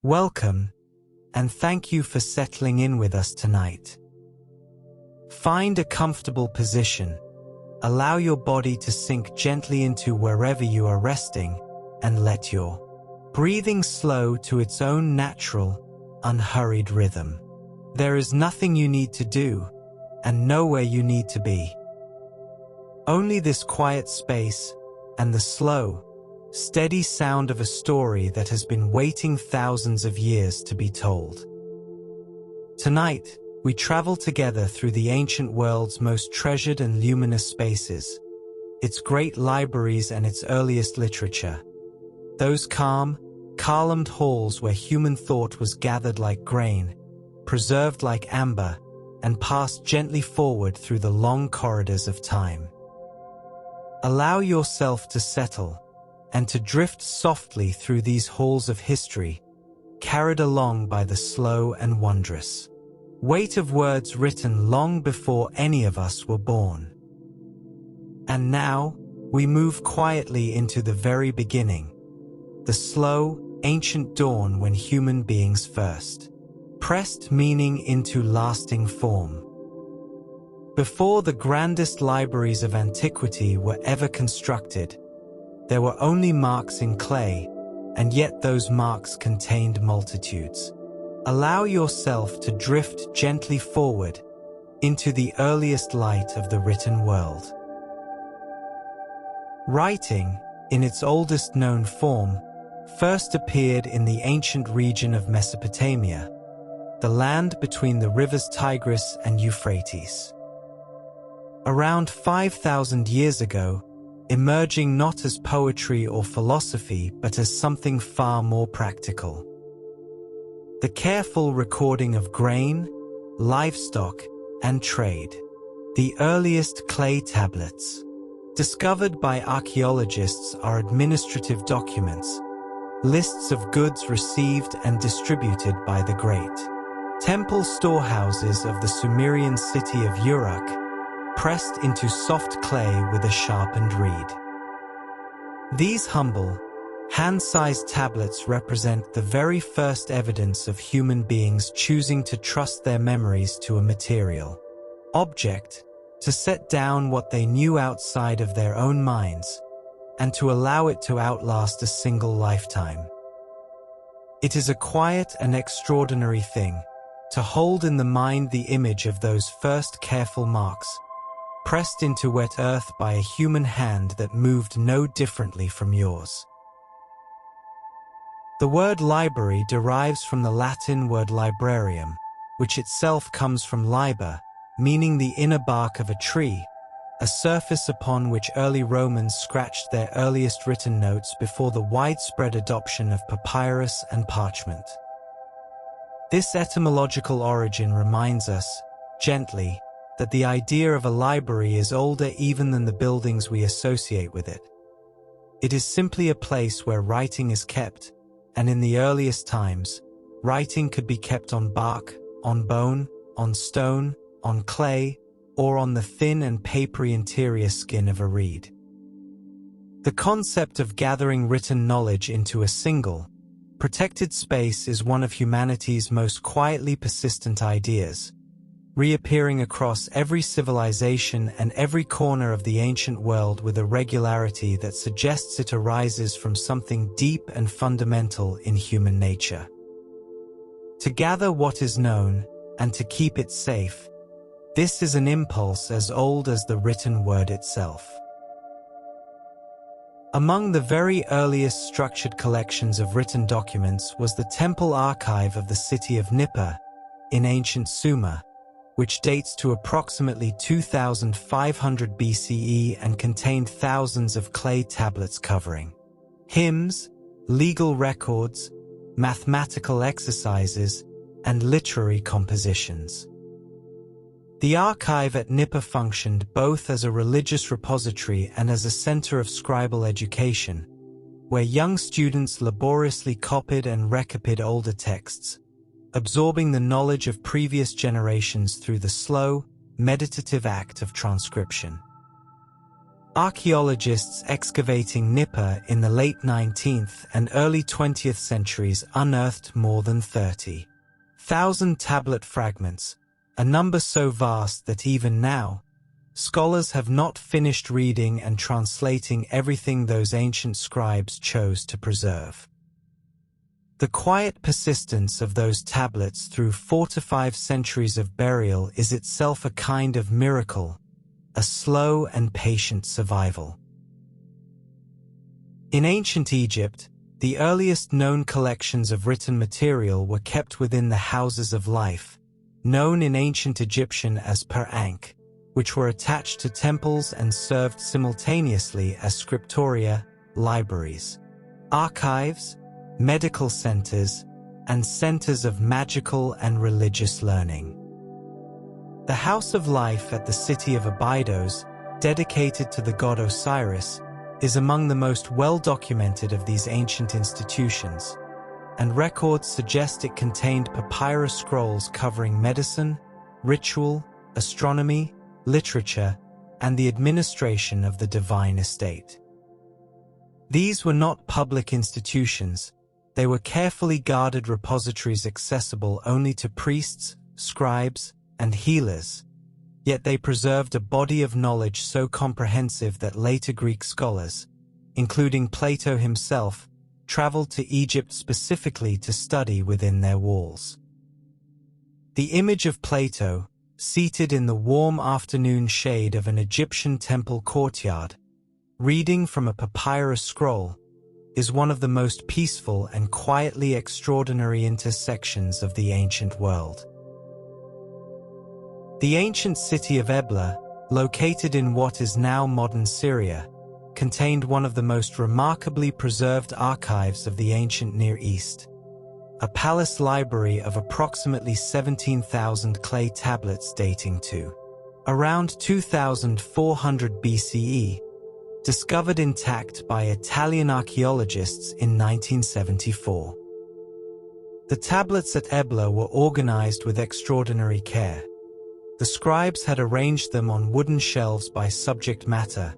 Welcome, and thank you for settling in with us tonight. Find a comfortable position, allow your body to sink gently into wherever you are resting, and let your breathing slow to its own natural, unhurried rhythm. There is nothing you need to do, and nowhere you need to be. Only this quiet space and the slow, steady sound of a story that has been waiting thousands of years to be told. Tonight, we travel together through the ancient world's most treasured and luminous spaces, its great libraries and its earliest literature. Those calm, columned halls where human thought was gathered like grain, preserved like amber, and passed gently forward through the long corridors of time. Allow yourself to settle, and to drift softly through these halls of history, carried along by the slow and wondrous weight of words written long before any of us were born. And now, we move quietly into the very beginning, the slow, ancient dawn when human beings first pressed meaning into lasting form. Before the grandest libraries of antiquity were ever constructed, there were only marks in clay, and yet those marks contained multitudes. Allow yourself to drift gently forward into the earliest light of the written world. Writing, in its oldest known form, first appeared in the ancient region of Mesopotamia, the land between the rivers Tigris and Euphrates. Around 5,000 years ago, emerging not as poetry or philosophy but as something far more practical. The careful recording of grain, livestock, and trade. The earliest clay tablets, discovered by archaeologists, are administrative documents, lists of goods received and distributed by the great temple storehouses of the Sumerian city of Uruk, pressed into soft clay with a sharpened reed. These humble, hand-sized tablets represent the very first evidence of human beings choosing to trust their memories to a material object, to set down what they knew outside of their own minds, and to allow it to outlast a single lifetime. It is a quiet and extraordinary thing to hold in the mind the image of those first careful marks, pressed into wet earth by a human hand that moved no differently from yours. The word library derives from the Latin word librarium, which itself comes from liber, meaning the inner bark of a tree, a surface upon which early Romans scratched their earliest written notes before the widespread adoption of papyrus and parchment. This etymological origin reminds us, gently, that the idea of a library is older even than the buildings we associate with it. It is simply a place where writing is kept, and in the earliest times, writing could be kept on bark, on bone, on stone, on clay, or on the thin and papery interior skin of a reed. The concept of gathering written knowledge into a single, protected space is one of humanity's most quietly persistent ideas, reappearing across every civilization and every corner of the ancient world with a regularity that suggests it arises from something deep and fundamental in human nature. To gather what is known, and to keep it safe, this is an impulse as old as the written word itself. Among the very earliest structured collections of written documents was the temple archive of the city of Nippur, in ancient Sumer, which dates to approximately 2500 BCE and contained thousands of clay tablets covering hymns, legal records, mathematical exercises, and literary compositions. The archive at Nippur functioned both as a religious repository and as a center of scribal education, where young students laboriously copied and recopied older texts, absorbing the knowledge of previous generations through the slow, meditative act of transcription. Archaeologists excavating Nippur in the late 19th and early 20th centuries unearthed more than 30,000 tablet fragments, a number so vast that even now, scholars have not finished reading and translating everything those ancient scribes chose to preserve. The quiet persistence of those tablets through 4 to 5 centuries of burial is itself a kind of miracle, a slow and patient survival. In ancient Egypt, the earliest known collections of written material were kept within the houses of life, known in ancient Egyptian as per-ankh, which were attached to temples and served simultaneously as scriptoria, libraries, archives, medical centers, and centers of magical and religious learning. The House of Life at the city of Abydos, dedicated to the god Osiris, is among the most well-documented of these ancient institutions, and records suggest it contained papyrus scrolls covering medicine, ritual, astronomy, literature, and the administration of the divine estate. These were not public institutions. They were carefully guarded repositories accessible only to priests, scribes, and healers, yet they preserved a body of knowledge so comprehensive that later Greek scholars, including Plato himself, traveled to Egypt specifically to study within their walls. The image of Plato, seated in the warm afternoon shade of an Egyptian temple courtyard, reading from a papyrus scroll, is one of the most peaceful and quietly extraordinary intersections of the ancient world. The ancient city of Ebla, located in what is now modern Syria, contained one of the most remarkably preserved archives of the ancient Near East. A palace library of approximately 17,000 clay tablets dating to around 2400 BCE, discovered intact by Italian archaeologists in 1974. The tablets at Ebla were organized with extraordinary care. The scribes had arranged them on wooden shelves by subject matter,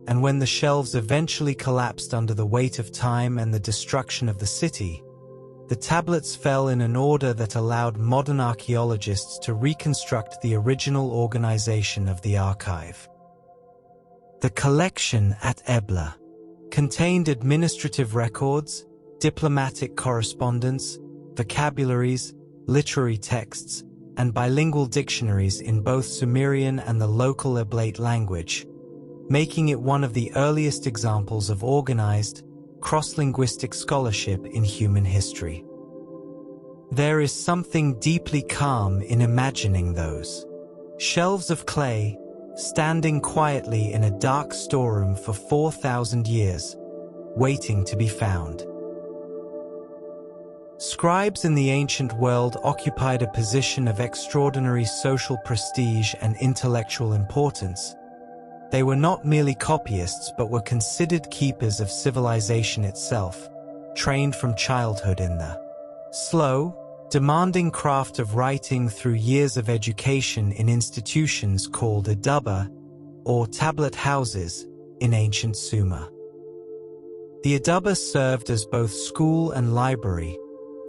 and when the shelves eventually collapsed under the weight of time and the destruction of the city, the tablets fell in an order that allowed modern archaeologists to reconstruct the original organization of the archive. The collection at Ebla contained administrative records, diplomatic correspondence, vocabularies, literary texts, and bilingual dictionaries in both Sumerian and the local Eblaite language, making it one of the earliest examples of organized, cross-linguistic scholarship in human history. There is something deeply calm in imagining those shelves of clay, standing quietly in a dark storeroom for 4,000 years, waiting to be found. Scribes in the ancient world occupied a position of extraordinary social prestige and intellectual importance. They were not merely copyists but were considered keepers of civilization itself, trained from childhood in the slow, demanding craft of writing through years of education in institutions called Adaba, or tablet houses, in ancient Sumer. The Adaba served as both school and library,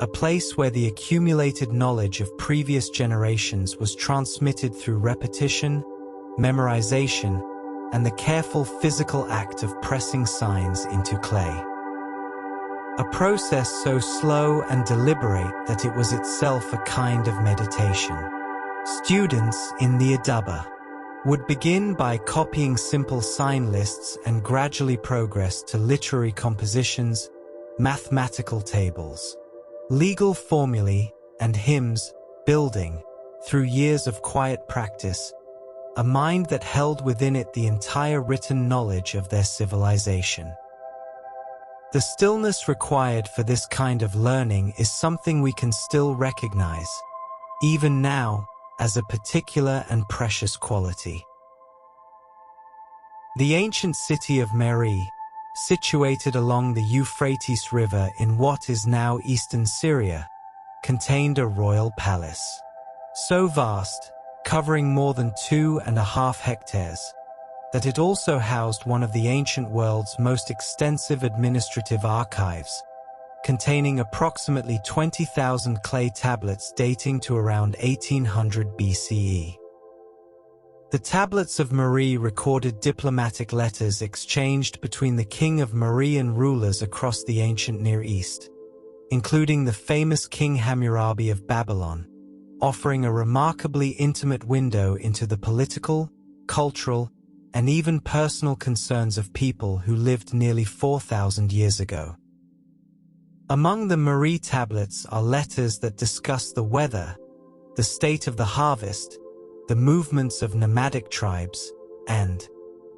a place where the accumulated knowledge of previous generations was transmitted through repetition, memorization, and the careful physical act of pressing signs into clay. A process so slow and deliberate that it was itself a kind of meditation. Students in the Adaba would begin by copying simple sign lists and gradually progress to literary compositions, mathematical tables, legal formulae, and hymns, building, through years of quiet practice, a mind that held within it the entire written knowledge of their civilization. The stillness required for this kind of learning is something we can still recognize, even now, as a particular and precious quality. The ancient city of Meri, situated along the Euphrates River in what is now eastern Syria, contained a royal palace. So vast, covering more than 2.5 hectares, that it also housed one of the ancient world's most extensive administrative archives, containing approximately 20,000 clay tablets dating to around 1800 BCE. The tablets of Mari recorded diplomatic letters exchanged between the king of Mari and rulers across the ancient Near East, including the famous King Hammurabi of Babylon, offering a remarkably intimate window into the political, cultural, and even personal concerns of people who lived nearly 4,000 years ago. Among the Mari tablets are letters that discuss the weather, the state of the harvest, the movements of nomadic tribes, and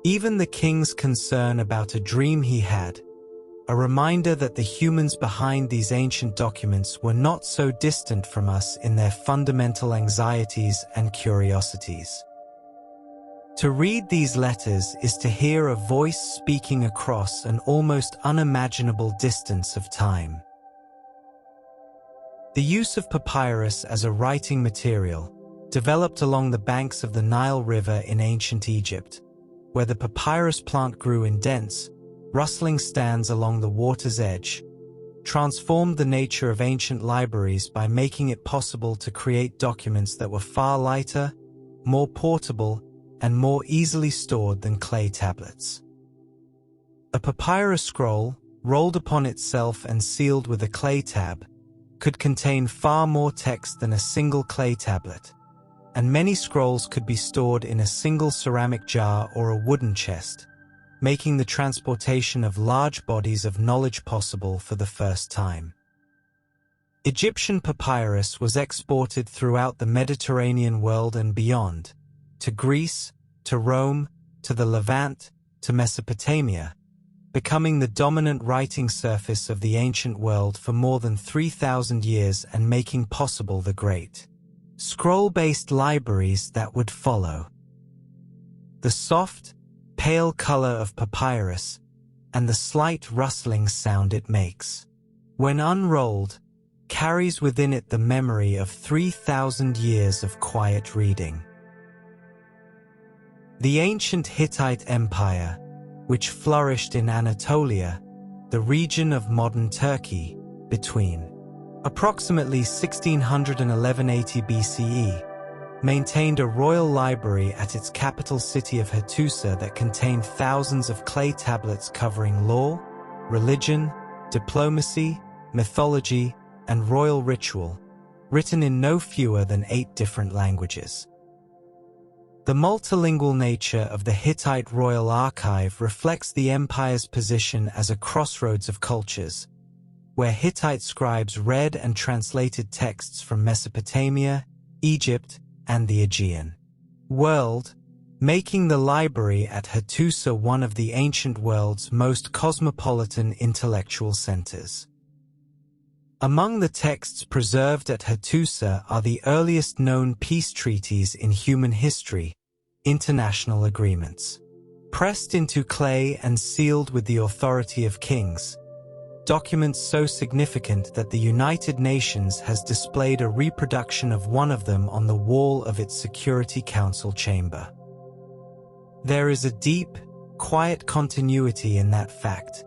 even the king's concern about a dream he had, a reminder that the humans behind these ancient documents were not so distant from us in their fundamental anxieties and curiosities. To read these letters is to hear a voice speaking across an almost unimaginable distance of time. The use of papyrus as a writing material developed along the banks of the Nile River in ancient Egypt, where the papyrus plant grew in dense, rustling stands along the water's edge, transformed the nature of ancient libraries by making it possible to create documents that were far lighter, more portable, and more easily stored than clay tablets. A papyrus scroll, rolled upon itself and sealed with a clay tab, could contain far more text than a single clay tablet, and many scrolls could be stored in a single ceramic jar or a wooden chest, making the transportation of large bodies of knowledge possible for the first time. Egyptian papyrus was exported throughout the Mediterranean world and beyond, to Greece, to Rome, to the Levant, to Mesopotamia, becoming the dominant writing surface of the ancient world for more than 3,000 years and making possible the great scroll-based libraries that would follow. The soft, pale color of papyrus and the slight rustling sound it makes, when unrolled, carries within it the memory of 3,000 years of quiet reading. The ancient Hittite Empire, which flourished in Anatolia, the region of modern Turkey, between approximately 1600 and 1180 BCE, maintained a royal library at its capital city of Hattusa that contained thousands of clay tablets covering law, religion, diplomacy, mythology, and royal ritual, written in no fewer than 8 different languages. The multilingual nature of the Hittite Royal Archive reflects the empire's position as a crossroads of cultures, where Hittite scribes read and translated texts from Mesopotamia, Egypt, and the Aegean world, making the library at Hattusa one of the ancient world's most cosmopolitan intellectual centers. Among the texts preserved at Hattusa are the earliest known peace treaties in human history, international agreements. Pressed into clay and sealed with the authority of kings, documents so significant that the United Nations has displayed a reproduction of one of them on the wall of its Security Council chamber. There is a deep, quiet continuity in that fact,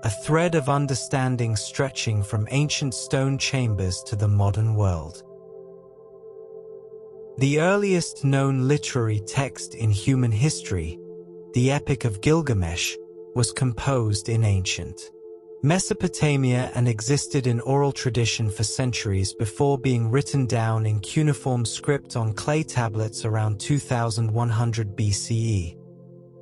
a thread of understanding stretching from ancient stone chambers to the modern world. The earliest known literary text in human history, the Epic of Gilgamesh, was composed in ancient Mesopotamia and existed in oral tradition for centuries before being written down in cuneiform script on clay tablets around 2100 BCE,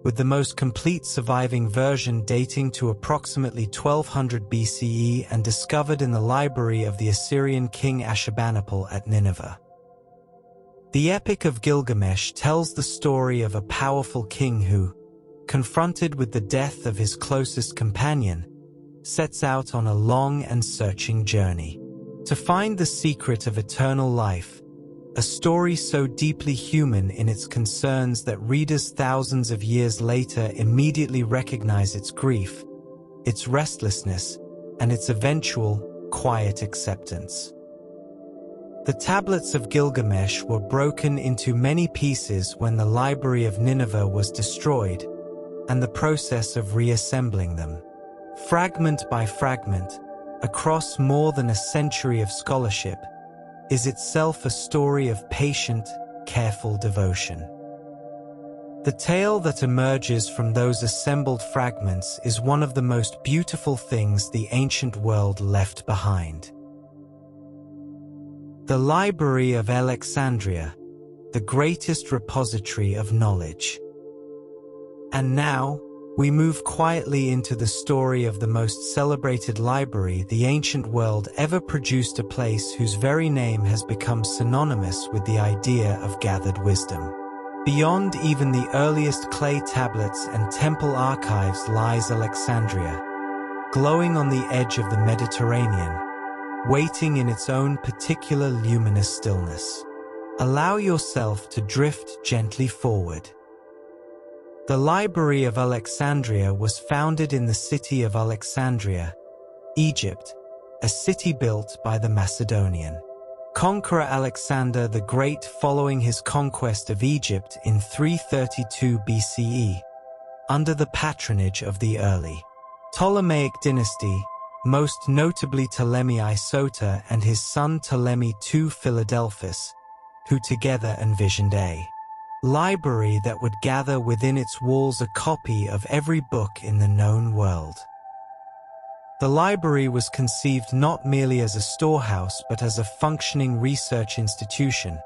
with the most complete surviving version dating to approximately 1200 BCE and discovered in the library of the Assyrian king Ashurbanipal at Nineveh. The Epic of Gilgamesh tells the story of a powerful king who, confronted with the death of his closest companion, sets out on a long and searching journey to find the secret of eternal life, a story so deeply human in its concerns that readers thousands of years later immediately recognize its grief, its restlessness, and its eventual, quiet acceptance. The tablets of Gilgamesh were broken into many pieces when the library of Nineveh was destroyed, and the process of reassembling them, fragment by fragment, across more than a century of scholarship, is itself a story of patient, careful devotion. The tale that emerges from those assembled fragments is one of the most beautiful things the ancient world left behind. The Library of Alexandria, the greatest repository of knowledge. And now, we move quietly into the story of the most celebrated library the ancient world ever produced, a place whose very name has become synonymous with the idea of gathered wisdom. Beyond even the earliest clay tablets and temple archives lies Alexandria, glowing on the edge of the Mediterranean, waiting in its own particular luminous stillness. Allow yourself to drift gently forward. The Library of Alexandria was founded in the city of Alexandria, Egypt, a city built by the Macedonian conqueror Alexander the Great following his conquest of Egypt in 332 BCE, under the patronage of the early Ptolemaic dynasty, most notably Ptolemy Isota and his son Ptolemy II Philadelphus, who together envisioned a library that would gather within its walls a copy of every book in the known world. The library was conceived not merely as a storehouse but as a functioning research institution,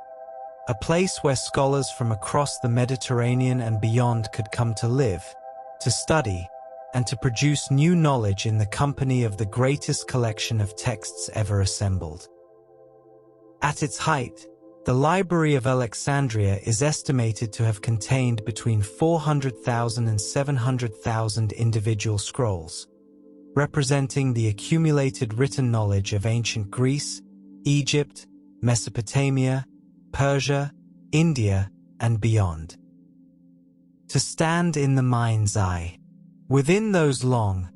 a place where scholars from across the Mediterranean and beyond could come to live, to study, and to produce new knowledge in the company of the greatest collection of texts ever assembled. At its height, the Library of Alexandria is estimated to have contained between 400,000 and 700,000 individual scrolls, representing the accumulated written knowledge of ancient Greece, Egypt, Mesopotamia, Persia, India, and beyond. To stand in the mind's eye within those long,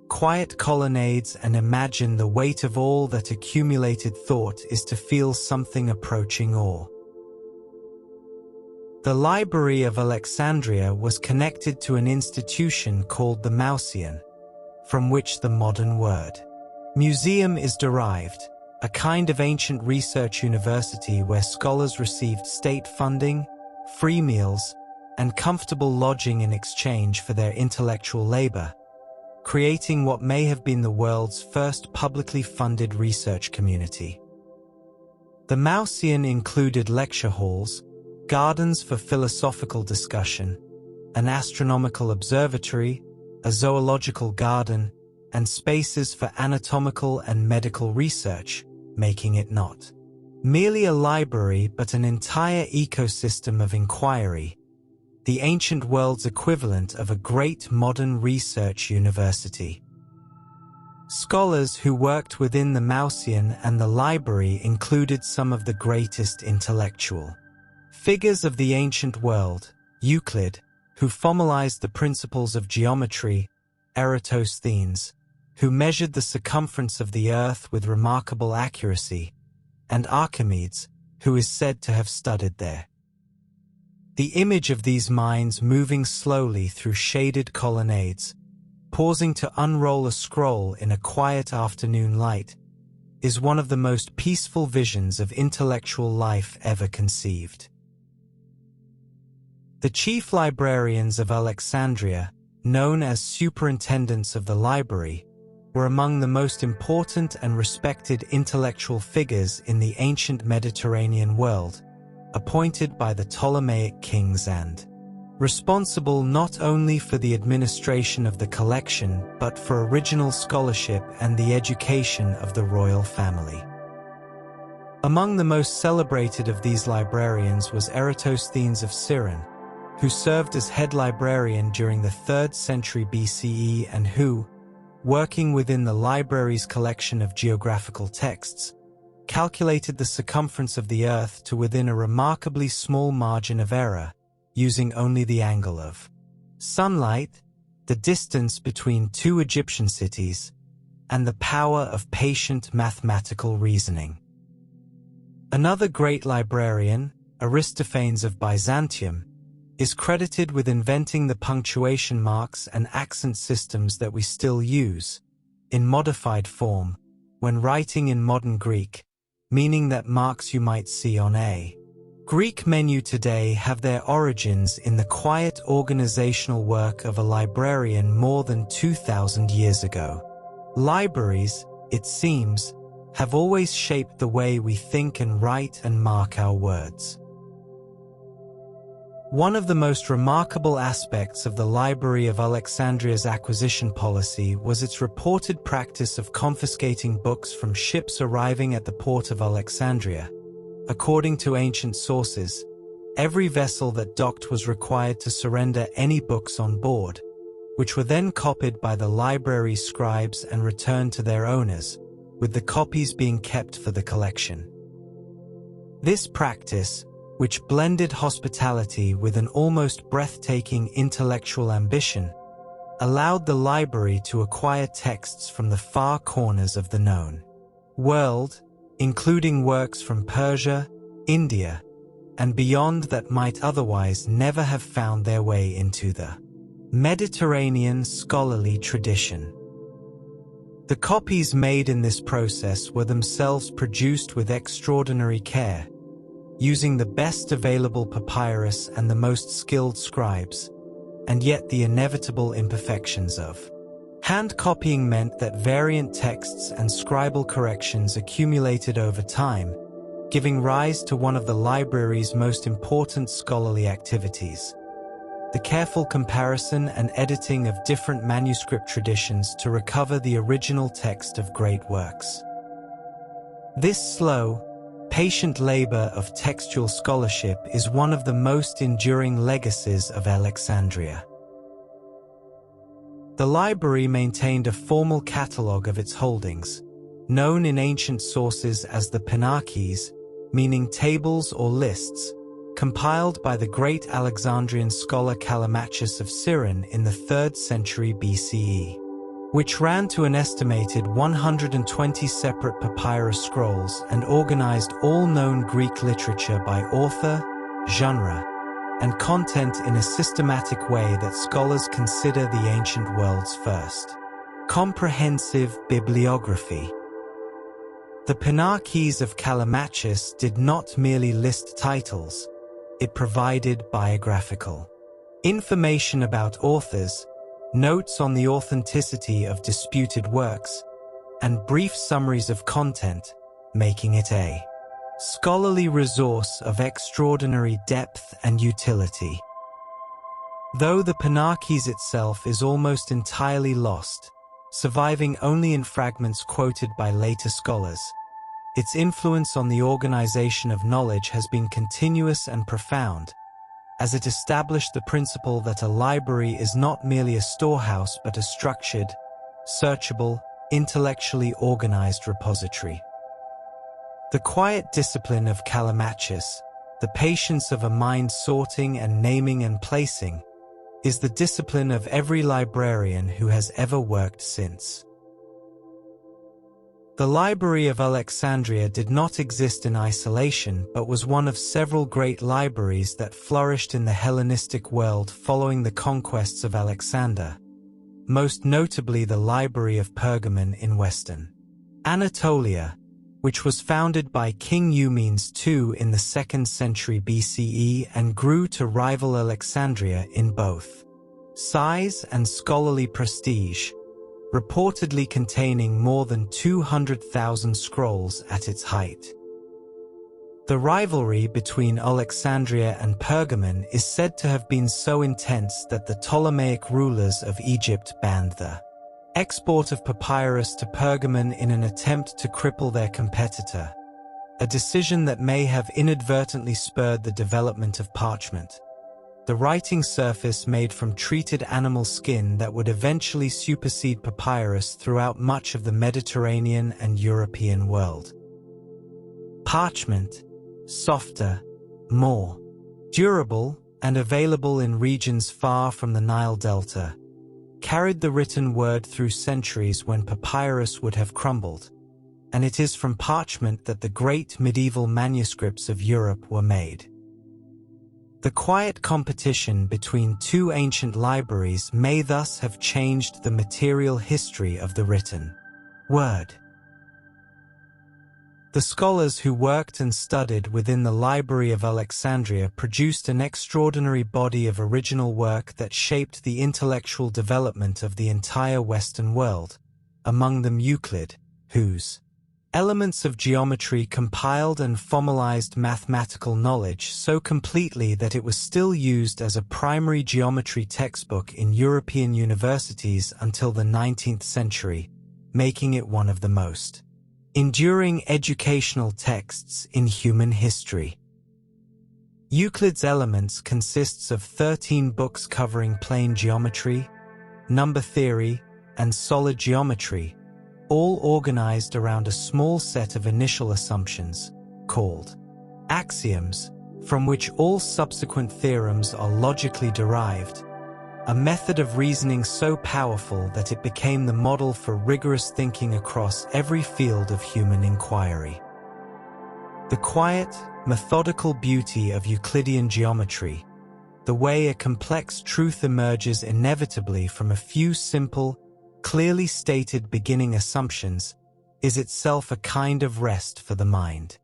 quiet colonnades and imagine the weight of all that accumulated thought is to feel something approaching awe. The Library of Alexandria was connected to an institution called the Mauseon, from which the modern word museum is derived, a kind of ancient research university where scholars received state funding, free meals, and comfortable lodging in exchange for their intellectual labor, creating what may have been the world's first publicly funded research community. The Mauseon included lecture halls, gardens for philosophical discussion, an astronomical observatory, a zoological garden, and spaces for anatomical and medical research, making it not merely a library but an entire ecosystem of inquiry, the ancient world's equivalent of a great modern research university. Scholars who worked within the Mauseon and the library included some of the greatest intellectual figures of the ancient world: Euclid, who formalized the principles of geometry; Eratosthenes, who measured the circumference of the earth with remarkable accuracy; and Archimedes, who is said to have studied there. The image of these minds moving slowly through shaded colonnades, pausing to unroll a scroll in a quiet afternoon light, is one of the most peaceful visions of intellectual life ever conceived. The chief librarians of Alexandria, known as superintendents of the library, were among the most important and respected intellectual figures in the ancient Mediterranean world, appointed by the Ptolemaic kings and responsible not only for the administration of the collection but for original scholarship and the education of the royal family. Among the most celebrated of these librarians was Eratosthenes of Cyrene, who served as head librarian during the 3rd century BCE and who, working within the library's collection of geographical texts, calculated the circumference of the Earth to within a remarkably small margin of error, using only the angle of sunlight, the distance between 2 Egyptian cities, and the power of patient mathematical reasoning. Another great librarian, Aristophanes of Byzantium, is credited with inventing the punctuation marks and accent systems that we still use, in modified form, when writing in modern Greek, meaning that marks you might see on a Greek menu today have their origins in the quiet organizational work of a librarian more than 2,000 years ago. Libraries, it seems, have always shaped the way we think and write and mark our words. One of the most remarkable aspects of the Library of Alexandria's acquisition policy was its reported practice of confiscating books from ships arriving at the port of Alexandria. According to ancient sources, every vessel that docked was required to surrender any books on board, which were then copied by the library scribes and returned to their owners, with the copies being kept for the collection. This practice, which blended hospitality with an almost breathtaking intellectual ambition, allowed the library to acquire texts from the far corners of the known world, including works from Persia, India, and beyond that might otherwise never have found their way into the Mediterranean scholarly tradition. The copies made in this process were themselves produced with extraordinary care, using the best available papyrus and the most skilled scribes, and yet the inevitable imperfections of hand copying meant that variant texts and scribal corrections accumulated over time, giving rise to one of the library's most important scholarly activities: the careful comparison and editing of different manuscript traditions to recover the original text of great works. This slow, patient labor of textual scholarship is one of the most enduring legacies of Alexandria. The library maintained a formal catalogue of its holdings, known in ancient sources as the Pinarches, meaning tables or lists, compiled by the great Alexandrian scholar Callimachus of Cyrene in the 3rd century BCE, which ran to an estimated 120 separate papyrus scrolls and organized all known Greek literature by author, genre, and content in a systematic way that scholars consider the ancient world's first comprehensive bibliography. The Pinarches of Callimachus did not merely list titles, it provided biographical information about authors, notes on the authenticity of disputed works, and brief summaries of content, making it a scholarly resource of extraordinary depth and utility. Though the Pinarches itself is almost entirely lost, surviving only in fragments quoted by later scholars, its influence on the organization of knowledge has been continuous and profound, as it established the principle that a library is not merely a storehouse but a structured, searchable, intellectually organized repository. The quiet discipline of Callimachus, the patience of a mind sorting and naming and placing, is the discipline of every librarian who has ever worked since. The Library of Alexandria did not exist in isolation but was one of several great libraries that flourished in the Hellenistic world following the conquests of Alexander, most notably the Library of Pergamon in western Anatolia, which was founded by King Eumenes II in the 2nd century BCE and grew to rival Alexandria in both size and scholarly prestige, reportedly containing more than 200,000 scrolls at its height. The rivalry between Alexandria and Pergamon is said to have been so intense that the Ptolemaic rulers of Egypt banned the export of papyrus to Pergamon in an attempt to cripple their competitor, a decision that may have inadvertently spurred the development of parchment, the writing surface made from treated animal skin that would eventually supersede papyrus throughout much of the Mediterranean and European world. Parchment, softer, more durable, and available in regions far from the Nile Delta, carried the written word through centuries when papyrus would have crumbled, and it is from parchment that the great medieval manuscripts of Europe were made. The quiet competition between two ancient libraries may thus have changed the material history of the written word. The scholars who worked and studied within the Library of Alexandria produced an extraordinary body of original work that shaped the intellectual development of the entire Western world, among them Euclid, whose elements of geometry compiled and formalized mathematical knowledge so completely that it was still used as a primary geometry textbook in European universities until the 19th century, making it one of the most enduring educational texts in human history. Euclid's Elements consists of 13 books covering plane geometry, number theory, and solid geometry, all organized around a small set of initial assumptions, called axioms, from which all subsequent theorems are logically derived, a method of reasoning so powerful that it became the model for rigorous thinking across every field of human inquiry. The quiet, methodical beauty of Euclidean geometry, the way a complex truth emerges inevitably from a few simple, clearly stated beginning assumptions, is itself a kind of rest for the mind.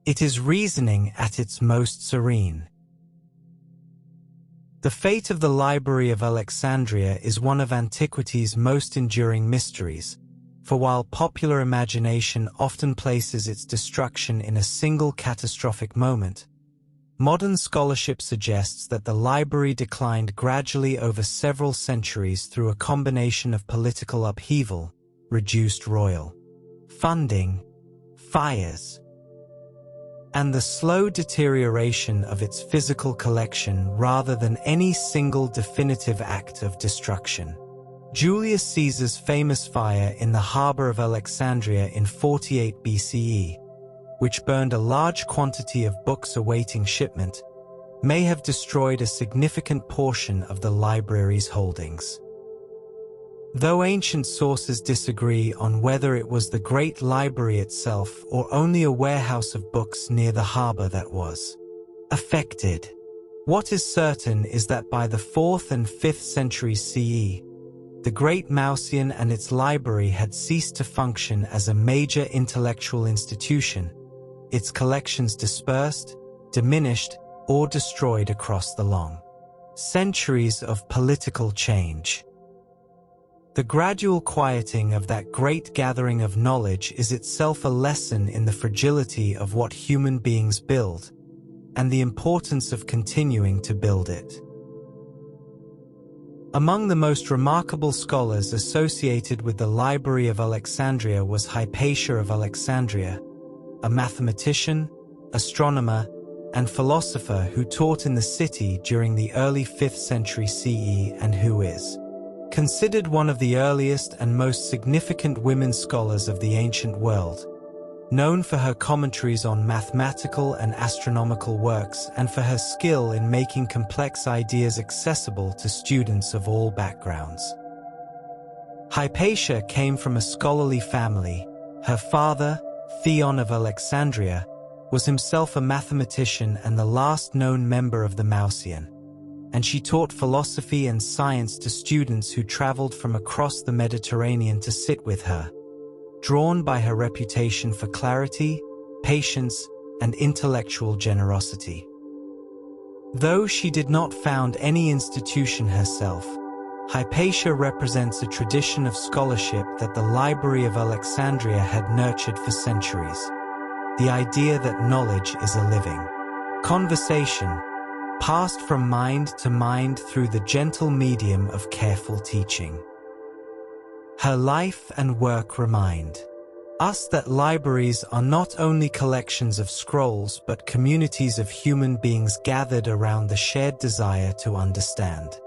It is reasoning at its most serene. The fate of the Library of Alexandria is one of antiquity's most enduring mysteries, for while popular imagination often places its destruction in a single catastrophic moment, modern scholarship suggests that the library declined gradually over several centuries through a combination of political upheaval, reduced royal funding, fires, and the slow deterioration of its physical collection rather than any single definitive act of destruction. Julius Caesar's famous fire in the harbor of Alexandria in 48 BCE, which burned a large quantity of books awaiting shipment, may have destroyed a significant portion of the library's holdings. Though ancient sources disagree on whether it was the Great Library itself or only a warehouse of books near the harbor that was affected, what is certain is that by the 4th and 5th centuries CE, the Great Mausian and its library had ceased to function as a major intellectual institution, its collections dispersed, diminished, or destroyed across the long centuries of political change. The gradual quieting of that great gathering of knowledge is itself a lesson in the fragility of what human beings build, and the importance of continuing to build it. Among the most remarkable scholars associated with the Library of Alexandria was Hypatia of Alexandria, a mathematician, astronomer, and philosopher who taught in the city during the early 5th century CE and who is considered one of the earliest and most significant women scholars of the ancient world, known for her commentaries on mathematical and astronomical works and for her skill in making complex ideas accessible to students of all backgrounds. Hypatia came from a scholarly family. Her father, Theon of Alexandria, was himself a mathematician and the last known member of the Mausian, and she taught philosophy and science to students who traveled from across the Mediterranean to sit with her, drawn by her reputation for clarity, patience, and intellectual generosity. Though she did not found any institution herself, Hypatia represents a tradition of scholarship that the Library of Alexandria had nurtured for centuries. The idea that knowledge is a living conversation, passed from mind to mind through the gentle medium of careful teaching. Her life and work remind us that libraries are not only collections of scrolls but communities of human beings gathered around the shared desire to understand.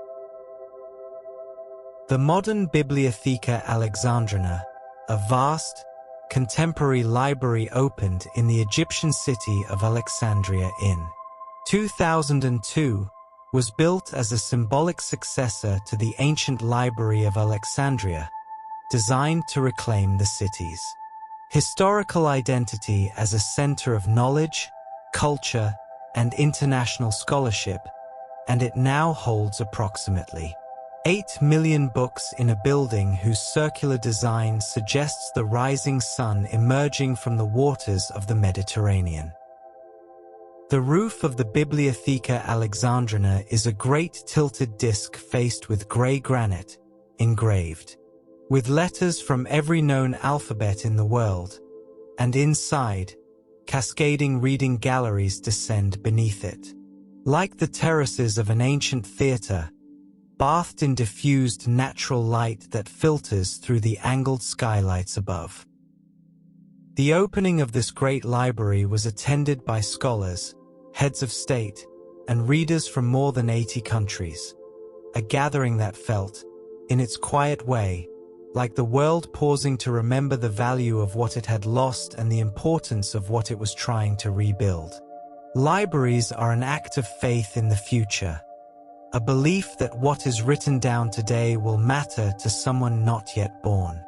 The modern Bibliotheca Alexandrina, a vast, contemporary library opened in the Egyptian city of Alexandria in 2002, was built as a symbolic successor to the ancient Library of Alexandria, designed to reclaim the city's historical identity as a center of knowledge, culture, and international scholarship, and it now holds approximately 8 million books in a building whose circular design suggests the rising sun emerging from the waters of the Mediterranean. The roof of the Bibliotheca Alexandrina is a great tilted disc faced with grey granite, engraved with letters from every known alphabet in the world, and inside, cascading reading galleries descend beneath it. Like the terraces of an ancient theatre, bathed in diffused natural light that filters through the angled skylights above. The opening of this great library was attended by scholars, heads of state, and readers from more than 80 countries. A gathering that felt, in its quiet way, like the world pausing to remember the value of what it had lost and the importance of what it was trying to rebuild. Libraries are an act of faith in the future, a belief that what is written down today will matter to someone not yet born.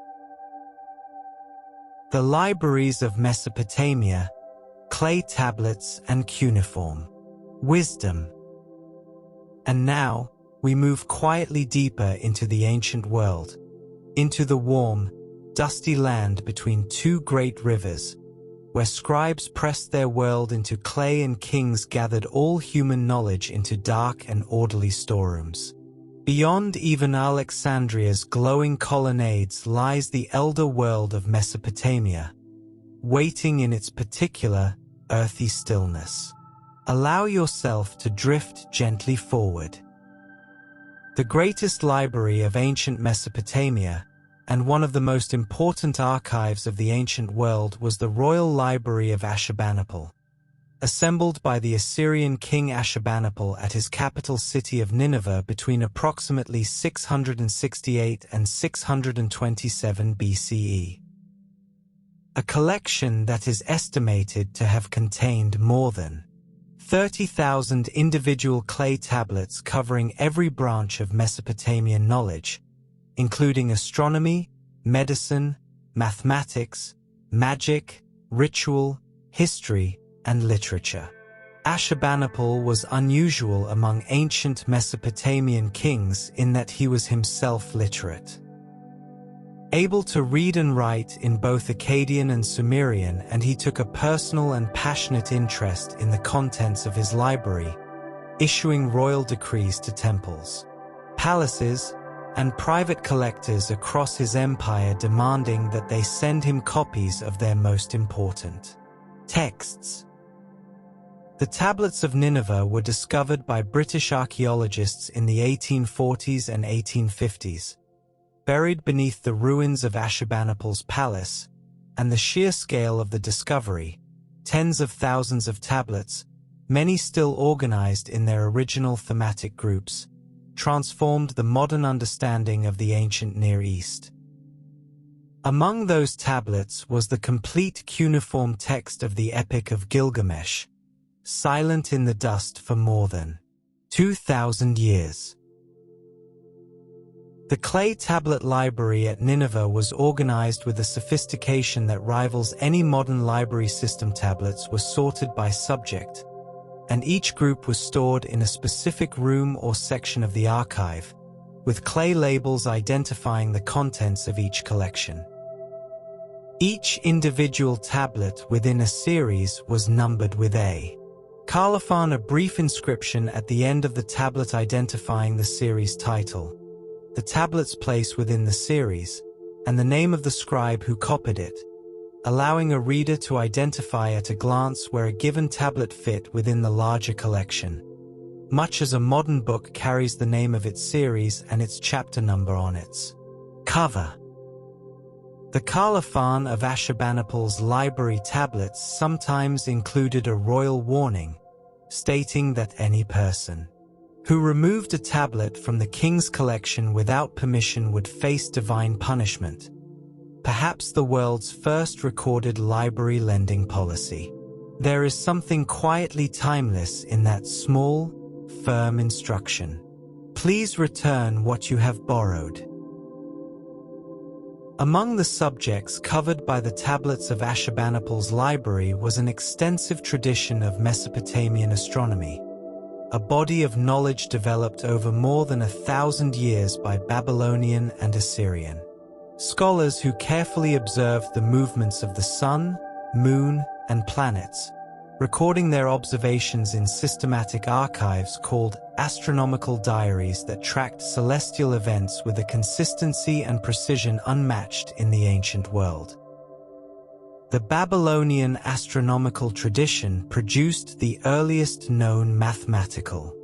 The libraries of Mesopotamia, clay tablets and cuneiform, wisdom. And now, we move quietly deeper into the ancient world, into the warm, dusty land between two great rivers, where scribes pressed their world into clay and kings gathered all human knowledge into dark and orderly storerooms. Beyond even Alexandria's glowing colonnades lies the elder world of Mesopotamia, waiting in its particular, earthy stillness. Allow yourself to drift gently forward. The greatest library of ancient Mesopotamia, and one of the most important archives of the ancient world, was the Royal Library of Ashurbanipal. Assembled by the Assyrian king Ashurbanipal at his capital city of Nineveh between approximately 668 and 627 BCE. A collection that is estimated to have contained more than 30,000 individual clay tablets covering every branch of Mesopotamian knowledge, including astronomy, medicine, mathematics, magic, ritual, history, and literature. Ashurbanipal was unusual among ancient Mesopotamian kings in that he was himself literate. Able to read and write in both Akkadian and Sumerian, and he took a personal and passionate interest in the contents of his library, issuing royal decrees to temples, palaces, and private collectors across his empire demanding that they send him copies of their most important texts. The tablets of Nineveh were discovered by British archaeologists in the 1840s and 1850s, buried beneath the ruins of Ashurbanipal's palace, and the sheer scale of the discovery, tens of thousands of tablets, many still organized in their original thematic groups, transformed the modern understanding of the ancient Near East. Among those tablets was the complete cuneiform text of the Epic of Gilgamesh, silent in the dust for more than 2,000 years. The clay tablet library at Nineveh was organized with a sophistication that rivals any modern library system. Tablets were sorted by subject, and each group was stored in a specific room or section of the archive, with clay labels identifying the contents of each collection. Each individual tablet within a series was numbered with a colophon, a brief inscription at the end of the tablet identifying the series title, the tablet's place within the series, and the name of the scribe who copied it, allowing a reader to identify at a glance where a given tablet fit within the larger collection, much as a modern book carries the name of its series and its chapter number on its cover. The colophon of Ashurbanipal's library tablets sometimes included a royal warning, stating that any person who removed a tablet from the king's collection without permission would face divine punishment, perhaps the world's first recorded library lending policy. There is something quietly timeless in that small, firm instruction. Please return what you have borrowed. Among the subjects covered by the tablets of Ashurbanipal's library was an extensive tradition of Mesopotamian astronomy, a body of knowledge developed over more than 1,000 years by Babylonian and Assyrian scholars who carefully observed the movements of the sun, moon, and planets, recording their observations in systematic archives called astronomical diaries that tracked celestial events with a consistency and precision unmatched in the ancient world. The Babylonian astronomical tradition produced the earliest known mathematical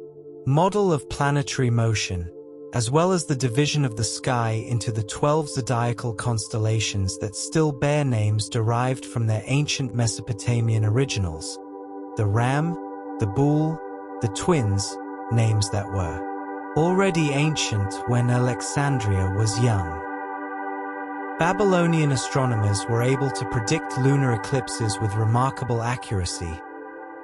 model of planetary motion, as well as the division of the sky into the 12 zodiacal constellations that still bear names derived from their ancient Mesopotamian originals: the Ram, the Bull, the Twins, names that were already ancient when Alexandria was young. Babylonian astronomers were able to predict lunar eclipses with remarkable accuracy,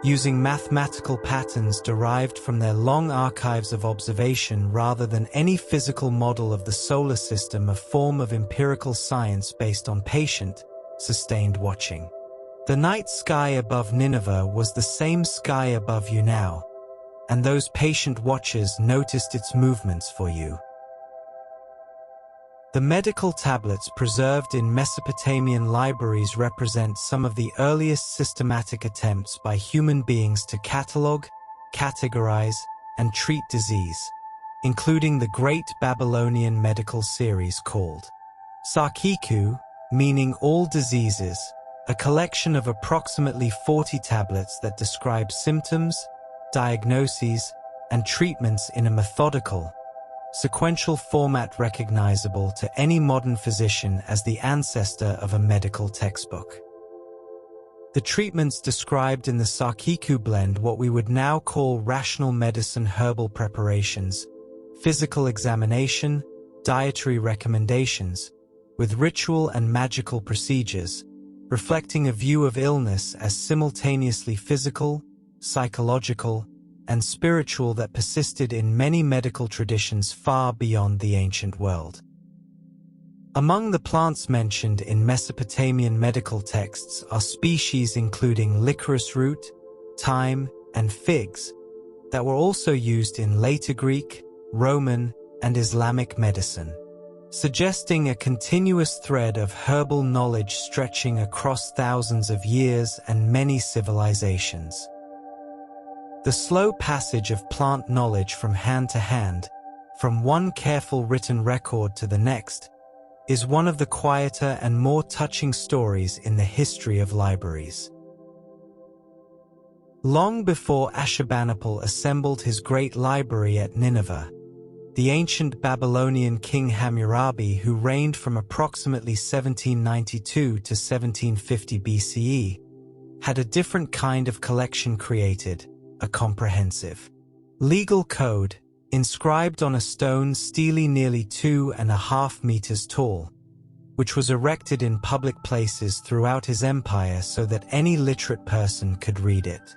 using mathematical patterns derived from their long archives of observation rather than any physical model of the solar system, a form of empirical science based on patient, sustained watching. The night sky above Nineveh was the same sky above you now, and those patient watchers noticed its movements for you. The medical tablets preserved in Mesopotamian libraries represent some of the earliest systematic attempts by human beings to catalog, categorize, and treat disease, including the Great Babylonian medical series called Sarkiku, meaning all diseases, a collection of approximately 40 tablets that describe symptoms, diagnoses, and treatments in a methodical, sequential format recognizable to any modern physician as the ancestor of a medical textbook. The treatments described in the Sarkiku blend what we would now call rational medicine herbal preparations, physical examination, dietary recommendations, with ritual and magical procedures, reflecting a view of illness as simultaneously physical, psychological, and spiritual that persisted in many medical traditions far beyond the ancient world. Among the plants mentioned in Mesopotamian medical texts are species including licorice root, thyme, and figs that were also used in later Greek, Roman, and Islamic medicine, suggesting a continuous thread of herbal knowledge stretching across thousands of years and many civilizations. The slow passage of plant knowledge from hand to hand, from one careful written record to the next, is one of the quieter and more touching stories in the history of libraries. Long before Ashurbanipal assembled his great library at Nineveh, the ancient Babylonian king Hammurabi, who reigned from approximately 1792 to 1750 BCE, had a different kind of collection created, a comprehensive legal code, inscribed on a stone stele nearly 2.5 meters tall, which was erected in public places throughout his empire so that any literate person could read it.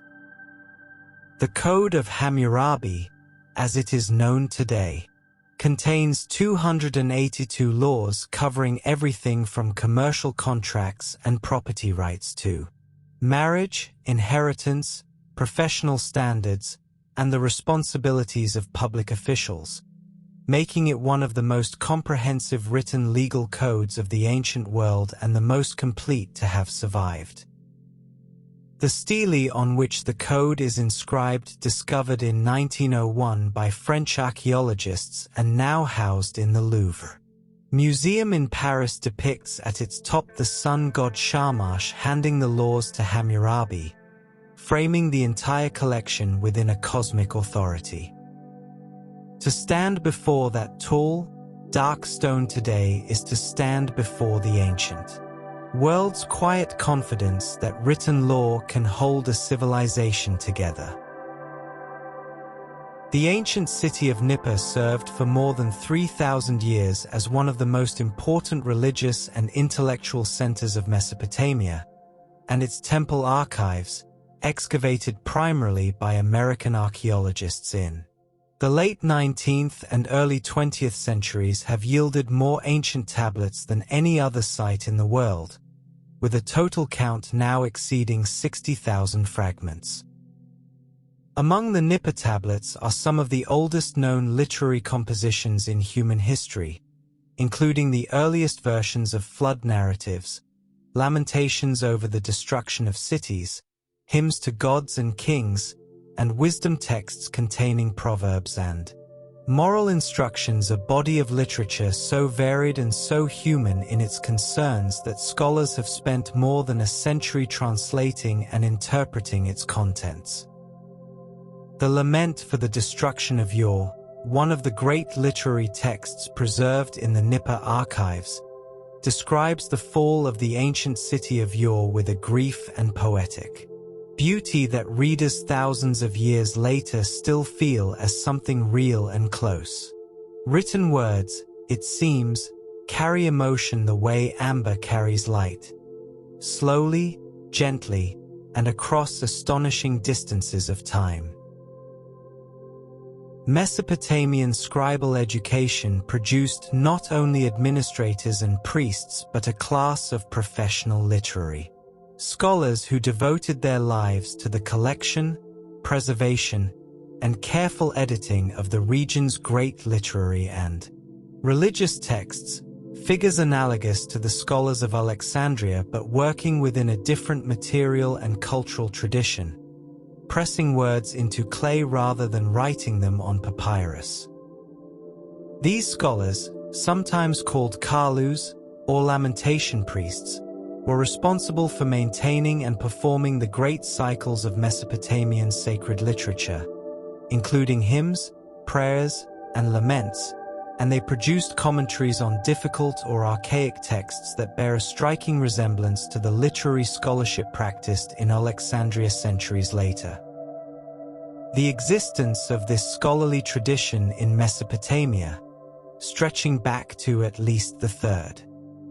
The Code of Hammurabi, as it is known today, contains 282 laws covering everything from commercial contracts and property rights to marriage, inheritance, professional standards, and the responsibilities of public officials, making it one of the most comprehensive written legal codes of the ancient world and the most complete to have survived. The stele on which the code is inscribed, discovered in 1901 by French archaeologists and now housed in the Louvre Museum in Paris, depicts at its top the sun god Shamash handing the laws to Hammurabi, framing the entire collection within a cosmic authority. To stand before that tall, dark stone today is to stand before the ancient world's quiet confidence that written law can hold a civilization together. The ancient city of Nippur served for more than 3,000 years as one of the most important religious and intellectual centers of Mesopotamia, and its temple archives, excavated primarily by American archaeologists in The late 19th and early 20th centuries have yielded more ancient tablets than any other site in the world, with a total count now exceeding 60,000 fragments. Among the Nippur tablets are some of the oldest known literary compositions in human history, including the earliest versions of flood narratives, lamentations over the destruction of cities, hymns to gods and kings, and wisdom texts containing proverbs and moral instructions, a body of literature so varied and so human in its concerns that scholars have spent more than a century translating and interpreting its contents. The Lament for the Destruction of Ur, one of the great literary texts preserved in the Nippur archives, describes the fall of the ancient city of Ur with a grief and poetic beauty that readers thousands of years later still feel as something real and close. Written words, it seems, carry emotion the way amber carries light. Slowly, gently, and across astonishing distances of time. Mesopotamian scribal education produced not only administrators and priests but a class of professional literary scholars who devoted their lives to the collection, preservation, and careful editing of the region's great literary and religious texts, figures analogous to the scholars of Alexandria but working within a different material and cultural tradition, pressing words into clay rather than writing them on papyrus. These scholars, sometimes called Kalus or lamentation priests, were responsible for maintaining and performing the great cycles of Mesopotamian sacred literature, including hymns, prayers, and laments, and they produced commentaries on difficult or archaic texts that bear a striking resemblance to the literary scholarship practiced in Alexandria centuries later. The existence of this scholarly tradition in Mesopotamia, stretching back to at least the 3rd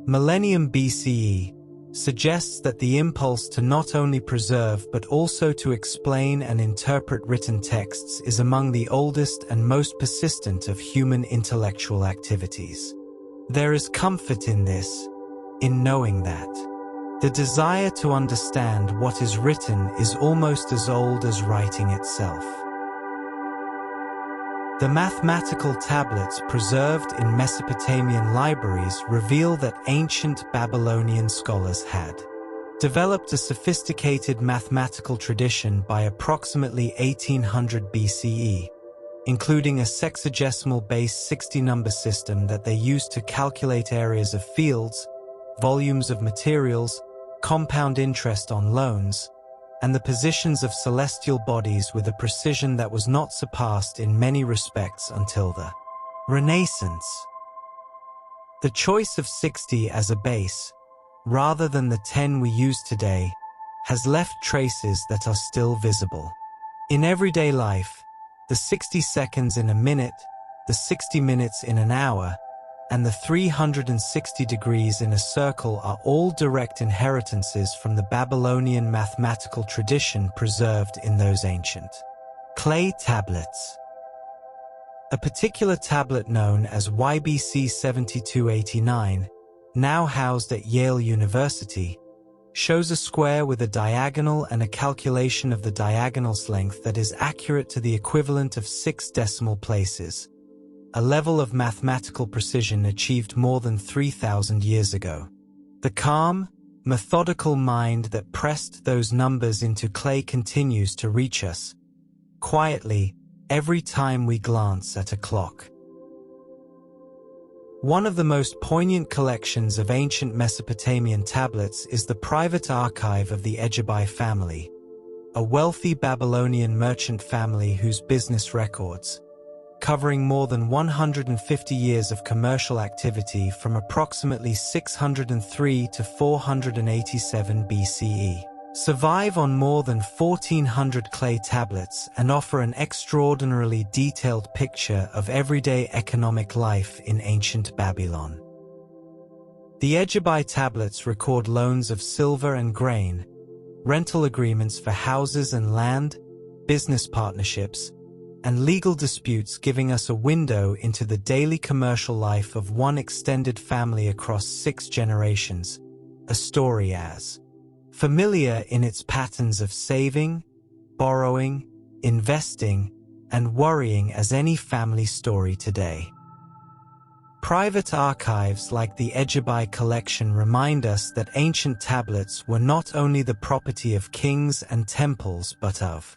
millennium BCE, suggests that the impulse to not only preserve but also to explain and interpret written texts is among the oldest and most persistent of human intellectual activities. There is comfort in this, in knowing that the desire to understand what is written is almost as old as writing itself. The mathematical tablets preserved in Mesopotamian libraries reveal that ancient Babylonian scholars had developed a sophisticated mathematical tradition by approximately 1800 BCE, including a sexagesimal-based 60-number system that they used to calculate areas of fields, volumes of materials, compound interest on loans, and the positions of celestial bodies with a precision that was not surpassed in many respects until the Renaissance. The choice of 60 as a base, rather than the 10 we use today, has left traces that are still visible. In everyday life, the 60 seconds in a minute, the 60 minutes in an hour, and the 360 degrees in a circle are all direct inheritances from the Babylonian mathematical tradition preserved in those ancient clay tablets. A particular tablet known as YBC 7289, now housed at Yale University, shows a square with a diagonal and a calculation of the diagonal's length that is accurate to the equivalent of 6 decimal places, a level of mathematical precision achieved more than 3,000 years ago. The calm, methodical mind that pressed those numbers into clay continues to reach us, quietly, every time we glance at a clock. One of the most poignant collections of ancient Mesopotamian tablets is the private archive of the Ejibai family, a wealthy Babylonian merchant family whose business records, covering more than 150 years of commercial activity from approximately 603 to 487 BCE, survive on more than 1,400 clay tablets and offer an extraordinarily detailed picture of everyday economic life in ancient Babylon. The Ejibai tablets record loans of silver and grain, rental agreements for houses and land, business partnerships, and legal disputes, giving us a window into the daily commercial life of one extended family across 6 generations, a story as familiar in its patterns of saving, borrowing, investing, and worrying as any family story today. Private archives like the Ejibai collection remind us that ancient tablets were not only the property of kings and temples but of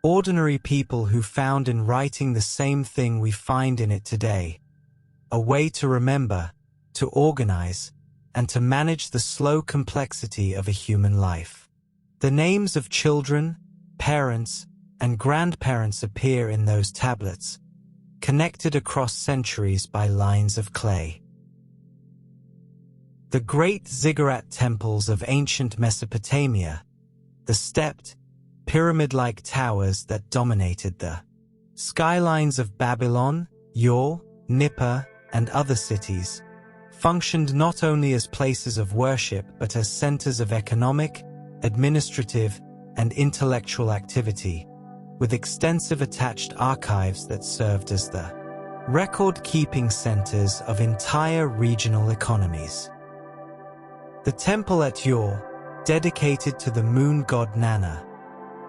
ordinary people who found in writing the same thing we find in it today: a way to remember, to organize, and to manage the slow complexity of a human life. The names of children, parents, and grandparents appear in those tablets, connected across centuries by lines of clay. The great ziggurat temples of ancient Mesopotamia, the stepped, pyramid-like towers that dominated the skylines of Babylon, Ur, Nippur, and other cities, functioned not only as places of worship but as centers of economic, administrative, and intellectual activity, with extensive attached archives that served as the record-keeping centers of entire regional economies. The temple at Ur, dedicated to the moon god Nana,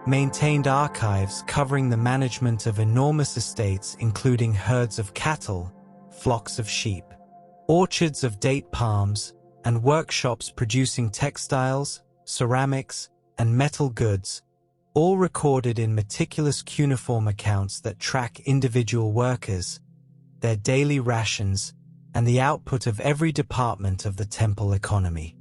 maintained archives covering the management of enormous estates including herds of cattle, flocks of sheep, orchards of date palms, and workshops producing textiles, ceramics, and metal goods, all recorded in meticulous cuneiform accounts that track individual workers, their daily rations, and the output of every department of the temple economy.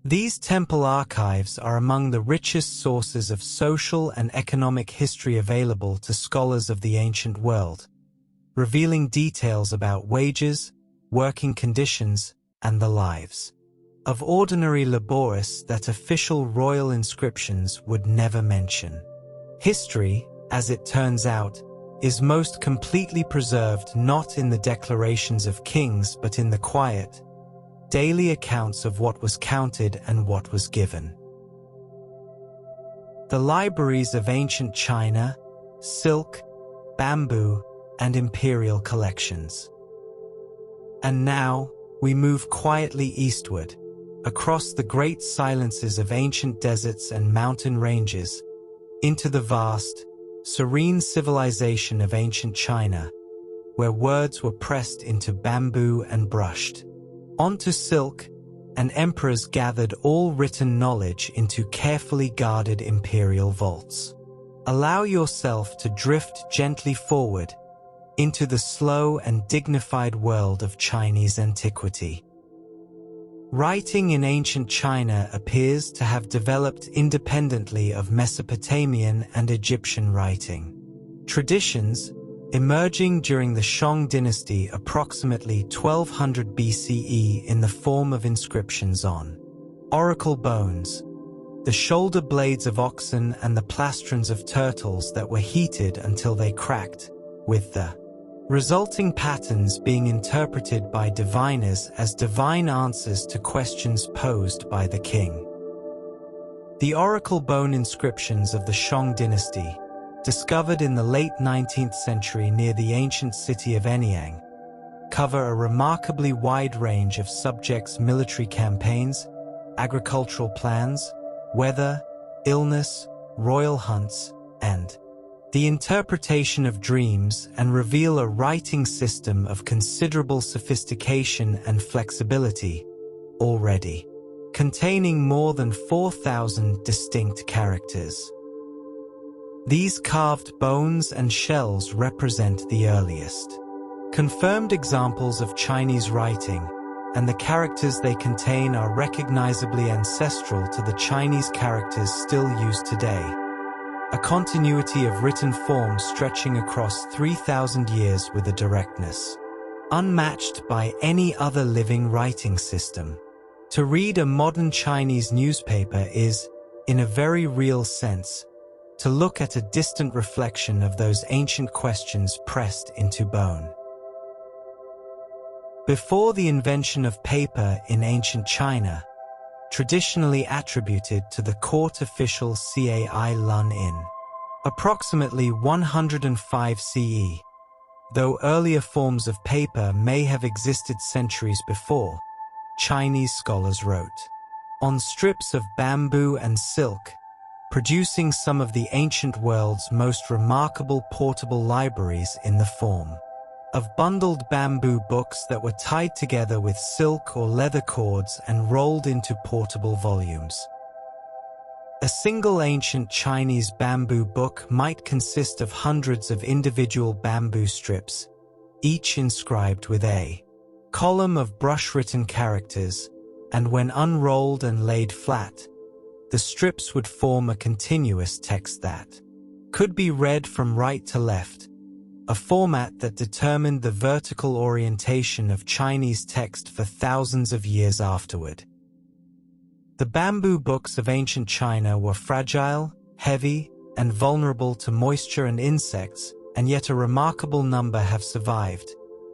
These temple archives are among the richest sources of social and economic history available to scholars of the ancient world, revealing details about wages, working conditions, and the lives of ordinary laborists that official royal inscriptions would never mention. History, as it turns out, is most completely preserved not in the declarations of kings but in the quiet, daily accounts of what was counted and what was given. The libraries of ancient China, silk, bamboo, and imperial collections. And now, we move quietly eastward, across the great silences of ancient deserts and mountain ranges, into the vast, serene civilization of ancient China, where words were pressed into bamboo and brushed onto silk, and emperors gathered all written knowledge into carefully guarded imperial vaults. Allow yourself to drift gently forward into the slow and dignified world of Chinese antiquity. Writing in ancient China appears to have developed independently of Mesopotamian and Egyptian writing traditions, emerging during the Shang dynasty approximately 1200 BCE in the form of inscriptions on oracle bones, the shoulder blades of oxen, and the plastrons of turtles that were heated until they cracked, with the resulting patterns being interpreted by diviners as divine answers to questions posed by the king. The oracle bone inscriptions of the Shang dynasty, discovered in the late 19th century near the ancient city of Anyang, cover a remarkably wide range of subjects: military campaigns, agricultural plans, weather, illness, royal hunts, and the interpretation of dreams, and reveal a writing system of considerable sophistication and flexibility, already containing more than 4,000 distinct characters. These carved bones and shells represent the earliest confirmed examples of Chinese writing, and the characters they contain are recognizably ancestral to the Chinese characters still used today. A continuity of written form stretching across 3,000 years with a directness unmatched by any other living writing system. To read a modern Chinese newspaper is, in a very real sense, to look at a distant reflection of those ancient questions pressed into bone. Before the invention of paper in ancient China, traditionally attributed to the court official Cai Lun In, Approximately 105 CE. Though earlier forms of paper may have existed centuries before, Chinese scholars wrote on strips of bamboo and silk, producing some of the ancient world's most remarkable portable libraries in the form of bundled bamboo books that were tied together with silk or leather cords and rolled into portable volumes. A single ancient Chinese bamboo book might consist of hundreds of individual bamboo strips, each inscribed with a column of brush-written characters, and when unrolled and laid flat, the strips would form a continuous text that could be read from right to left, a format that determined the vertical orientation of Chinese text for thousands of years afterward. The bamboo books of ancient China were fragile, heavy, and vulnerable to moisture and insects, and yet a remarkable number have survived,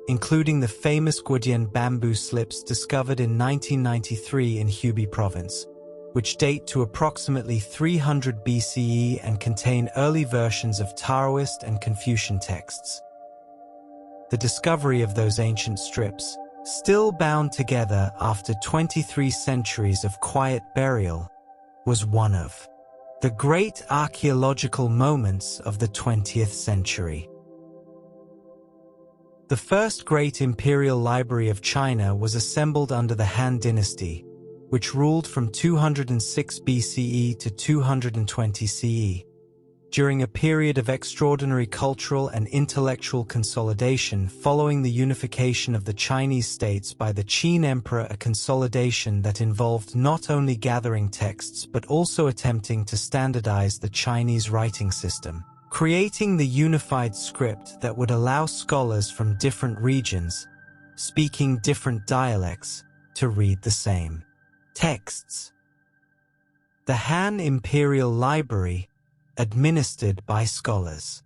including the famous Guodian bamboo slips discovered in 1993 in Hubei province, which date to approximately 300 BCE and contain early versions of Taoist and Confucian texts. The discovery of those ancient strips, still bound together after 23 centuries of quiet burial, was one of the great archaeological moments of the 20th century. The first great imperial library of China was assembled under the Han Dynasty, which ruled from 206 BCE to 220 CE. During a period of extraordinary cultural and intellectual consolidation following the unification of the Chinese states by the Qin Emperor, a consolidation that involved not only gathering texts but also attempting to standardize the Chinese writing system, creating the unified script that would allow scholars from different regions, speaking different dialects, to read the same texts. The Han Imperial Library, administered by scholars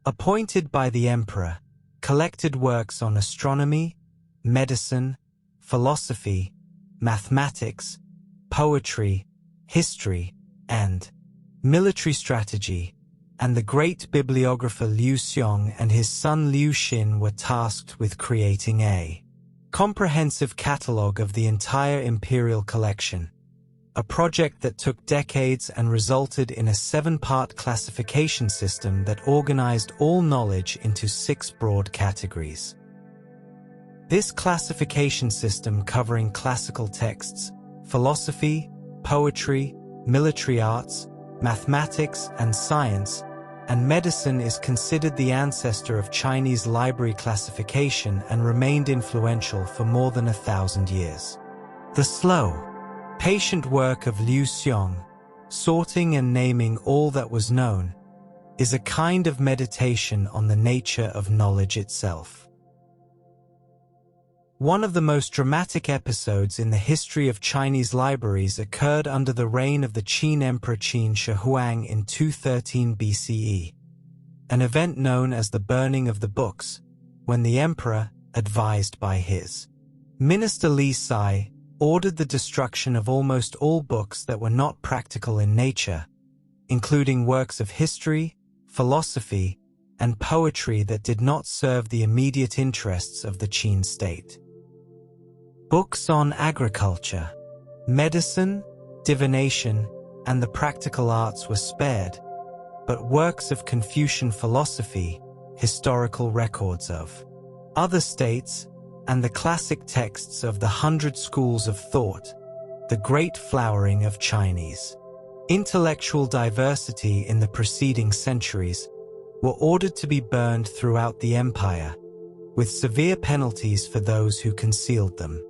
appointed by the emperor, collected works on astronomy, medicine, philosophy, mathematics, poetry, history, and military strategy, and the great bibliographer Liu Xiong and his son Liu Xin were tasked with creating a comprehensive catalogue of the entire imperial collection, a project that took decades and resulted in a 7-part classification system that organized all knowledge into 6 broad categories. This classification system, covering classical texts, philosophy, poetry, military arts, mathematics and science, and medicine, is considered the ancestor of Chinese library classification and remained influential for more than 1,000 years. The slow, patient work of Liu Xiong, sorting and naming all that was known, is a kind of meditation on the nature of knowledge itself. One of the most dramatic episodes in the history of Chinese libraries occurred under the reign of the Qin Emperor Qin Shi Huang in 213 BCE, an event known as the Burning of the Books, when the emperor, advised by his minister Li Sai, ordered the destruction of almost all books that were not practical in nature, including works of history, philosophy, and poetry that did not serve the immediate interests of the Qin state. Books on agriculture, medicine, divination, and the practical arts were spared, but works of Confucian philosophy, historical records of other states, and the classic texts of the 100 schools of thought, the great flowering of Chinese intellectual diversity in the preceding centuries, were ordered to be burned throughout the empire, with severe penalties for those who concealed them.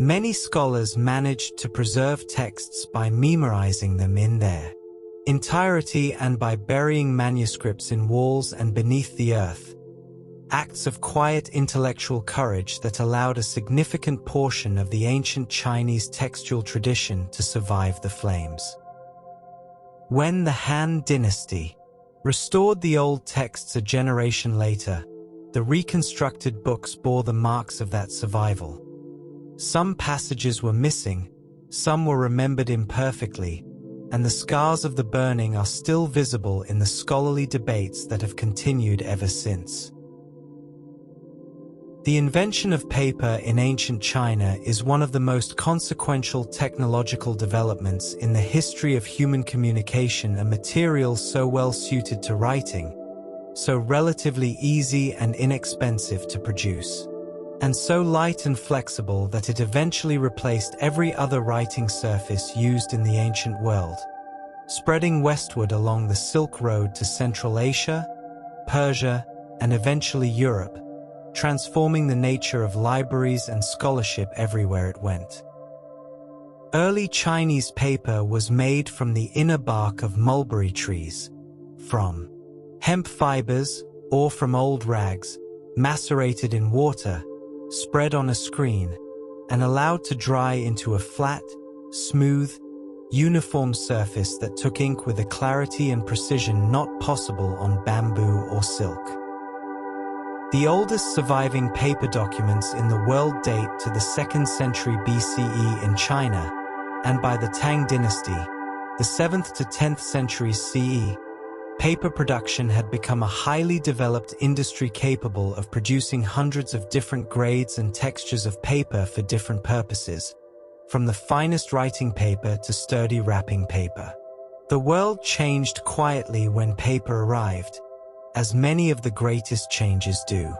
Many scholars managed to preserve texts by memorizing them in their entirety and by burying manuscripts in walls and beneath the earth, acts of quiet intellectual courage that allowed a significant portion of the ancient Chinese textual tradition to survive the flames. When the Han Dynasty restored the old texts a generation later, the reconstructed books bore the marks of that survival. Some passages were missing, some were remembered imperfectly, and the scars of the burning are still visible in the scholarly debates that have continued ever since. The invention of paper in ancient China is one of the most consequential technological developments in the history of human communication, a material so well suited to writing, so relatively easy and inexpensive to produce, and so light and flexible that it eventually replaced every other writing surface used in the ancient world, spreading westward along the Silk Road to Central Asia, Persia, and eventually Europe, transforming the nature of libraries and scholarship everywhere it went. Early Chinese paper was made from the inner bark of mulberry trees, from hemp fibers, or from old rags, macerated in water, spread on a screen, and allowed to dry into a flat, smooth, uniform surface that took ink with a clarity and precision not possible on bamboo or silk. The oldest surviving paper documents in the world date to the 2nd century BCE in China, and by the Tang dynasty, the 7th to 10th centuries CE, paper production had become a highly developed industry capable of producing hundreds of different grades and textures of paper for different purposes, from the finest writing paper to sturdy wrapping paper. The world changed quietly when paper arrived, as many of the greatest changes do.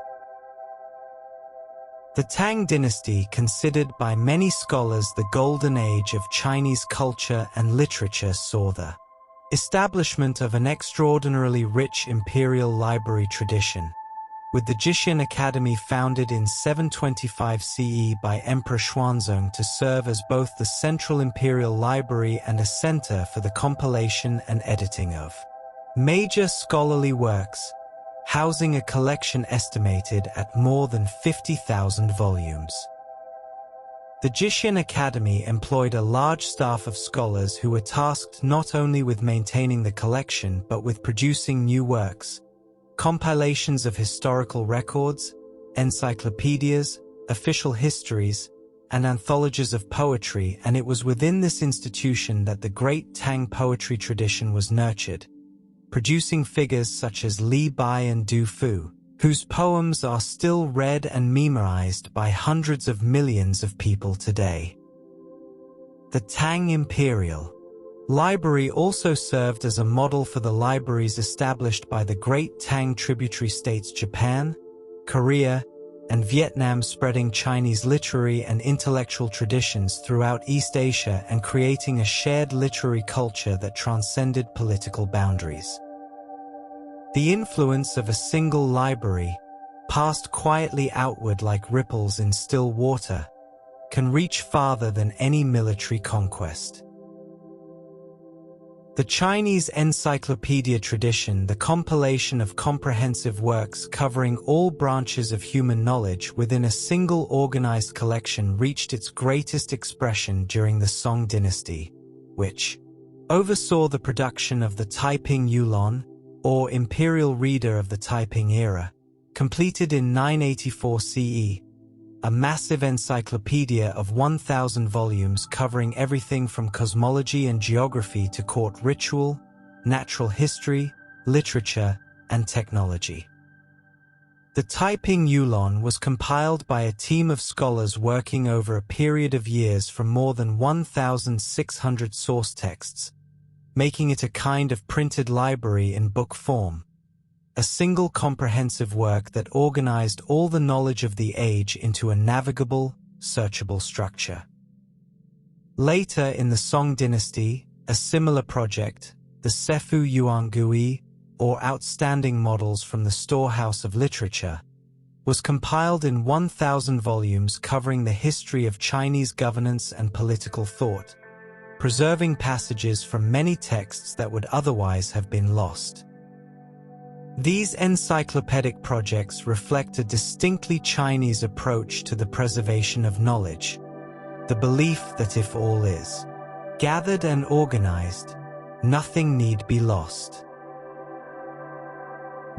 The Tang dynasty, considered by many scholars the golden age of Chinese culture and literature, saw the establishment of an extraordinarily rich imperial library tradition, with the Jishan Academy founded in 725 CE by Emperor Xuanzong to serve as both the central imperial library and a center for the compilation and editing of major scholarly works, housing a collection estimated at more than 50,000 volumes. The Jishan Academy employed a large staff of scholars who were tasked not only with maintaining the collection but with producing new works, compilations of historical records, encyclopedias, official histories, and anthologies of poetry, and it was within this institution that the great Tang poetry tradition was nurtured, producing figures such as Li Bai and Du Fu, whose poems are still read and memorized by hundreds of millions of people today. The Tang Imperial Library also served as a model for the libraries established by the great Tang tributary states Japan, Korea, and Vietnam, spreading Chinese literary and intellectual traditions throughout East Asia and creating a shared literary culture that transcended political boundaries. The influence of a single library, passed quietly outward like ripples in still water, can reach farther than any military conquest. The Chinese encyclopedia tradition, the compilation of comprehensive works covering all branches of human knowledge within a single organized collection, reached its greatest expression during the Song dynasty, which oversaw the production of the Taiping Yulon, or Imperial Reader of the Taiping era, completed in 984 CE, a massive encyclopedia of 1,000 volumes covering everything from cosmology and geography to court ritual, natural history, literature, and technology. The Taiping Yulon was compiled by a team of scholars working over a period of years from more than 1,600 source texts, making it a kind of printed library in book form, a single comprehensive work that organized all the knowledge of the age into a navigable, searchable structure. Later in the Song dynasty, a similar project, the Sefu Yuangui, or Outstanding Models from the Storehouse of Literature, was compiled in 1,000 volumes covering the history of Chinese governance and political thought, preserving passages from many texts that would otherwise have been lost. These encyclopedic projects reflect a distinctly Chinese approach to the preservation of knowledge, the belief that if all is gathered and organized, nothing need be lost.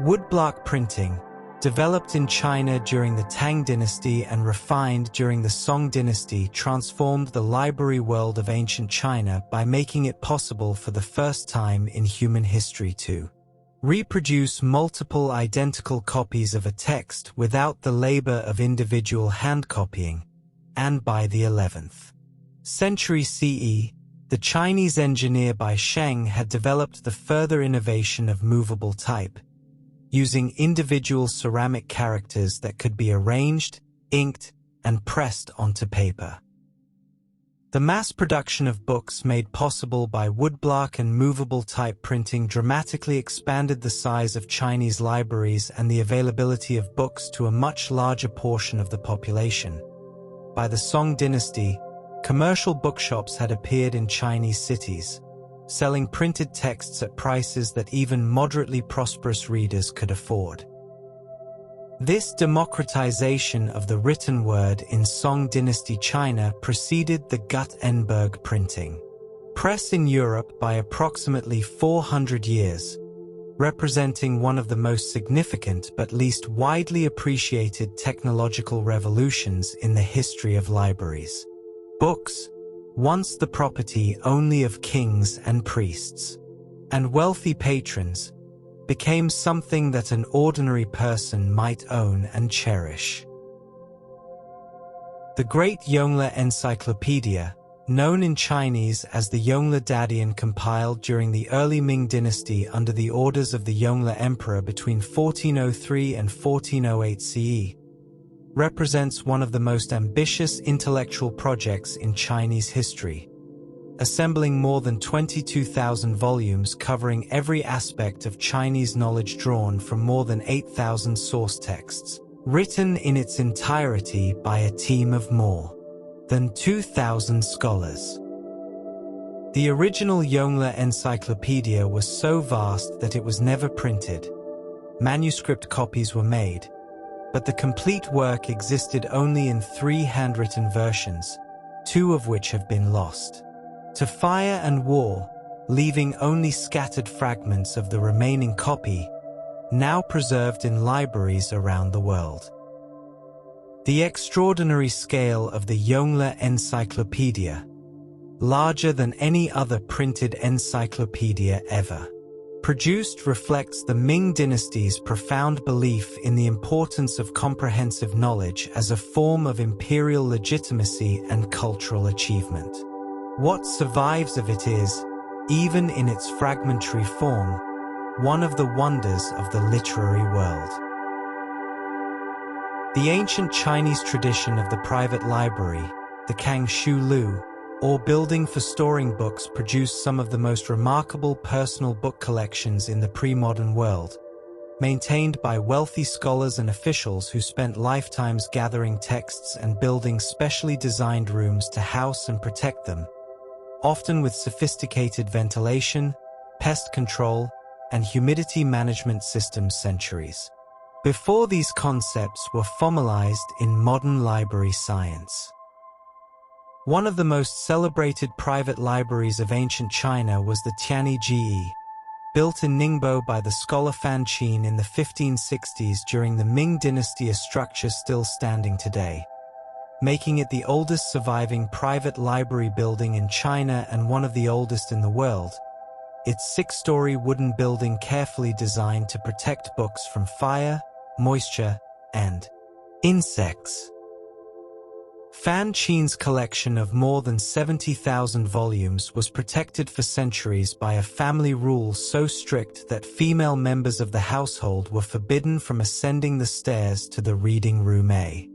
Woodblock printing, developed in China during the Tang dynasty and refined during the Song dynasty, transformed the library world of ancient China by making it possible for the first time in human history to reproduce multiple identical copies of a text without the labor of individual hand copying, and by the 11th century CE, the Chinese engineer Bai Sheng had developed the further innovation of movable type, using individual ceramic characters that could be arranged, inked, and pressed onto paper. The mass production of books made possible by woodblock and movable type printing dramatically expanded the size of Chinese libraries and the availability of books to a much larger portion of the population. By the Song dynasty, commercial bookshops had appeared in Chinese cities, selling printed texts at prices that even moderately prosperous readers could afford. This democratization of the written word in Song dynasty China preceded the Gutenberg printing press in Europe by approximately 400 years, representing one of the most significant but least widely appreciated technological revolutions in the history of libraries. Books, once the property only of kings and priests and wealthy patrons, became something that an ordinary person might own and cherish. The Great Yongle Encyclopedia, known in Chinese as the Yongle Dadian, compiled during the early Ming dynasty under the orders of the Yongle Emperor between 1403 and 1408 CE, represents one of the most ambitious intellectual projects in Chinese history, assembling more than 22,000 volumes covering every aspect of Chinese knowledge drawn from more than 8,000 source texts, written in its entirety by a team of more than 2,000 scholars. The original Yongle Encyclopedia was so vast that it was never printed. Manuscript copies were made, but the complete work existed only in 3 handwritten versions, 2 of which have been lost to fire and war, leaving only scattered fragments of the remaining copy, now preserved in libraries around the world. The extraordinary scale of the Yongle Encyclopedia, larger than any other printed encyclopedia ever produced, reflects the Ming dynasty's profound belief in the importance of comprehensive knowledge as a form of imperial legitimacy and cultural achievement. What survives of it is, even in its fragmentary form, one of the wonders of the literary world. The ancient Chinese tradition of the private library, the Kangshu Lu, or building for storing books, produced some of the most remarkable personal book collections in the pre-modern world, maintained by wealthy scholars and officials who spent lifetimes gathering texts and building specially designed rooms to house and protect them, often with sophisticated ventilation, pest control, and humidity management systems centuries before these concepts were formalized in modern library science. One of the most celebrated private libraries of ancient China was the Tianyi, built in Ningbo by the scholar Fan Qin in the 1560s during the Ming dynasty, a structure still standing today, making it the oldest surviving private library building in China and one of the oldest in the world. Its 6-story wooden building, carefully designed to protect books from fire, moisture, and insects. Fan Qin's collection of more than 70,000 volumes was protected for centuries by a family rule so strict that female members of the household were forbidden from ascending the stairs to the reading room, a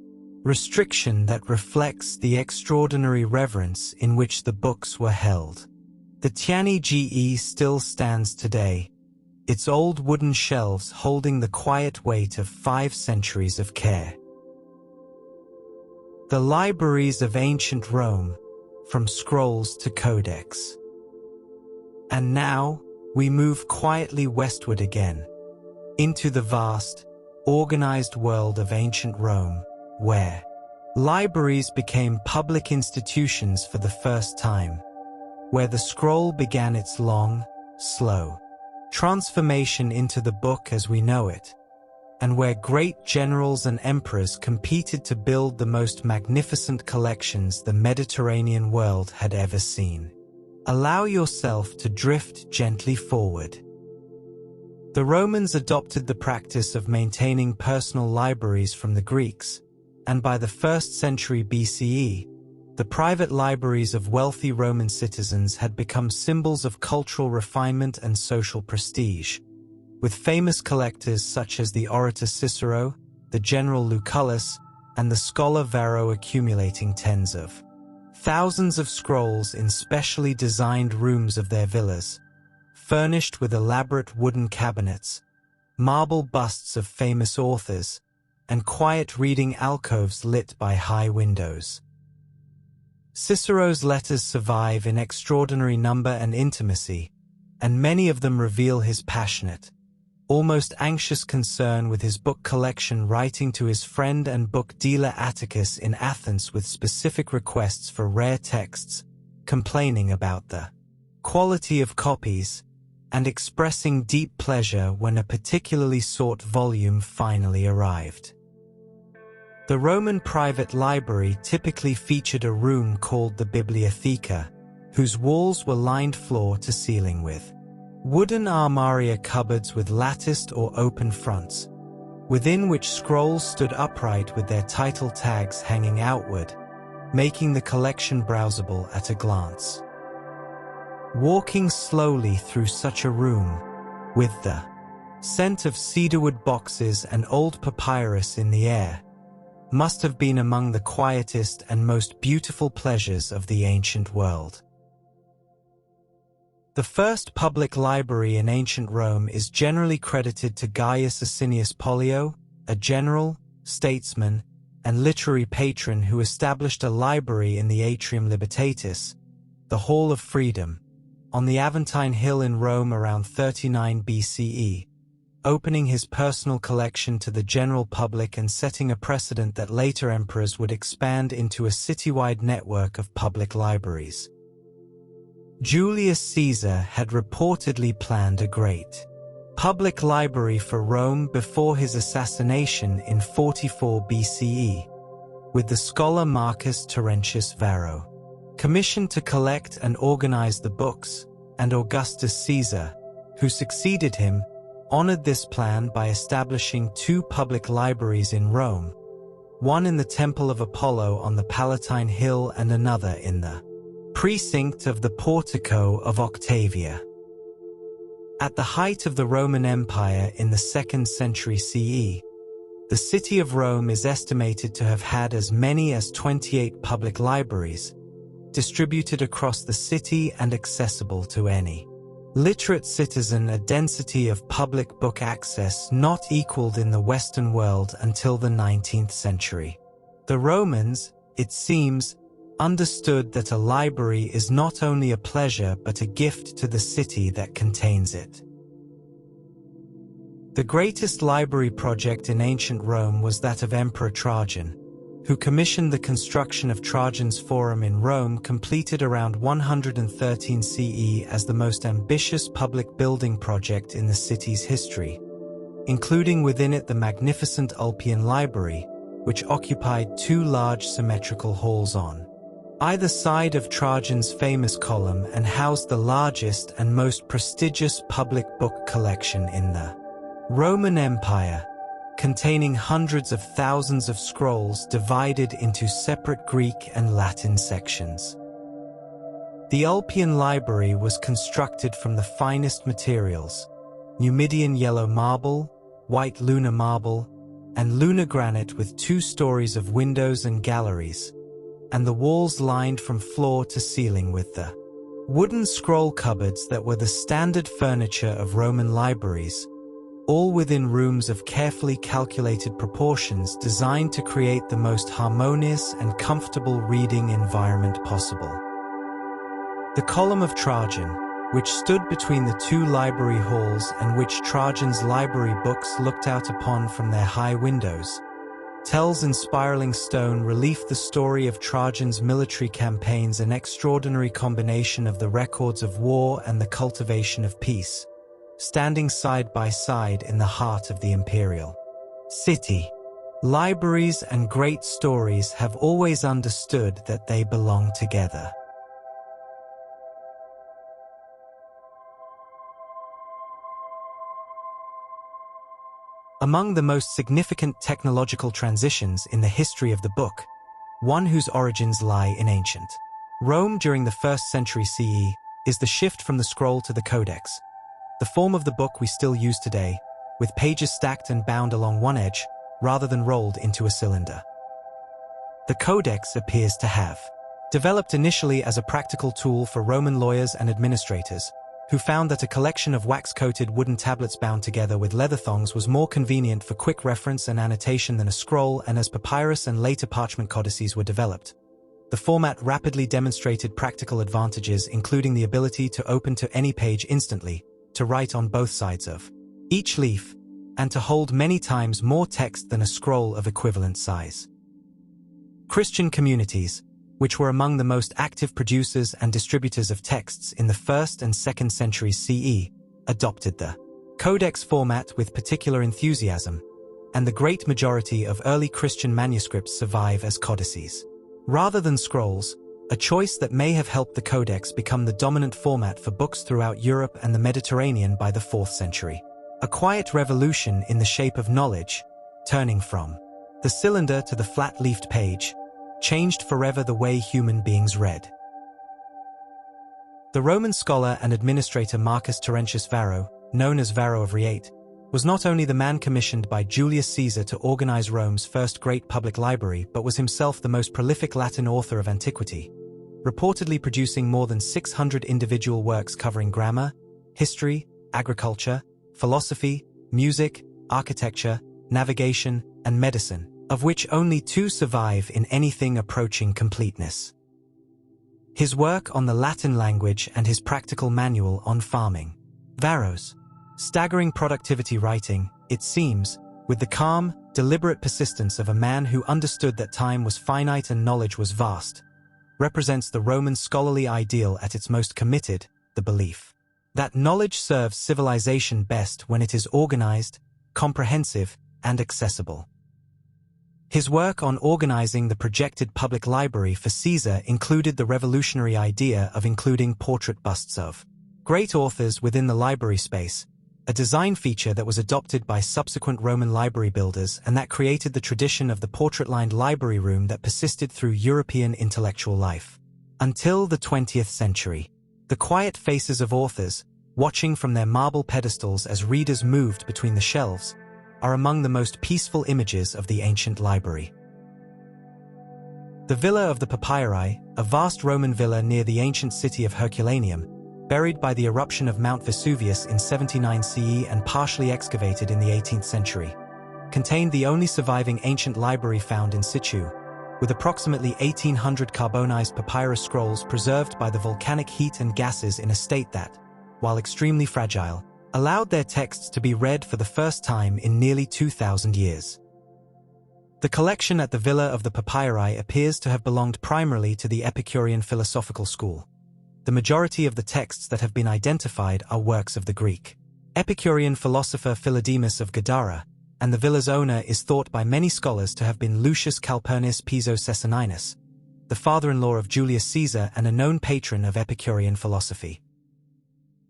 restriction that reflects the extraordinary reverence in which the books were held. The Tianyi still stands today, its old wooden shelves holding the quiet weight of 5 centuries of care. The libraries of ancient Rome, from scrolls to Codex. And now, we move quietly westward again, into the vast, organized world of ancient Rome, where libraries became public institutions for the first time, where the scroll began its long, slow transformation into the book as we know it, and where great generals and emperors competed to build the most magnificent collections the Mediterranean world had ever seen. Allow yourself to drift gently forward. The Romans adopted the practice of maintaining personal libraries from the Greeks, and by the 1st century BCE, the private libraries of wealthy Roman citizens had become symbols of cultural refinement and social prestige, with famous collectors such as the orator Cicero, the general Lucullus, and the scholar Varro accumulating tens of thousands of scrolls in specially designed rooms of their villas, furnished with elaborate wooden cabinets, marble busts of famous authors, and quiet reading alcoves lit by high windows. Cicero's letters survive in extraordinary number and intimacy, and many of them reveal his passionate, almost anxious concern with his book collection, writing to his friend and book dealer Atticus in Athens with specific requests for rare texts, complaining about the quality of copies, and expressing deep pleasure when a particularly sought volume finally arrived. The Roman private library typically featured a room called the Bibliotheca, whose walls were lined floor to ceiling with wooden armaria cupboards with latticed or open fronts, within which scrolls stood upright with their title tags hanging outward, making the collection browsable at a glance. Walking slowly through such a room, with the scent of cedarwood boxes and old papyrus in the air, must have been among the quietest and most beautiful pleasures of the ancient world. The first public library in ancient Rome is generally credited to Gaius Asinius Pollio, a general, statesman, and literary patron who established a library in the Atrium Libertatis, the Hall of Freedom, on the Aventine Hill in Rome around 39 BCE, opening his personal collection to the general public and setting a precedent that later emperors would expand into a citywide network of public libraries. Julius Caesar had reportedly planned a great public library for Rome before his assassination in 44 BCE, with the scholar Marcus Terentius Varro commissioned to collect and organize the books, and Augustus Caesar, who succeeded him, honored this plan by establishing 2 public libraries in Rome, one in the Temple of Apollo on the Palatine Hill and another in the precinct of the Portico of Octavia. At the height of the Roman Empire in the 2nd century CE, the city of Rome is estimated to have had as many as 28 public libraries, distributed across the city and accessible to any literate citizen, a density of public book access not equaled in the Western world until the 19th century. The Romans, it seems, understood that a library is not only a pleasure but a gift to the city that contains it. The greatest library project in ancient Rome was that of Emperor Trajan, who commissioned the construction of Trajan's Forum in Rome, completed around 113 CE as the most ambitious public building project in the city's history, including within it the magnificent Ulpian Library, which occupied 2 large symmetrical halls on either side of Trajan's famous column and housed the largest and most prestigious public book collection in the Roman Empire, containing hundreds of thousands of scrolls divided into separate Greek and Latin sections. The Ulpian Library was constructed from the finest materials: Numidian yellow marble, white lunar marble, and lunar granite, with 2 stories of windows and galleries, and the walls lined from floor to ceiling with the wooden scroll cupboards that were the standard furniture of Roman libraries, all within rooms of carefully calculated proportions designed to create the most harmonious and comfortable reading environment possible. The Column of Trajan, which stood between the 2 library halls and which Trajan's library books looked out upon from their high windows, tells in spiraling stone relief the story of Trajan's military campaigns, an extraordinary combination of the records of war and the cultivation of peace, standing side by side in the heart of the Imperial. City. Libraries and great stories have always understood that they belong together. Among the most significant technological transitions in the history of the book, one whose origins lie in ancient Rome during the 1st century CE, is the shift from the scroll to the Codex, the form of the book we still use today, with pages stacked and bound along one edge, rather than rolled into a cylinder. The Codex appears to have developed initially as a practical tool for Roman lawyers and administrators, who found that a collection of wax-coated wooden tablets bound together with leather thongs was more convenient for quick reference and annotation than a scroll, and as papyrus and later parchment codices were developed, the format rapidly demonstrated practical advantages, including the ability to open to any page instantly, to write on both sides of each leaf, and to hold many times more text than a scroll of equivalent size. Christian communities, which were among the most active producers and distributors of texts in the 1st and 2nd centuries CE, adopted the Codex format with particular enthusiasm, and the great majority of early Christian manuscripts survive as codices, rather than scrolls, a choice that may have helped the Codex become the dominant format for books throughout Europe and the Mediterranean by the 4th century. A quiet revolution in the shape of knowledge, turning from the cylinder to the flat-leafed page, changed forever the way human beings read. The Roman scholar and administrator Marcus Terentius Varro, known as Varro of Rheate, was not only the man commissioned by Julius Caesar to organize Rome's first great public library, but was himself the most prolific Latin author of antiquity, reportedly producing more than 600 individual works covering grammar, history, agriculture, philosophy, music, architecture, navigation, and medicine, of which only 2 survive in anything approaching completeness. His work on the Latin language and his practical manual on farming. Varro's staggering productivity writing, it seems, with the calm, deliberate persistence of a man who understood that time was finite and knowledge was vast, represents the Roman scholarly ideal at its most committed, the belief that knowledge serves civilization best when it is organized, comprehensive, and accessible. His work on organizing the projected public library for Caesar included the revolutionary idea of including portrait busts of great authors within the library space, a design feature that was adopted by subsequent Roman library builders and that created the tradition of the portrait-lined library room that persisted through European intellectual life. Until the 20th century, the quiet faces of authors, watching from their marble pedestals as readers moved between the shelves, are among the most peaceful images of the ancient library. The Villa of the Papyri, a vast Roman villa near the ancient city of Herculaneum, buried by the eruption of Mount Vesuvius in 79 CE and partially excavated in the 18th century, contained the only surviving ancient library found in situ, with approximately 1,800 carbonized papyrus scrolls preserved by the volcanic heat and gases in a state that, while extremely fragile, allowed their texts to be read for the first time in nearly 2,000 years. The collection at the Villa of the Papyri appears to have belonged primarily to the Epicurean philosophical school. The majority of the texts that have been identified are works of the Greek Epicurean philosopher Philodemus of Gadara, and the villa's owner is thought by many scholars to have been Lucius Calpurnius Piso Cessaninus, the father-in-law of Julius Caesar and a known patron of Epicurean philosophy.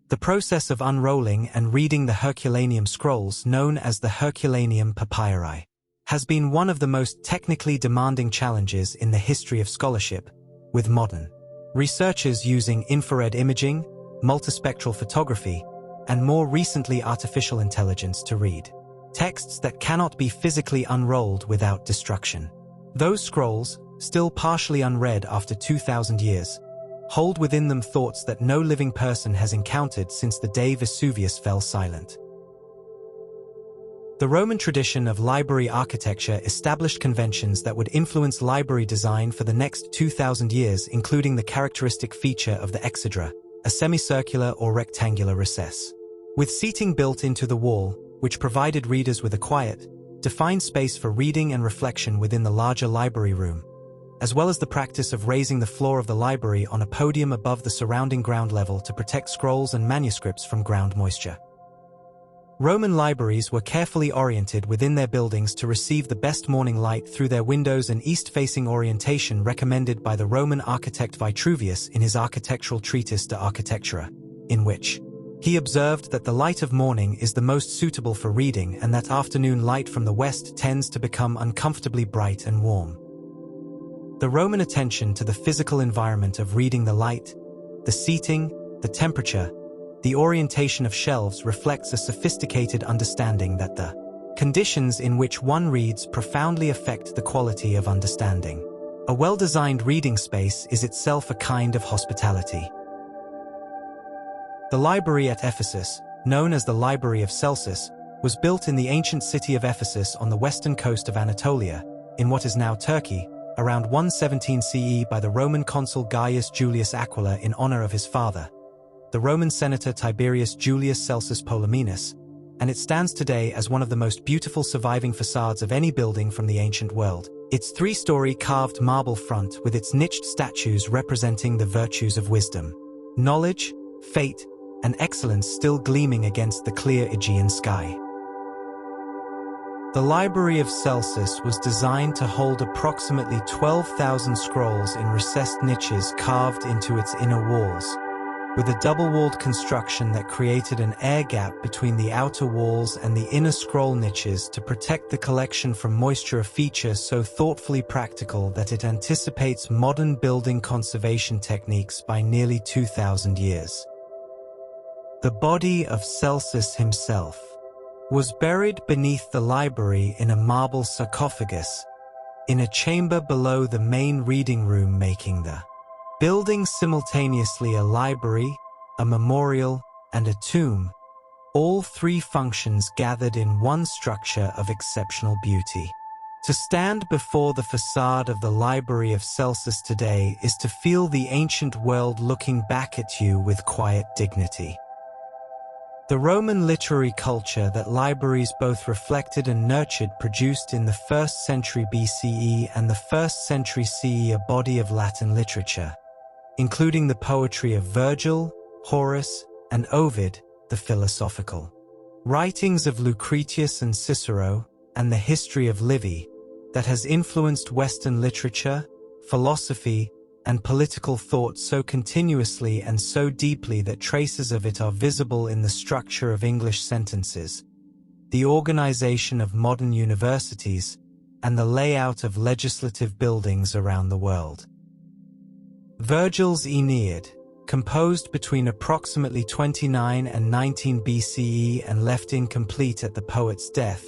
The process of unrolling and reading the Herculaneum scrolls, known as the Herculaneum Papyri, has been one of the most technically demanding challenges in the history of scholarship, with modern researchers using infrared imaging, multispectral photography, and more recently artificial intelligence to read texts that cannot be physically unrolled without destruction. Those scrolls, still partially unread after 2,000 years, hold within them thoughts that no living person has encountered since the day Vesuvius fell silent. The Roman tradition of library architecture established conventions that would influence library design for the next 2,000 years, including the characteristic feature of the exedra, a semicircular or rectangular recess, with seating built into the wall, which provided readers with a quiet, defined space for reading and reflection within the larger library room, as well as the practice of raising the floor of the library on a podium above the surrounding ground level to protect scrolls and manuscripts from ground moisture. Roman libraries were carefully oriented within their buildings to receive the best morning light through their windows, an east-facing orientation recommended by the Roman architect Vitruvius in his architectural treatise De Architectura, in which he observed that the light of morning is the most suitable for reading and that afternoon light from the west tends to become uncomfortably bright and warm. The Roman attention to the physical environment of reading, the light, the seating, the temperature, the orientation of shelves reflects a sophisticated understanding that the conditions in which one reads profoundly affect the quality of understanding. A well-designed reading space is itself a kind of hospitality. The library at Ephesus, known as the Library of Celsus, was built in the ancient city of Ephesus on the western coast of Anatolia, in what is now Turkey, around 117 CE by the Roman consul Gaius Julius Aquila in honor of his father, the Roman senator Tiberius Julius Celsus Poleminus, and it stands today as one of the most beautiful surviving facades of any building from the ancient world. Its three-story carved marble front with its niched statues representing the virtues of wisdom, knowledge, fate, and excellence still gleaming against the clear Aegean sky. The Library of Celsus was designed to hold approximately 12,000 scrolls in recessed niches carved into its inner walls, with a double-walled construction that created an air gap between the outer walls and the inner scroll niches to protect the collection from moisture, a feature so thoughtfully practical that it anticipates modern building conservation techniques by nearly 2,000 years. The body of Celsus himself was buried beneath the library in a marble sarcophagus, in a chamber below the main reading room, making the building simultaneously a library, a memorial, and a tomb, all three functions gathered in one structure of exceptional beauty. To stand before the facade of the Library of Celsus today is to feel the ancient world looking back at you with quiet dignity. The Roman literary culture that libraries both reflected and nurtured produced in the 1st century BCE and the 1st century CE a body of Latin literature, including the poetry of Virgil, Horace, and Ovid, the philosophical writings of Lucretius and Cicero, and the history of Livy, that has influenced Western literature, philosophy, and political thought so continuously and so deeply that traces of it are visible in the structure of English sentences, the organization of modern universities, and the layout of legislative buildings around the world. Virgil's Aeneid, composed between approximately 29 and 19 BCE and left incomplete at the poet's death,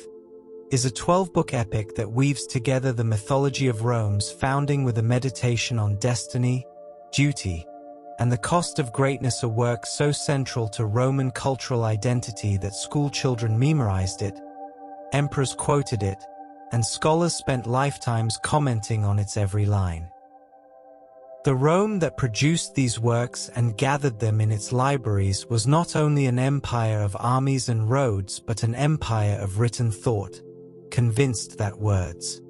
is a 12-book epic that weaves together the mythology of Rome's founding with a meditation on destiny, duty, and the cost of greatness, a work so central to Roman cultural identity that schoolchildren memorized it, emperors quoted it, and scholars spent lifetimes commenting on its every line. The Rome that produced these works and gathered them in its libraries was not only an empire of armies and roads but an empire of written thought, convinced that words,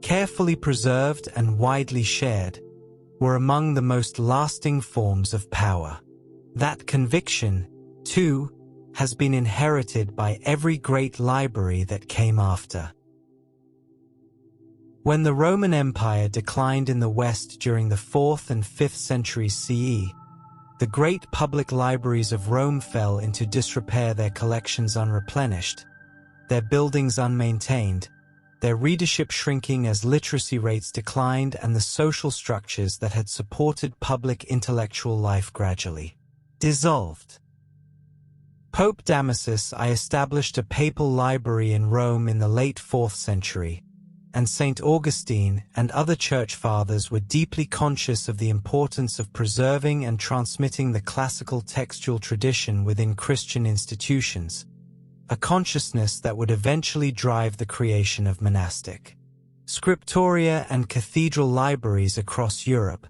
carefully preserved and widely shared, were among the most lasting forms of power. That conviction, too, has been inherited by every great library that came after. When the Roman Empire declined in the West during the 4th and 5th centuries CE, the great public libraries of Rome fell into disrepair, their collections unreplenished, their buildings unmaintained, their readership shrinking as literacy rates declined and the social structures that had supported public intellectual life gradually dissolved. Pope Damasus I established a papal library in Rome in the late 4th century, and St. Augustine and other church fathers were deeply conscious of the importance of preserving and transmitting the classical textual tradition within Christian institutions, a consciousness that would eventually drive the creation of monastic scriptoria and cathedral libraries across Europe,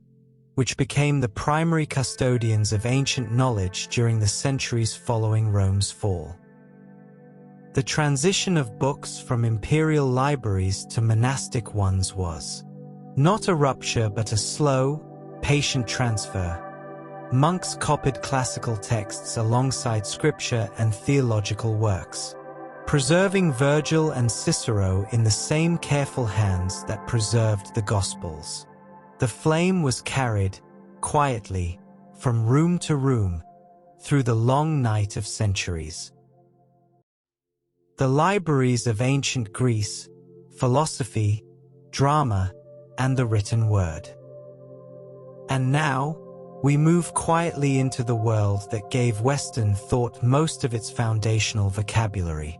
which became the primary custodians of ancient knowledge during the centuries following Rome's fall. The transition of books from imperial libraries to monastic ones was not a rupture but a slow, patient transfer. Monks copied classical texts alongside scripture and theological works, preserving Virgil and Cicero in the same careful hands that preserved the Gospels. The flame was carried, quietly, from room to room, through the long night of centuries. The libraries of ancient Greece, philosophy, drama, and the written word. And now, we move quietly into the world that gave Western thought most of its foundational vocabulary.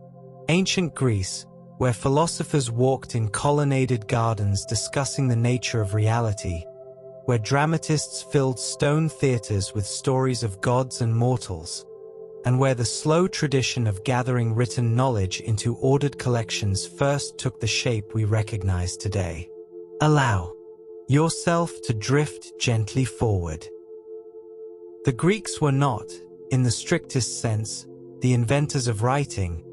Ancient Greece, where philosophers walked in colonnaded gardens discussing the nature of reality, where dramatists filled stone theaters with stories of gods and mortals, and where the slow tradition of gathering written knowledge into ordered collections first took the shape we recognize today. Allow yourself to drift gently forward. The Greeks were not, in the strictest sense, the inventors of writing.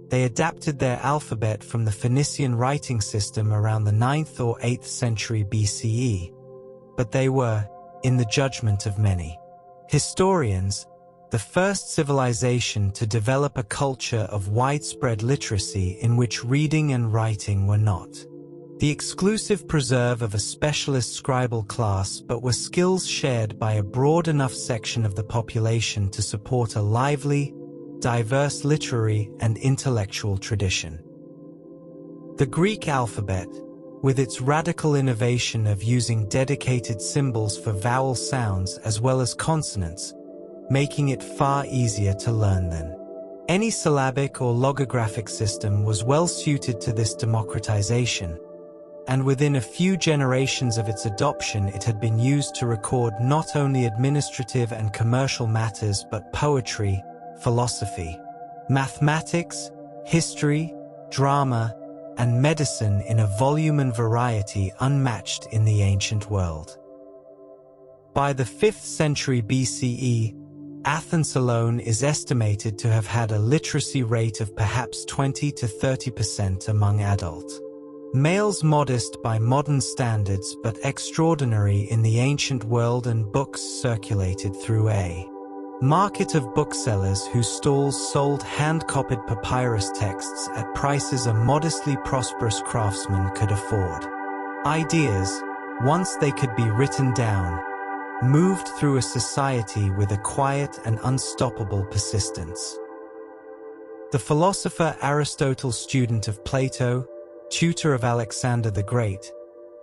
They adapted their alphabet from the Phoenician writing system around the 9th or 8th century BCE, but they were, in the judgment of many historians, the first civilization to develop a culture of widespread literacy in which reading and writing were not the exclusive preserve of a specialist scribal class but were skills shared by a broad enough section of the population to support a lively, diverse literary and intellectual tradition. The Greek alphabet, with its radical innovation of using dedicated symbols for vowel sounds as well as consonants, making it far easier to learn than any syllabic or logographic system, was well suited to this democratization, and within a few generations of its adoption it had been used to record not only administrative and commercial matters but poetry, philosophy, mathematics, history, drama, and medicine in a volume and variety unmatched in the ancient world. By the 5th century BCE, Athens alone is estimated to have had a literacy rate of perhaps 20 to 30% among adult males, modest by modern standards but extraordinary in the ancient world, and books circulated through a market of booksellers whose stalls sold hand-copied papyrus texts at prices a modestly prosperous craftsman could afford. Ideas, once they could be written down, moved through a society with a quiet and unstoppable persistence. The philosopher Aristotle, student of Plato, tutor of Alexander the Great,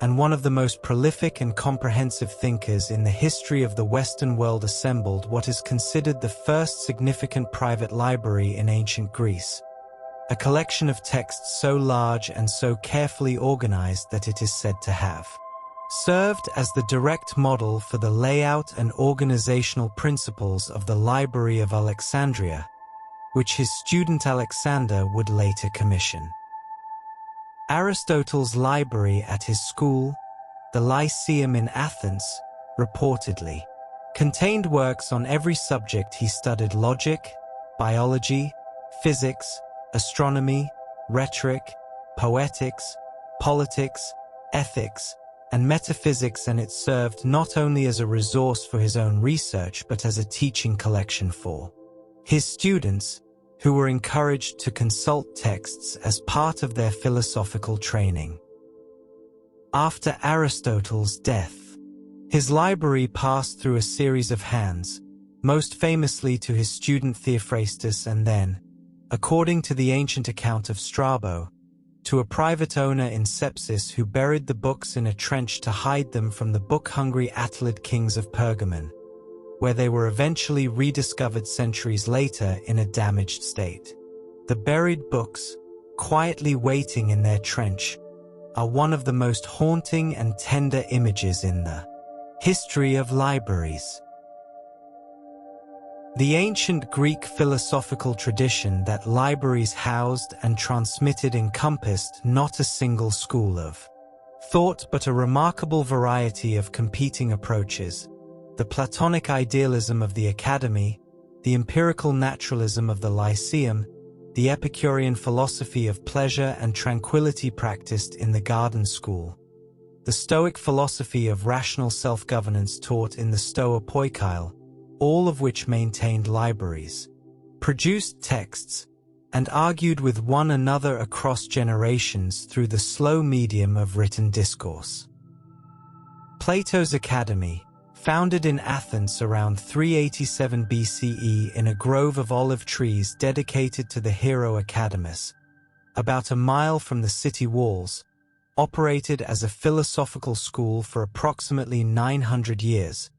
and one of the most prolific and comprehensive thinkers in the history of the Western world, assembled what is considered the first significant private library in ancient Greece, a collection of texts so large and so carefully organized that it is said to have served as the direct model for the layout and organizational principles of the Library of Alexandria, which his student Alexander would later commission. Aristotle's library at his school, the Lyceum in Athens, reportedly contained works on every subject he studied: logic, biology, physics, astronomy, rhetoric, poetics, politics, ethics, and metaphysics, and it served not only as a resource for his own research but as a teaching collection for his students, who were encouraged to consult texts as part of their philosophical training. After Aristotle's death, his library passed through a series of hands, most famously to his student Theophrastus, and then, according to the ancient account of Strabo, to a private owner in Sepsis who buried the books in a trench to hide them from the book-hungry Attalid kings of Pergamon, where they were eventually rediscovered centuries later in a damaged state. The buried books, quietly waiting in their trench, are one of the most haunting and tender images in the history of libraries. The ancient Greek philosophical tradition that libraries housed and transmitted encompassed not a single school of thought but a remarkable variety of competing approaches: the Platonic idealism of the Academy, the empirical naturalism of the Lyceum, the Epicurean philosophy of pleasure and tranquility practiced in the Garden School, the Stoic philosophy of rational self-governance taught in the Stoa Poikile, all of which maintained libraries, produced texts, and argued with one another across generations through the slow medium of written discourse. Plato's Academy, founded in Athens around 387 BCE in a grove of olive trees dedicated to the hero Academus, about a mile from the city walls, operated as a philosophical school for approximately 900 years,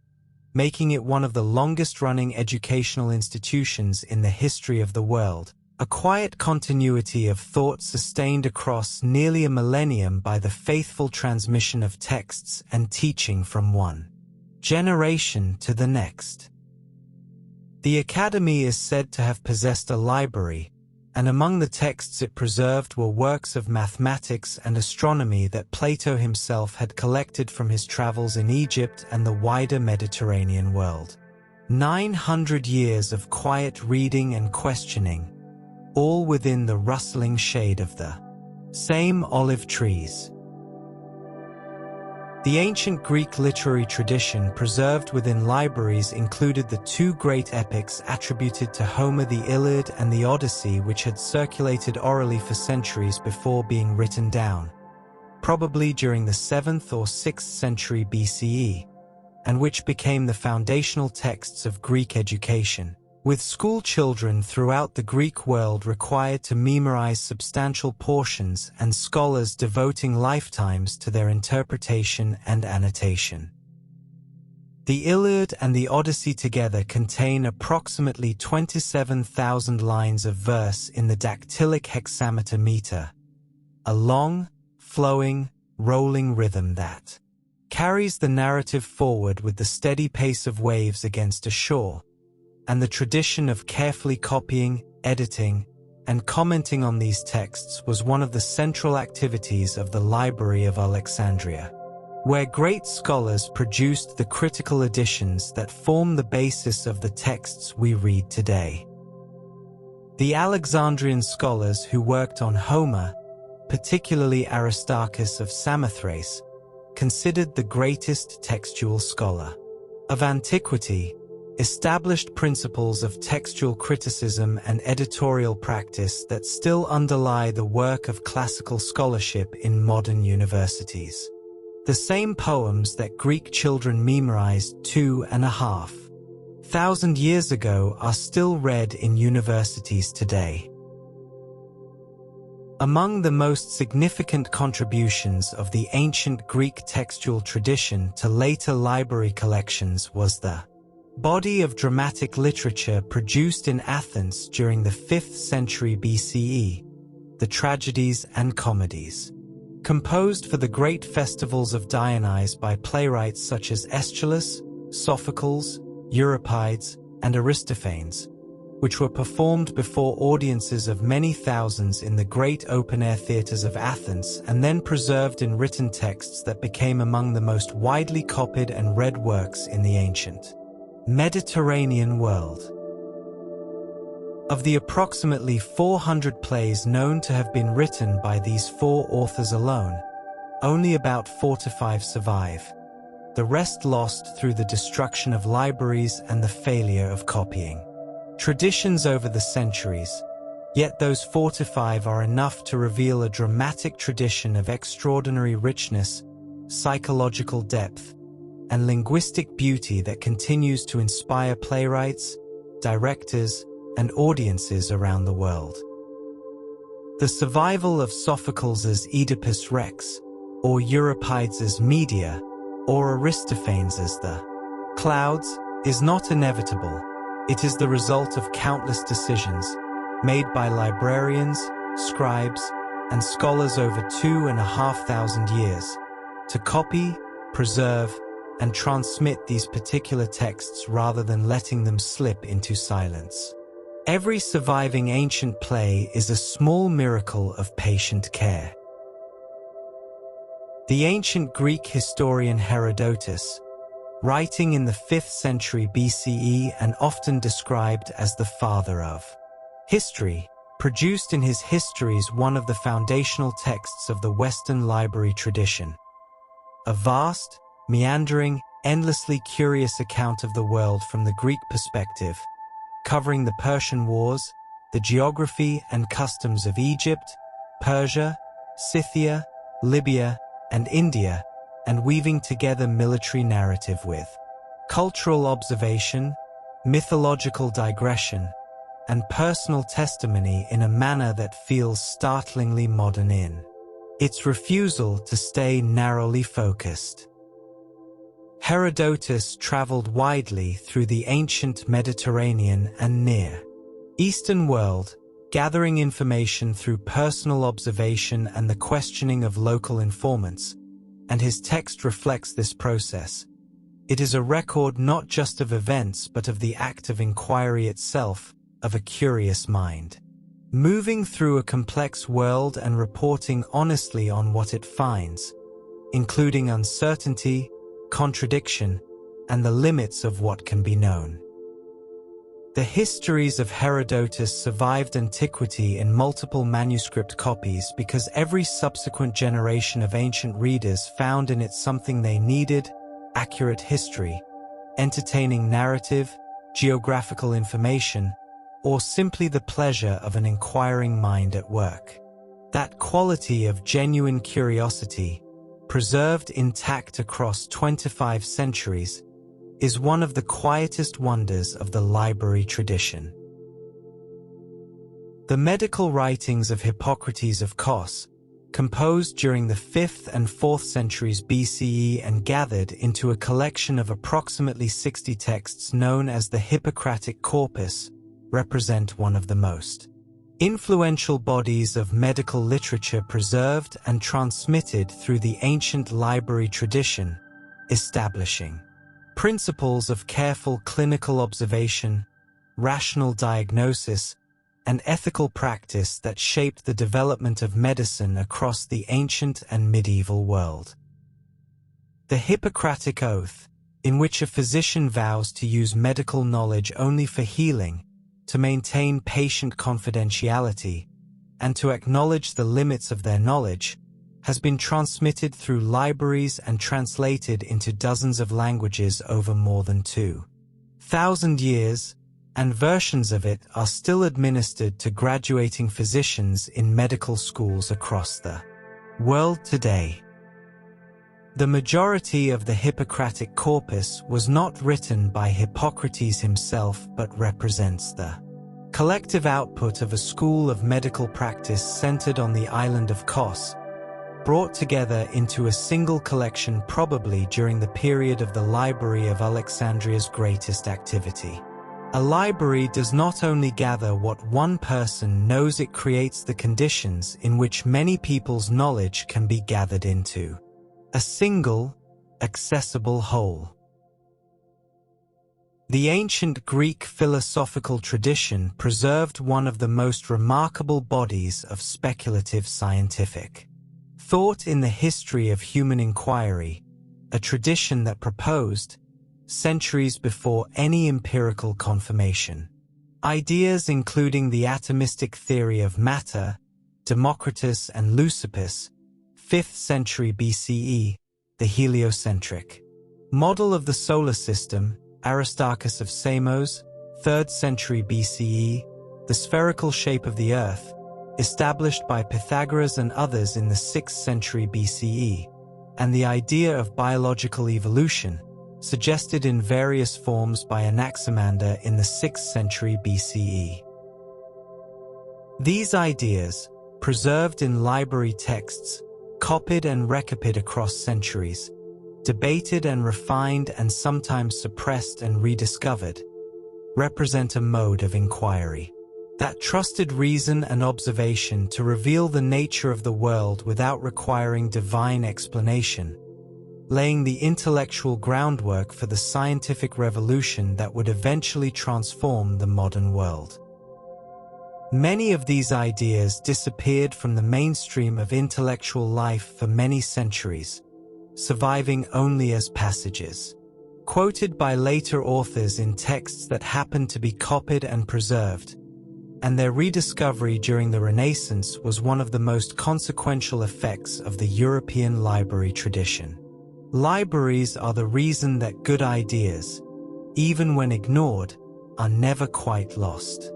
making it one of the longest-running educational institutions in the history of the world, a quiet continuity of thought sustained across nearly a millennium by the faithful transmission of texts and teaching from one generation to the next. The Academy is said to have possessed a library, and among the texts it preserved were works of mathematics and astronomy that Plato himself had collected from his travels in Egypt and the wider Mediterranean world. 900 years of quiet reading and questioning, all within the rustling shade of the same olive trees. The ancient Greek literary tradition preserved within libraries included the two great epics attributed to Homer, the Iliad and the Odyssey, which had circulated orally for centuries before being written down, probably during the 7th or 6th century BCE, and which became the foundational texts of Greek education, with school children throughout the Greek world required to memorize substantial portions and scholars devoting lifetimes to their interpretation and annotation. The Iliad and the Odyssey together contain approximately 27,000 lines of verse in the dactylic hexameter meter, a long, flowing, rolling rhythm that carries the narrative forward with the steady pace of waves against a shore, and the tradition of carefully copying, editing, and commenting on these texts was one of the central activities of the Library of Alexandria, where great scholars produced the critical editions that form the basis of the texts we read today. The Alexandrian scholars who worked on Homer, particularly Aristarchus of Samothrace, considered the greatest textual scholar of antiquity, established principles of textual criticism and editorial practice that still underlie the work of classical scholarship in modern universities. The same poems that Greek children memorized 2,500 years ago are still read in universities today. Among the most significant contributions of the ancient Greek textual tradition to later library collections was the body of dramatic literature produced in Athens during the 5th century BCE, the tragedies and comedies, composed for the great festivals of Dionysus by playwrights such as Aeschylus, Sophocles, Euripides, and Aristophanes, which were performed before audiences of many thousands in the great open-air theatres of Athens and then preserved in written texts that became among the most widely copied and read works in the ancient Mediterranean world. Of the approximately 400 plays known to have been written by these four authors alone, only about 4 to 5 survive, the rest lost through the destruction of libraries and the failure of copying traditions over the centuries, yet those 4 to 5 are enough to reveal a dramatic tradition of extraordinary richness, psychological depth, and linguistic beauty that continues to inspire playwrights, directors, and audiences around the world. The survival of Sophocles' Oedipus Rex, or Euripides' Medea, or Aristophanes' The Clouds, is not inevitable. It is the result of countless decisions made by librarians, scribes, and scholars over 2,500 years to copy, preserve, and transmit these particular texts rather than letting them slip into silence. Every surviving ancient play is a small miracle of patient care. The ancient Greek historian Herodotus, writing in the 5th century BCE and often described as the father of history, produced in his Histories one of the foundational texts of the Western library tradition. A vast, meandering, endlessly curious account of the world from the Greek perspective, covering the Persian Wars, the geography and customs of Egypt, Persia, Scythia, Libya, and India, and weaving together military narrative with cultural observation, mythological digression, and personal testimony in a manner that feels startlingly modern in its refusal to stay narrowly focused. Herodotus traveled widely through the ancient Mediterranean and Near Eastern world, gathering information through personal observation and the questioning of local informants, and his text reflects this process. It is a record not just of events but of the act of inquiry itself, of a curious mind, moving through a complex world and reporting honestly on what it finds, including uncertainty, contradiction, and the limits of what can be known. The histories of Herodotus survived antiquity in multiple manuscript copies because every subsequent generation of ancient readers found in it something they needed: accurate history, entertaining narrative, geographical information, or simply the pleasure of an inquiring mind at work. That quality of genuine curiosity, preserved intact across 25 centuries, is one of the quietest wonders of the library tradition. The medical writings of Hippocrates of Kos, composed during the 5th and 4th centuries BCE and gathered into a collection of approximately 60 texts known as the Hippocratic Corpus, represent one of the most influential bodies of medical literature preserved and transmitted through the ancient library tradition, establishing principles of careful clinical observation, rational diagnosis, and ethical practice that shaped the development of medicine across the ancient and medieval world. The Hippocratic Oath, in which a physician vows to use medical knowledge only for healing, to maintain patient confidentiality, and to acknowledge the limits of their knowledge, has been transmitted through libraries and translated into dozens of languages over more than 2,000 years, and versions of it are still administered to graduating physicians in medical schools across the world today. The majority of the Hippocratic Corpus was not written by Hippocrates himself but represents the collective output of a school of medical practice centered on the island of Kos, brought together into a single collection probably during the period of the Library of Alexandria's greatest activity. A library does not only gather what one person knows, it creates the conditions in which many people's knowledge can be gathered into a single, accessible whole. The ancient Greek philosophical tradition preserved one of the most remarkable bodies of speculative scientific thought in the history of human inquiry, a tradition that proposed, centuries before any empirical confirmation, ideas including the atomistic theory of matter, Democritus and Leucippus, 5th century BCE, the heliocentric model of the solar system, Aristarchus of Samos, 3rd century BCE, the spherical shape of the Earth, established by Pythagoras and others in the 6th century BCE, and the idea of biological evolution, suggested in various forms by Anaximander in the 6th century BCE. These ideas, preserved in library texts, copied and recopied across centuries, debated and refined and sometimes suppressed and rediscovered, represent a mode of inquiry that trusted reason and observation to reveal the nature of the world without requiring divine explanation, laying the intellectual groundwork for the scientific revolution that would eventually transform the modern world. Many of these ideas disappeared from the mainstream of intellectual life for many centuries, surviving only as passages quoted by later authors in texts that happened to be copied and preserved, and their rediscovery during the Renaissance was one of the most consequential effects of the European library tradition. Libraries are the reason that good ideas, even when ignored, are never quite lost.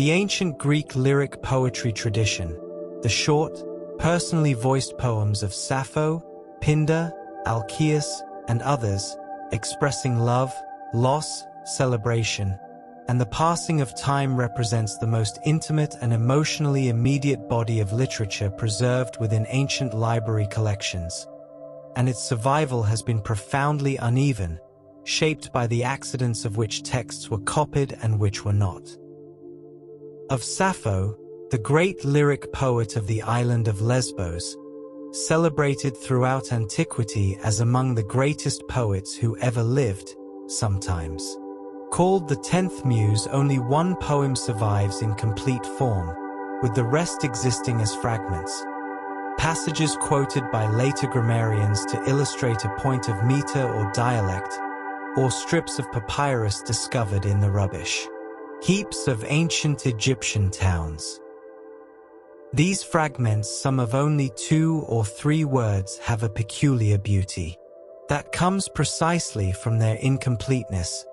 The ancient Greek lyric poetry tradition, the short, personally voiced poems of Sappho, Pindar, Alcaeus, and others, expressing love, loss, celebration, and the passing of time represents the most intimate and emotionally immediate body of literature preserved within ancient library collections. And its survival has been profoundly uneven, shaped by the accidents of which texts were copied and which were not. Of Sappho, the great lyric poet of the island of Lesbos, celebrated throughout antiquity as among the greatest poets who ever lived, sometimes called the 10th muse, only one poem survives in complete form, with the rest existing as fragments. Passages quoted by later grammarians to illustrate a point of meter or dialect, or strips of papyrus discovered in the rubbish heaps of ancient Egyptian towns. These fragments, some of only 2 or 3 words, have a peculiar beauty that comes precisely from their incompleteness,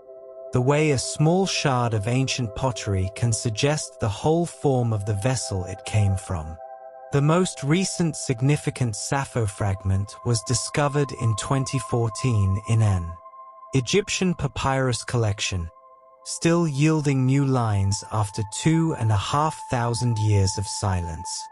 the way a small shard of ancient pottery can suggest the whole form of the vessel it came from. The most recent significant Sappho fragment was discovered in 2014 in an Egyptian papyrus collection, still yielding new lines after 2,500 years of silence.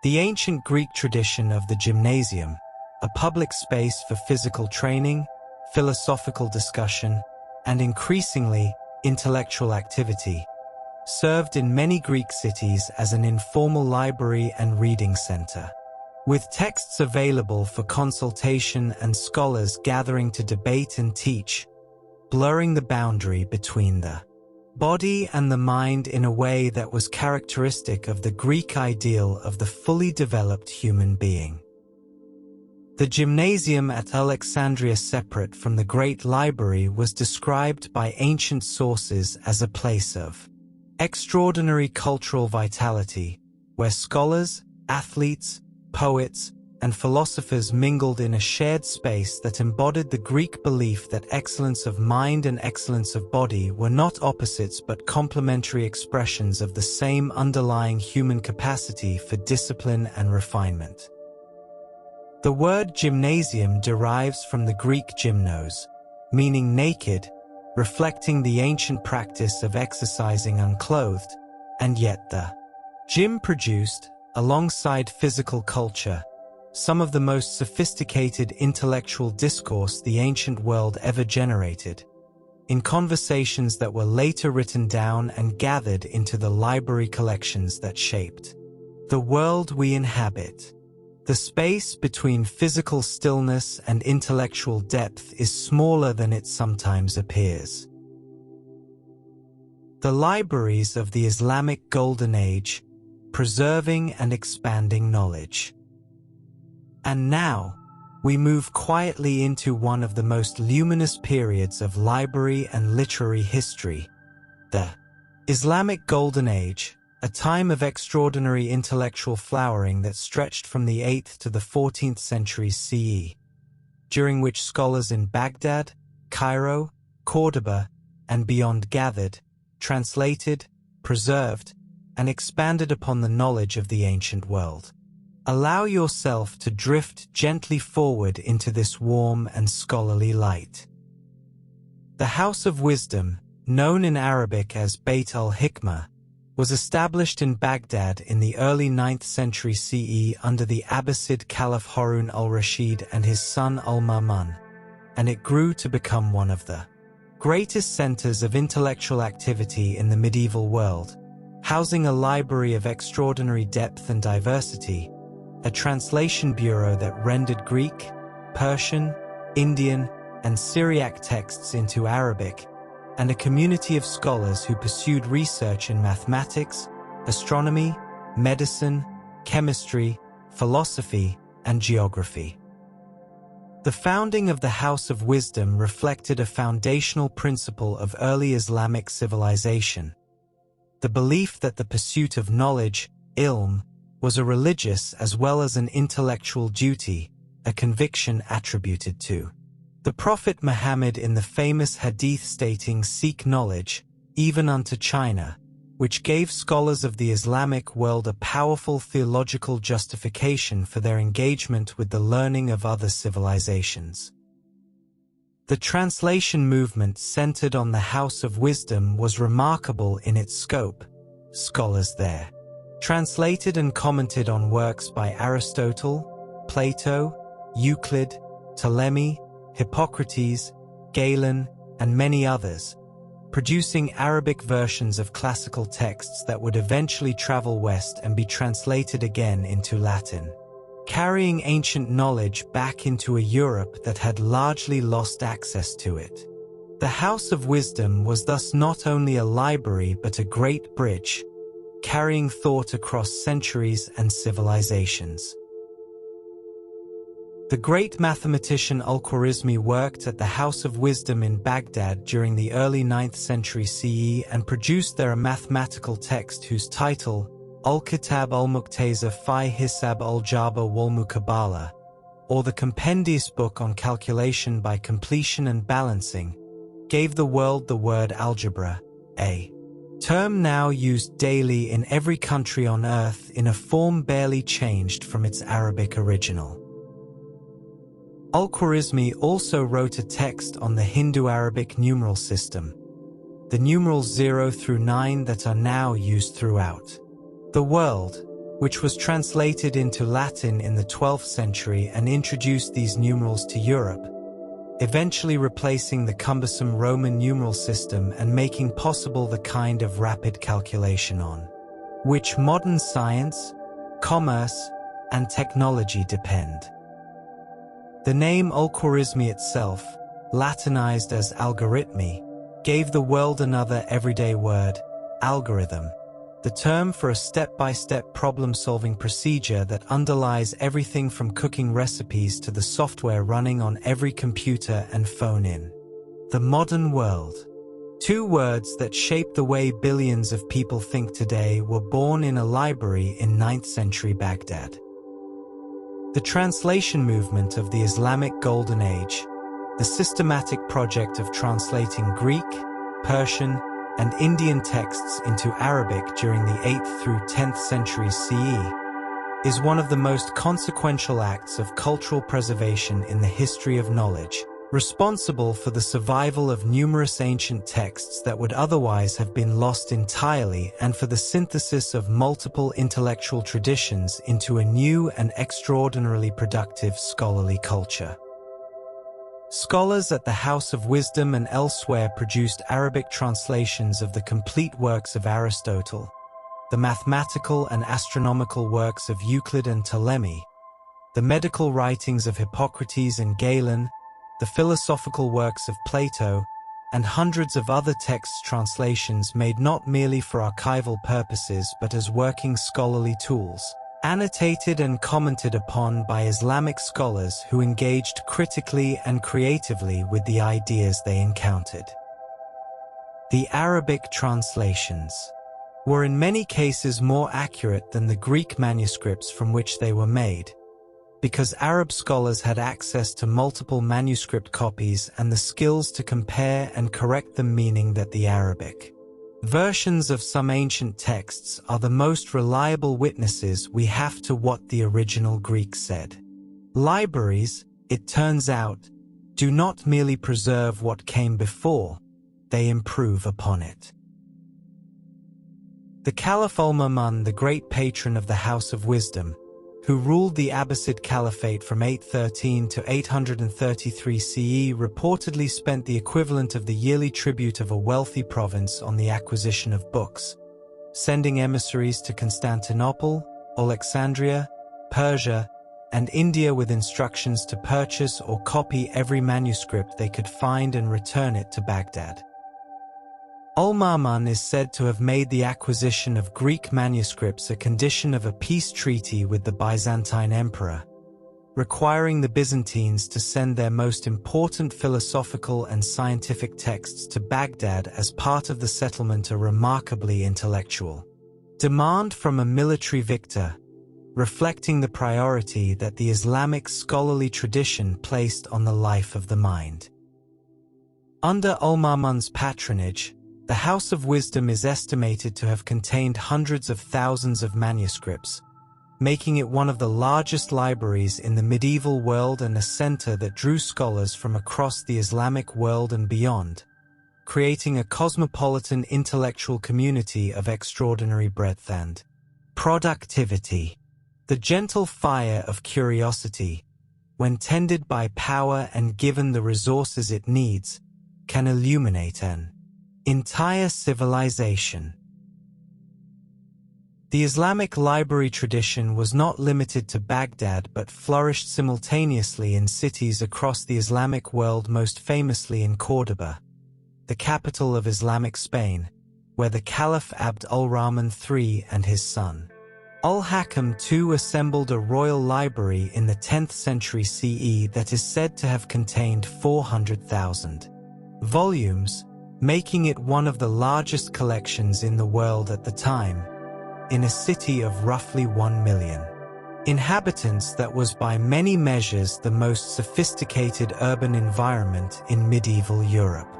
The ancient Greek tradition of the gymnasium, a public space for physical training, philosophical discussion, and increasingly, intellectual activity, served in many Greek cities as an informal library and reading center, with texts available for consultation and scholars gathering to debate and teach, blurring the boundary between the body and the mind in a way that was characteristic of the Greek ideal of the fully developed human being. The gymnasium at Alexandria, separate from the Great Library, was described by ancient sources as a place of extraordinary cultural vitality, where scholars, athletes, poets, and philosophers mingled in a shared space that embodied the Greek belief that excellence of mind and excellence of body were not opposites but complementary expressions of the same underlying human capacity for discipline and refinement. The word gymnasium derives from the Greek gymnos, meaning naked, reflecting the ancient practice of exercising unclothed, and yet the gym produced, alongside physical culture, some of the most sophisticated intellectual discourse the ancient world ever generated, in conversations that were later written down and gathered into the library collections that shaped the world we inhabit. The space between physical stillness and intellectual depth is smaller than it sometimes appears. The libraries of the Islamic Golden Age, preserving and expanding knowledge. And now, we move quietly into one of the most luminous periods of library and literary history, the Islamic Golden Age, a time of extraordinary intellectual flowering that stretched from the 8th to the 14th centuries CE, during which scholars in Baghdad, Cairo, Cordoba, and beyond gathered, translated, preserved, and expanded upon the knowledge of the ancient world. Allow yourself to drift gently forward into this warm and scholarly light. The House of Wisdom, known in Arabic as Bayt al-Hikmah, was established in Baghdad in the early 9th century CE under the Abbasid Caliph Harun al-Rashid and his son al-Ma'mun, and it grew to become one of the greatest centers of intellectual activity in the medieval world, housing a library of extraordinary depth and diversity, a translation bureau that rendered Greek, Persian, Indian, and Syriac texts into Arabic, and a community of scholars who pursued research in mathematics, astronomy, medicine, chemistry, philosophy, and geography. The founding of the House of Wisdom reflected a foundational principle of early Islamic civilization: the belief that the pursuit of knowledge, ilm, was a religious as well as an intellectual duty, a conviction attributed to the Prophet Muhammad in the famous hadith stating, "Seek knowledge, even unto China, which gave scholars of the Islamic world a powerful theological justification for their engagement with the learning of other civilizations. The translation movement centered on the House of Wisdom was remarkable in its scope. Scholars there translated and commented on works by Aristotle, Plato, Euclid, Ptolemy, Hippocrates, Galen, and many others, producing Arabic versions of classical texts that would eventually travel west and be translated again into Latin, carrying ancient knowledge back into a Europe that had largely lost access to it. The House of Wisdom was thus not only a library but a great bridge, carrying thought across centuries and civilizations. The great mathematician Al-Khwarizmi worked at the House of Wisdom in Baghdad during the early 9th century CE and produced there a mathematical text whose title, Al-Kitab al-Muqtaza fi Hisab al-Jaba wal-Muqabala, or the compendious book on calculation by completion and balancing, gave the world the word algebra, a term now used daily in every country on earth in a form barely changed from its Arabic original. Al-Khwarizmi also wrote a text on the Hindu-Arabic numeral system, the numerals 0 through 9 that are now used throughout the world, which was translated into Latin in the 12th century and introduced these numerals to Europe, eventually replacing the cumbersome Roman numeral system and making possible the kind of rapid calculation on which modern science, commerce, and technology depend. The name Al-Khwarizmi itself, Latinized as algorithmi, gave the world another everyday word, algorithm, the term for a step-by-step problem-solving procedure that underlies everything from cooking recipes to the software running on every computer and phone in the modern world. Two words that shape the way billions of people think today were born in a library in 9th century Baghdad. The translation movement of the Islamic Golden Age, the systematic project of translating Greek, Persian, and Indian texts into Arabic during the 8th through 10th centuries CE, is one of the most consequential acts of cultural preservation in the history of knowledge, responsible for the survival of numerous ancient texts that would otherwise have been lost entirely and for the synthesis of multiple intellectual traditions into a new and extraordinarily productive scholarly culture. Scholars at the House of Wisdom and elsewhere produced Arabic translations of the complete works of Aristotle, the mathematical and astronomical works of Euclid and Ptolemy, the medical writings of Hippocrates and Galen, the philosophical works of Plato, and hundreds of other text translations made not merely for archival purposes but as working scholarly tools, annotated and commented upon by Islamic scholars who engaged critically and creatively with the ideas they encountered. The Arabic translations were in many cases more accurate than the Greek manuscripts from which they were made, because Arab scholars had access to multiple manuscript copies and the skills to compare and correct them, meaning that the Arabic versions of some ancient texts are the most reliable witnesses we have to what the original Greek said. Libraries, it turns out, do not merely preserve what came before, they improve upon it. The Caliph Al-Ma'mun, the great patron of the House of Wisdom, who ruled the Abbasid Caliphate from 813 to 833 CE, reportedly spent the equivalent of the yearly tribute of a wealthy province on the acquisition of books, sending emissaries to Constantinople, Alexandria, Persia, and India with instructions to purchase or copy every manuscript they could find and return it to Baghdad. Al-Ma'mun is said to have made the acquisition of Greek manuscripts a condition of a peace treaty with the Byzantine emperor, requiring the Byzantines to send their most important philosophical and scientific texts to Baghdad as part of the settlement, a remarkably intellectual demand from a military victor, reflecting the priority that the Islamic scholarly tradition placed on the life of the mind. Under Al-Ma'mun's patronage, The House of Wisdom is estimated to have contained hundreds of thousands of manuscripts, making it one of the largest libraries in the medieval world and a center that drew scholars from across the Islamic world and beyond, creating a cosmopolitan intellectual community of extraordinary breadth and productivity. The gentle fire of curiosity, when tended by power and given the resources it needs, can illuminate an entire civilization. The Islamic library tradition was not limited to Baghdad but flourished simultaneously in cities across the Islamic world, most famously in Córdoba, the capital of Islamic Spain, where the Caliph Abd al-Rahman III and his son, Al-Hakam II, assembled a royal library in the 10th century CE that is said to have contained 400,000 volumes, making it one of the largest collections in the world at the time. In a city of roughly 1 million inhabitants, that was by many measures the most sophisticated urban environment in medieval Europe.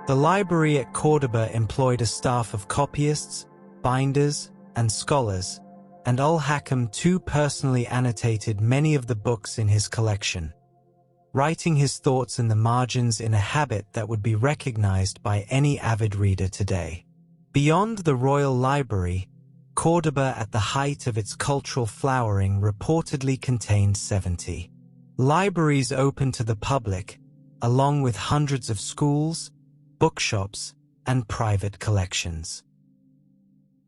The library at Córdoba employed a staff of copyists, binders, and scholars, and Al-Hakam II personally annotated many of the books in his collection, writing his thoughts in the margins in a habit that would be recognized by any avid reader today. Beyond the royal library, Córdoba at the height of its cultural flowering reportedly contained 70 libraries open to the public, along with hundreds of schools, bookshops, and private collections,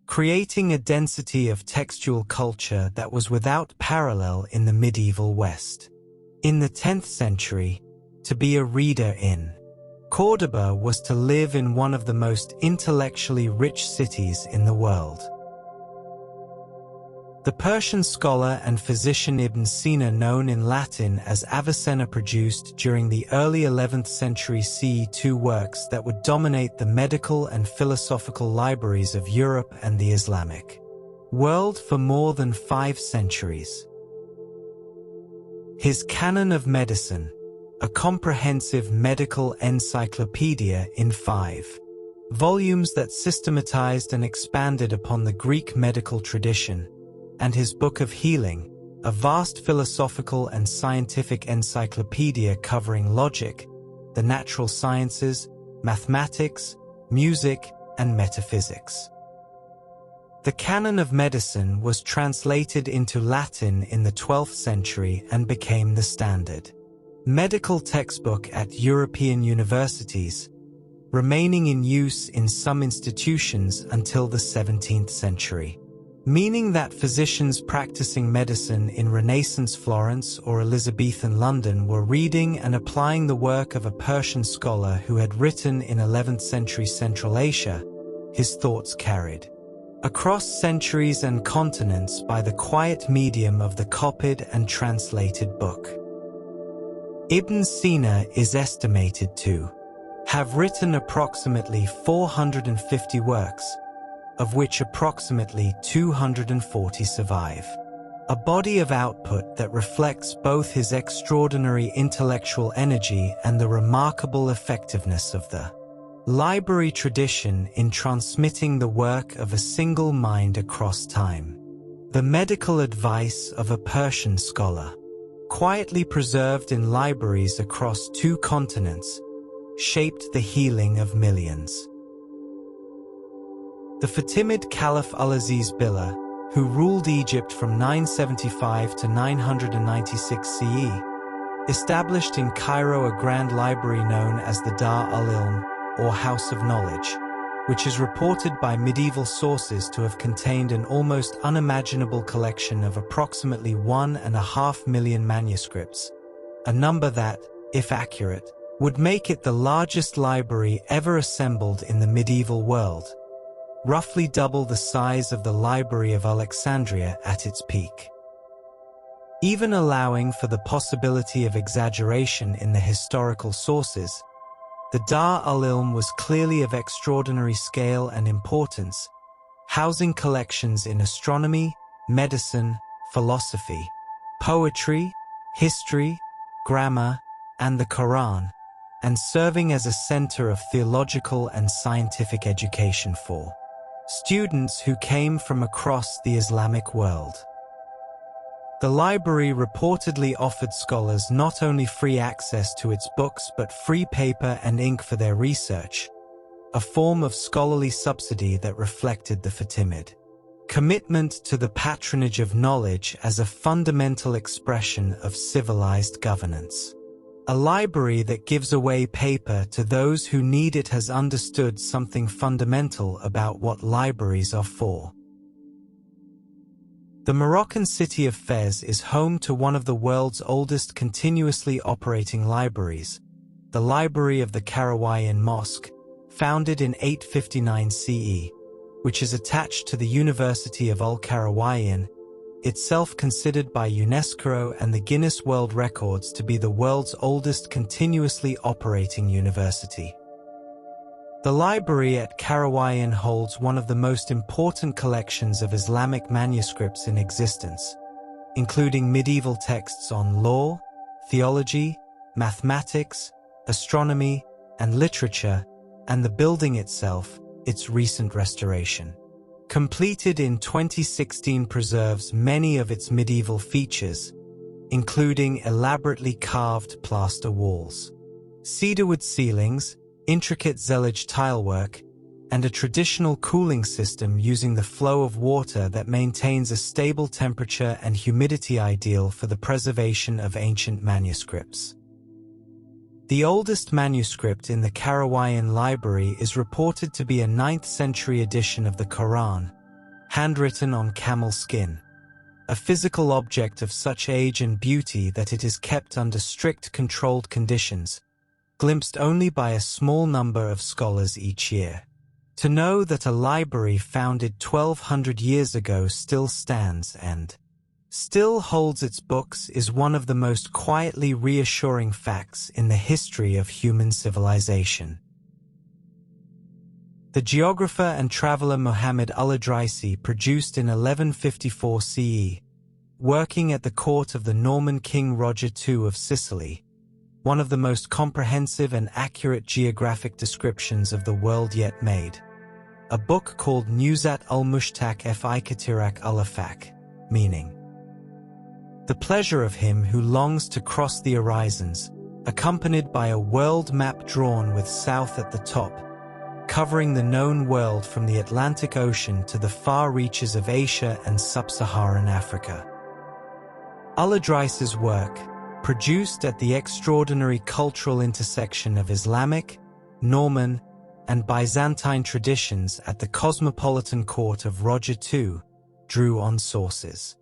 creating a density of textual culture that was without parallel in the medieval West. In the 10th century, to be a reader in Córdoba was to live in one of the most intellectually rich cities in the world. The Persian scholar and physician Ibn Sina, known in Latin as Avicenna, produced during the early 11th century CE 2 works that would dominate the medical and philosophical libraries of Europe and the Islamic world for more than 5 centuries. His Canon of Medicine, a comprehensive medical encyclopedia in 5 volumes that systematized and expanded upon the Greek medical tradition, and his Book of Healing, a vast philosophical and scientific encyclopedia covering logic, the natural sciences, mathematics, music, and metaphysics. The Canon of Medicine was translated into Latin in the 12th century and became the standard medical textbook at European universities, remaining in use in some institutions until the 17th century, meaning that physicians practicing medicine in Renaissance Florence or Elizabethan London were reading and applying the work of a Persian scholar who had written in 11th century Central Asia, his thoughts carried across centuries and continents by the quiet medium of the copied and translated book. Ibn Sina is estimated to have written approximately 450 works, of which approximately 240 survive. A body of output that reflects both his extraordinary intellectual energy and the remarkable effectiveness of the library tradition in transmitting the work of a single mind across time. The medical advice of a Persian scholar, quietly preserved in libraries across 2 continents, shaped the healing of millions. The Fatimid Caliph Al-Aziz Billah, who ruled Egypt from 975 to 996 CE, established in Cairo a grand library known as the Dar al-Ilm, or House of Knowledge, which is reported by medieval sources to have contained an almost unimaginable collection of approximately 1.5 million manuscripts, a number that, if accurate, would make it the largest library ever assembled in the medieval world, roughly double the size of the Library of Alexandria at its peak. Even allowing for the possibility of exaggeration in the historical sources, the Dar al-Ilm was clearly of extraordinary scale and importance, housing collections in astronomy, medicine, philosophy, poetry, history, grammar, and the Quran, and serving as a center of theological and scientific education for students who came from across the Islamic world. The library reportedly offered scholars not only free access to its books but free paper and ink for their research, a form of scholarly subsidy that reflected the Fatimid commitment to the patronage of knowledge as a fundamental expression of civilized governance. A library that gives away paper to those who need it has understood something fundamental about what libraries are for. The Moroccan city of Fez is home to one of the world's oldest continuously operating libraries, the Library of the Karawayan Mosque, founded in 859 CE, which is attached to the University of Al-Karawayan, itself considered by UNESCO and the Guinness World Records to be the world's oldest continuously operating university. The library at Karawayan holds one of the most important collections of Islamic manuscripts in existence, including medieval texts on law, theology, mathematics, astronomy, and literature, and the building itself, its recent restoration, completed in 2016, preserves many of its medieval features, including elaborately carved plaster walls, cedarwood ceilings, intricate zellige tilework, and a traditional cooling system using the flow of water that maintains a stable temperature and humidity ideal for the preservation of ancient manuscripts. The oldest manuscript in the Karawayan Library is reported to be a 9th century edition of the Quran, handwritten on camel skin, a physical object of such age and beauty that it is kept under strict controlled conditions, glimpsed only by a small number of scholars each year. To know that a library founded 1200 years ago still stands and still holds its books is one of the most quietly reassuring facts in the history of human civilization. The geographer and traveler Muhammad al-Idrisi, produced in 1154 CE, working at the court of the Norman King Roger II of Sicily, one of the most comprehensive and accurate geographic descriptions of the world yet made. A book called Nuzat al-Mushtaq fi Katirak al-Afaq, meaning the pleasure of him who longs to cross the horizons, accompanied by a world map drawn with south at the top, covering the known world from the Atlantic Ocean to the far reaches of Asia and sub-Saharan Africa. Al-Idrisi's work, produced at the extraordinary cultural intersection of Islamic, Norman, and Byzantine traditions at the cosmopolitan court of Roger II, drew on sources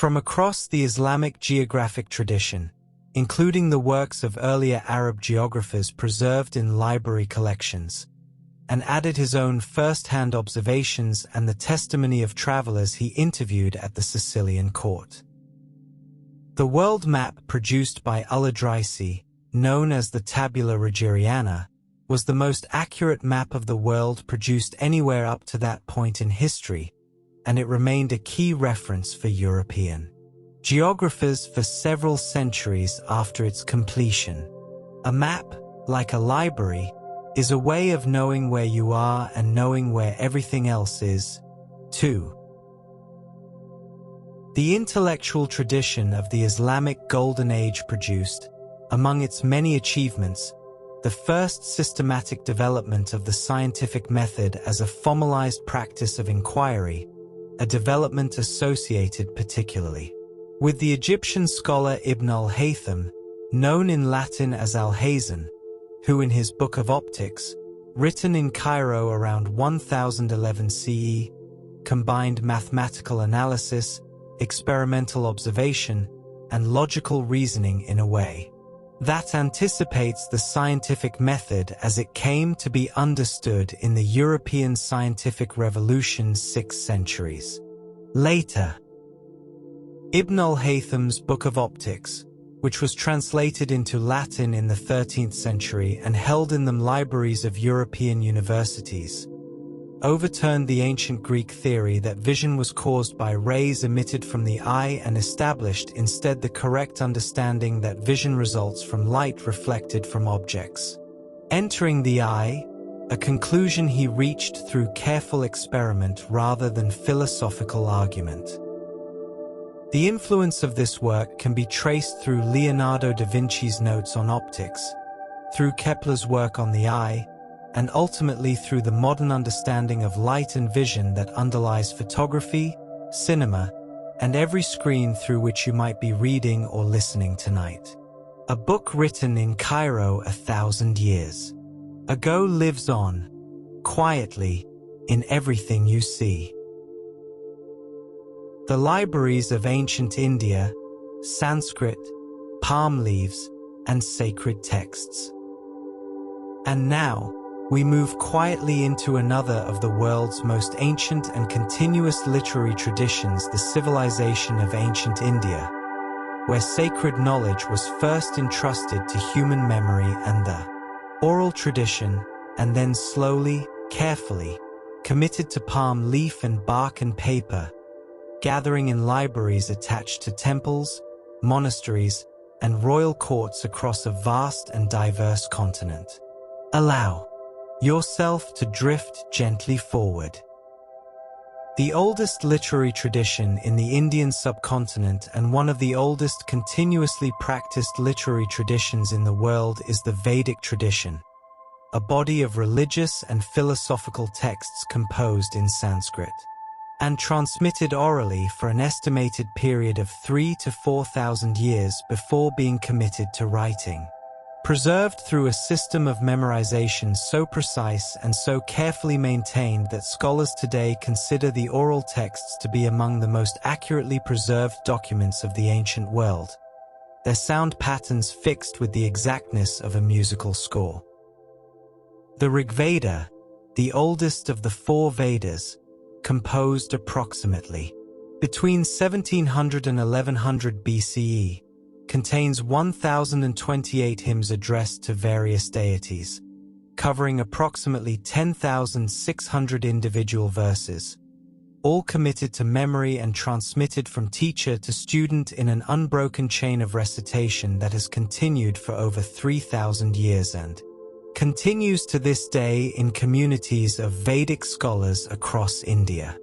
from across the Islamic geographic tradition, including the works of earlier Arab geographers preserved in library collections, and added his own first-hand observations and the testimony of travelers he interviewed at the Sicilian court. The world map produced by al-Idrisi, known as the Tabula Rogeriana, was the most accurate map of the world produced anywhere up to that point in history, and it remained a key reference for European geographers for several centuries after its completion. A map, like a library, is a way of knowing where you are and knowing where everything else is, too. The intellectual tradition of the Islamic Golden Age produced, among its many achievements, the first systematic development of the scientific method as a formalized practice of inquiry, a development associated particularly with the Egyptian scholar Ibn al-Haytham, known in Latin as Al-Hazan, who in his Book of Optics, written in Cairo around 1011 CE, combined mathematical analysis, experimental observation, and logical reasoning in a way that anticipates the scientific method as it came to be understood in the European scientific revolution 6 centuries later. Ibn al-Haytham's Book of Optics, which was translated into Latin in the 13th century and held in the libraries of European universities, overturned the ancient Greek theory that vision was caused by rays emitted from the eye and established instead the correct understanding that vision results from light reflected from objects. Entering the eye, a conclusion he reached through careful experiment rather than philosophical argument. The influence of this work can be traced through Leonardo da Vinci's notes on optics, through Kepler's work on the eye, and ultimately through the modern understanding of light and vision that underlies photography, cinema, and every screen through which you might be reading or listening tonight. A book written in Cairo 1,000 years ago lives on, quietly, in everything you see. The libraries of ancient India, Sanskrit, palm leaves, and sacred texts. And now, we move quietly into another of the world's most ancient and continuous literary traditions, the civilization of ancient India, where sacred knowledge was first entrusted to human memory and the oral tradition, and then slowly, carefully, committed to palm leaf and bark and paper, gathering in libraries attached to temples, monasteries, and royal courts across a vast and diverse continent. Allow yourself to drift gently forward. The oldest literary tradition in the Indian subcontinent and one of the oldest continuously practiced literary traditions in the world is the Vedic tradition, a body of religious and philosophical texts composed in Sanskrit and transmitted orally for an estimated period of 3,000 to 4,000 years before being committed to writing. Preserved through a system of memorization so precise and so carefully maintained that scholars today consider the oral texts to be among the most accurately preserved documents of the ancient world, their sound patterns fixed with the exactness of a musical score. The Rig Veda, the oldest of the four Vedas, composed approximately between 1700 and 1100 BCE, contains 1,028 hymns addressed to various deities, covering approximately 10,600 individual verses, all committed to memory and transmitted from teacher to student in an unbroken chain of recitation that has continued for over 3,000 years and continues to this day in communities of Vedic scholars across India.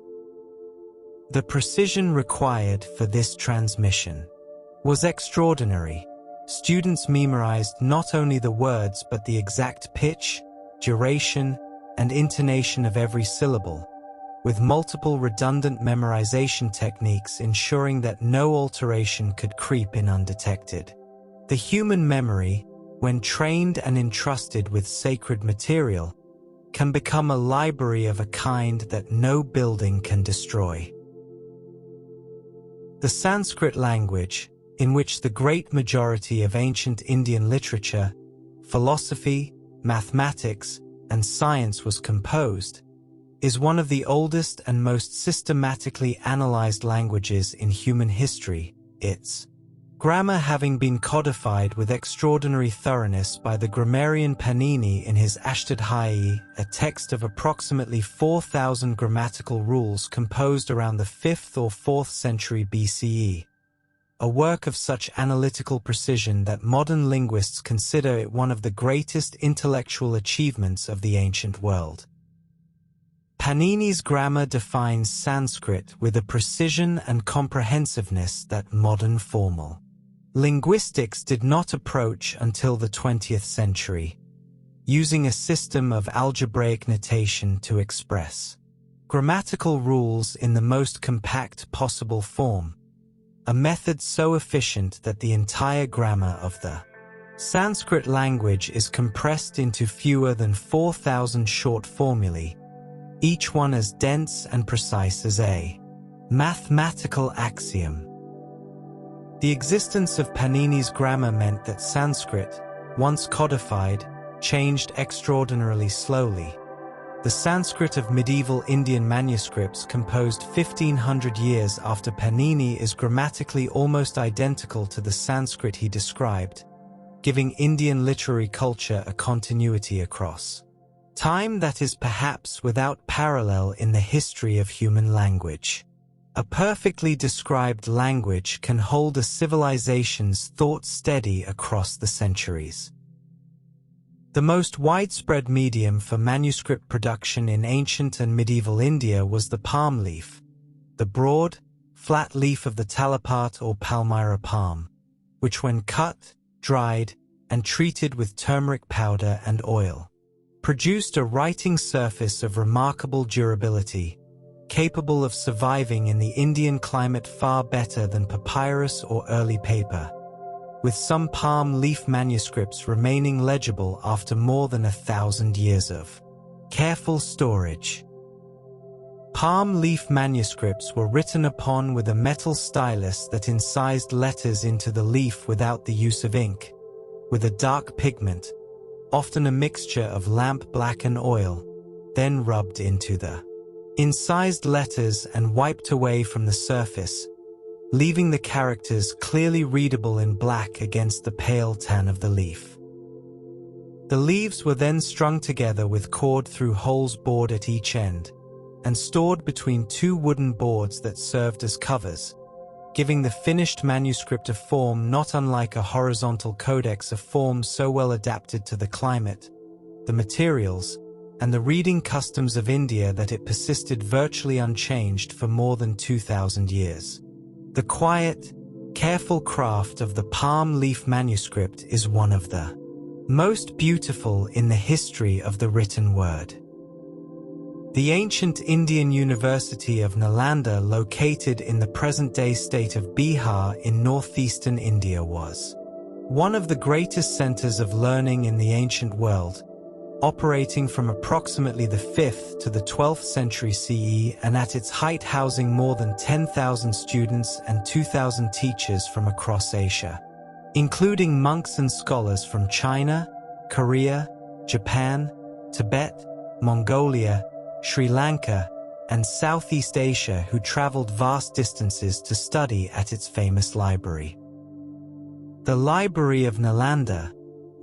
The precision required for this transmission was extraordinary. Students memorized not only the words but the exact pitch, duration, and intonation of every syllable, with multiple redundant memorization techniques ensuring that no alteration could creep in undetected. The human memory, when trained and entrusted with sacred material, can become a library of a kind that no building can destroy. The Sanskrit language, in which the great majority of ancient Indian literature, philosophy, mathematics, and science was composed, is one of the oldest and most systematically analyzed languages in human history, its grammar having been codified with extraordinary thoroughness by the grammarian Panini in his Ashtadhyayi, a text of approximately 4,000 grammatical rules composed around the 5th or 4th century BCE. A work of such analytical precision that modern linguists consider it one of the greatest intellectual achievements of the ancient world. Panini's grammar defines Sanskrit with a precision and comprehensiveness that modern formal linguistics did not approach until the 20th century, using a system of algebraic notation to express grammatical rules in the most compact possible form, a method so efficient that the entire grammar of the Sanskrit language is compressed into fewer than 4,000 short formulae, each one as dense and precise as a mathematical axiom. The existence of Panini's grammar meant that Sanskrit, once codified, changed extraordinarily slowly. The Sanskrit of medieval Indian manuscripts composed 1,500 years after Panini is grammatically almost identical to the Sanskrit he described, giving Indian literary culture a continuity across time that is perhaps without parallel in the history of human language. A perfectly described language can hold a civilization's thought steady across the centuries. The most widespread medium for manuscript production in ancient and medieval India was the palm leaf, the broad, flat leaf of the talapat or palmyra palm, which when cut, dried, and treated with turmeric powder and oil, produced a writing surface of remarkable durability, capable of surviving in the Indian climate far better than papyrus or early paper, with some palm leaf manuscripts remaining legible after more than 1,000 years of careful storage. Palm leaf manuscripts were written upon with a metal stylus that incised letters into the leaf without the use of ink, with a dark pigment, often a mixture of lamp black and oil, then rubbed into the incised letters and wiped away from the surface, leaving the characters clearly readable in black against the pale tan of the leaf. The leaves were then strung together with cord through holes bored at each end, and stored between two wooden boards that served as covers, giving the finished manuscript a form not unlike a horizontal codex, a form so well adapted to the climate, the materials, and the reading customs of India that it persisted virtually unchanged for more than 2,000 years. The quiet, careful craft of the palm leaf manuscript is one of the most beautiful in the history of the written word. The ancient Indian University of Nalanda, located in the present-day state of Bihar in northeastern India, was one of the greatest centers of learning in the ancient world, operating from approximately the 5th to the 12th century CE, and at its height housing more than 10,000 students and 2,000 teachers from across Asia, including monks and scholars from China, Korea, Japan, Tibet, Mongolia, Sri Lanka, and Southeast Asia, who traveled vast distances to study at its famous library. The Library of Nalanda,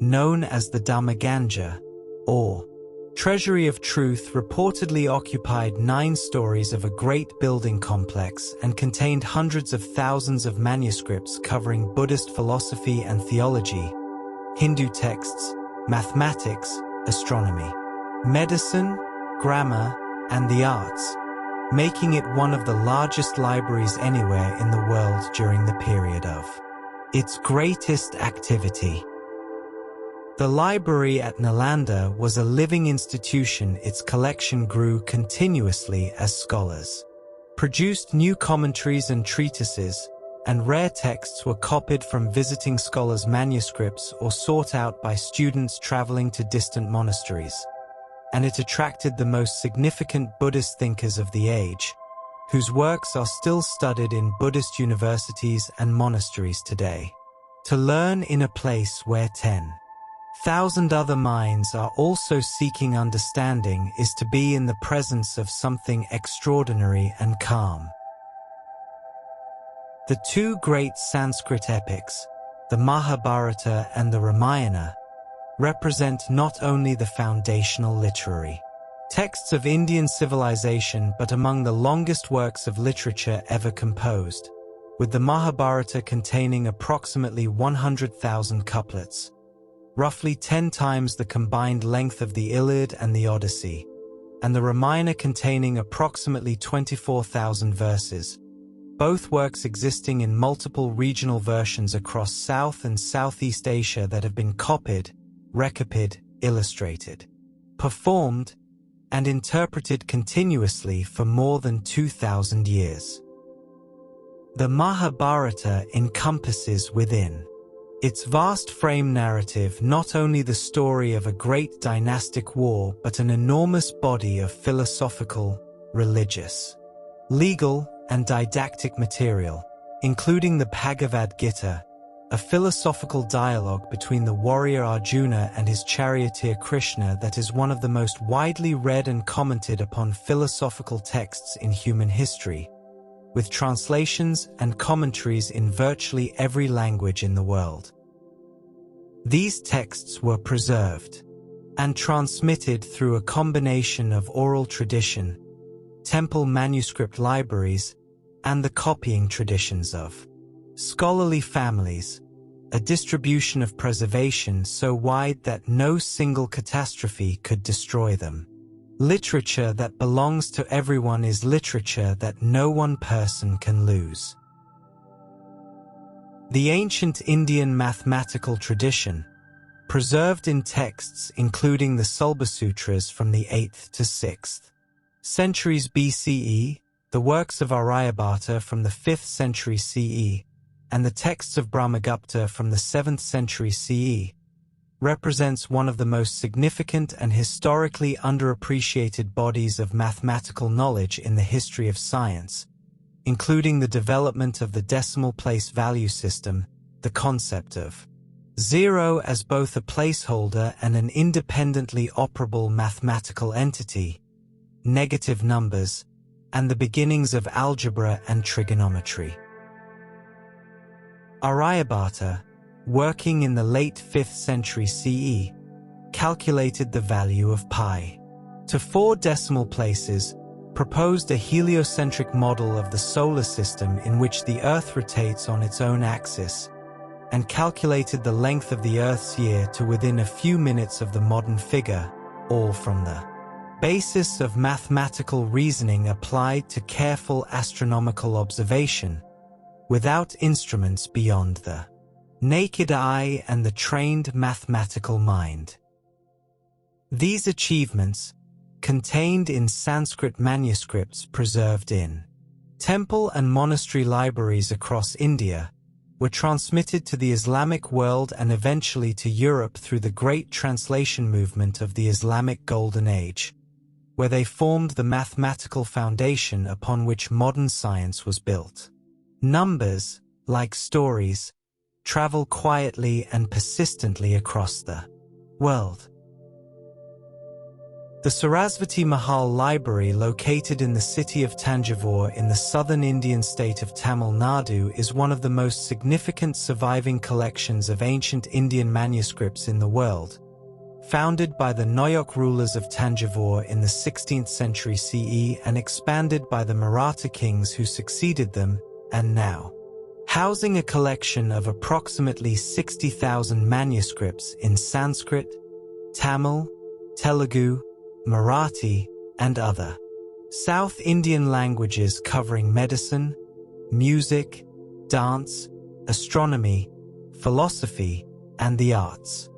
known as the Dharmaganja, or Treasury of Truth, reportedly occupied 9 stories of a great building complex and contained hundreds of thousands of manuscripts covering Buddhist philosophy and theology, Hindu texts, mathematics, astronomy, medicine, grammar, and the arts, making it one of the largest libraries anywhere in the world during the period of its greatest activity. The library at Nalanda was a living institution. Its collection grew continuously as scholars produced new commentaries and treatises, and rare texts were copied from visiting scholars' manuscripts or sought out by students traveling to distant monasteries. And it attracted the most significant Buddhist thinkers of the age, whose works are still studied in Buddhist universities and monasteries today. To learn in a place where 10,000 other minds are also seeking understanding is to be in the presence of something extraordinary and calm. The 2 great Sanskrit epics, the Mahabharata and the Ramayana, represent not only the foundational literary texts of Indian civilization but among the longest works of literature ever composed, with the Mahabharata containing approximately 100,000 couplets, roughly 10 times the combined length of the Iliad and the Odyssey, and the Ramayana containing approximately 24,000 verses, both works existing in multiple regional versions across South and Southeast Asia that have been copied, recopied, illustrated, performed, and interpreted continuously for more than 2,000 years. The Mahabharata encompasses within its vast frame narrative not only the story of a great dynastic war but an enormous body of philosophical, religious, legal, and didactic material, including the Bhagavad Gita, a philosophical dialogue between the warrior Arjuna and his charioteer Krishna that is one of the most widely read and commented upon philosophical texts in human history, with translations and commentaries in virtually every language in the world. These texts were preserved and transmitted through a combination of oral tradition, temple manuscript libraries, and the copying traditions of scholarly families, a distribution of preservation so wide that no single catastrophe could destroy them. Literature that belongs to everyone is literature that no one person can lose. The ancient Indian mathematical tradition, preserved in texts including the Sulbasutras from the 8th to 6th centuries BCE, the works of Aryabhata from the 5th century CE, and the texts of Brahmagupta from the 7th century CE, represents one of the most significant and historically underappreciated bodies of mathematical knowledge in the history of science, including the development of the decimal place value system, the concept of zero as both a placeholder and an independently operable mathematical entity, negative numbers, and the beginnings of algebra and trigonometry. Aryabhata, working in the late 5th century CE, calculated the value of pi to 4 decimal places, proposed a heliocentric model of the solar system in which the Earth rotates on its own axis, and calculated the length of the Earth's year to within a few minutes of the modern figure, all from the basis of mathematical reasoning applied to careful astronomical observation, without instruments beyond the naked eye and the trained mathematical mind. These achievements, contained in Sanskrit manuscripts preserved in temple and monastery libraries across India, were transmitted to the Islamic world and eventually to Europe through the great translation movement of the Islamic Golden Age, where they formed the mathematical foundation upon which modern science was built. Numbers, like stories, travel quietly and persistently across the world. The Sarasvati Mahal Library, located in the city of Tanjavur in the southern Indian state of Tamil Nadu, is one of the most significant surviving collections of ancient Indian manuscripts in the world. Founded by the Noyak rulers of Tanjavur in the 16th century CE and expanded by the Maratha kings who succeeded them, and now housing a collection of approximately 60,000 manuscripts in Sanskrit, Tamil, Telugu, Marathi, and other South Indian languages covering medicine, music, dance, astronomy, philosophy, and the arts.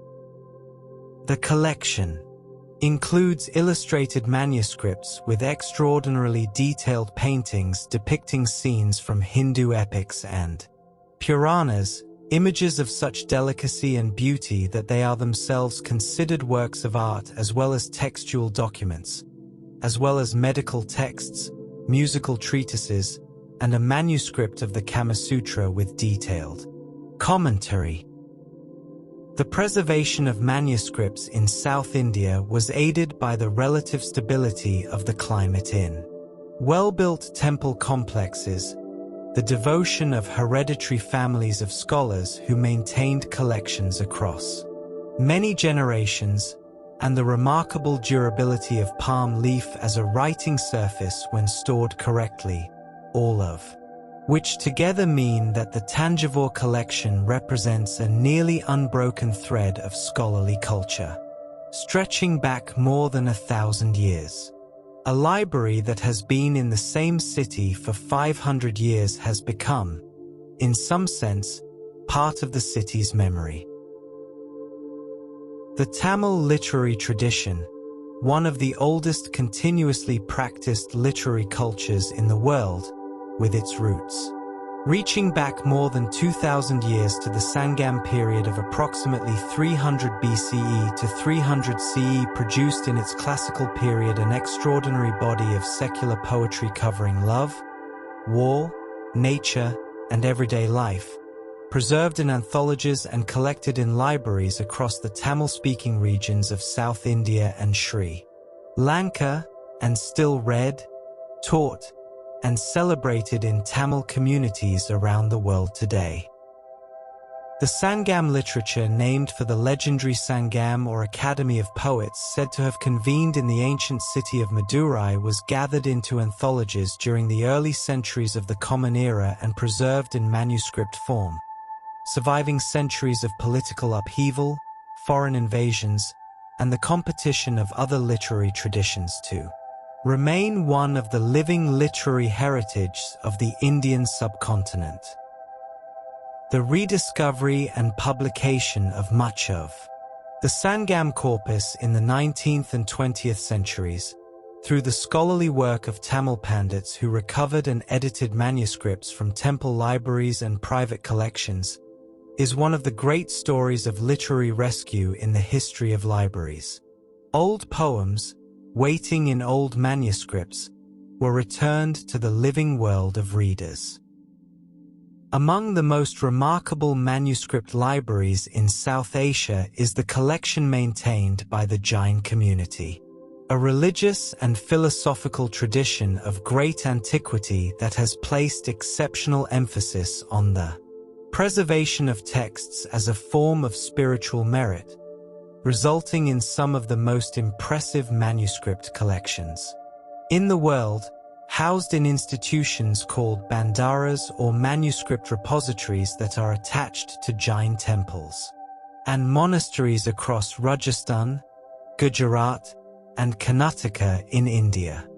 The collection includes illustrated manuscripts with extraordinarily detailed paintings depicting scenes from Hindu epics and Puranas, images of such delicacy and beauty that they are themselves considered works of art, as well as textual documents, as well as medical texts, musical treatises, and a manuscript of the Kama Sutra with detailed commentary. The preservation of manuscripts in South India was aided by the relative stability of the climate in well-built temple complexes, the devotion of hereditary families of scholars who maintained collections across many generations, and the remarkable durability of palm leaf as a writing surface when stored correctly, all of which together mean that the Tanjavur collection represents a nearly unbroken thread of scholarly culture, stretching back more than 1,000 years. A library that has been in the same city for 500 years has become, in some sense, part of the city's memory. The Tamil literary tradition, one of the oldest continuously practiced literary cultures in the world, with its roots reaching back more than 2,000 years to the Sangam period of approximately 300 BCE to 300 CE, produced in its classical period an extraordinary body of secular poetry covering love, war, nature, and everyday life, preserved in anthologies and collected in libraries across the Tamil-speaking regions of South India and Sri Lanka, and still read, taught, and celebrated in Tamil communities around the world today. The Sangam literature, named for the legendary Sangam or Academy of Poets said to have convened in the ancient city of Madurai, was gathered into anthologies during the early centuries of the Common Era and preserved in manuscript form. surviving centuries of political upheaval, foreign invasions, and the competition of other literary traditions too, remain one of the living literary heritage of the Indian subcontinent. The rediscovery and publication of much of the Sangam corpus in the 19th and 20th centuries, through the scholarly work of Tamil Pandits who recovered and edited manuscripts from temple libraries and private collections, is one of the great stories of literary rescue in the history of libraries. Old poems, waiting in old manuscripts, were returned to the living world of readers. Among the most remarkable manuscript libraries in South Asia is the collection maintained by the Jain community, a religious and philosophical tradition of great antiquity that has placed exceptional emphasis on the preservation of texts as a form of spiritual merit, resulting in some of the most impressive manuscript collections in the world, housed in institutions called bandaras or manuscript repositories that are attached to Jain temples and monasteries across Rajasthan, Gujarat, and Karnataka in India.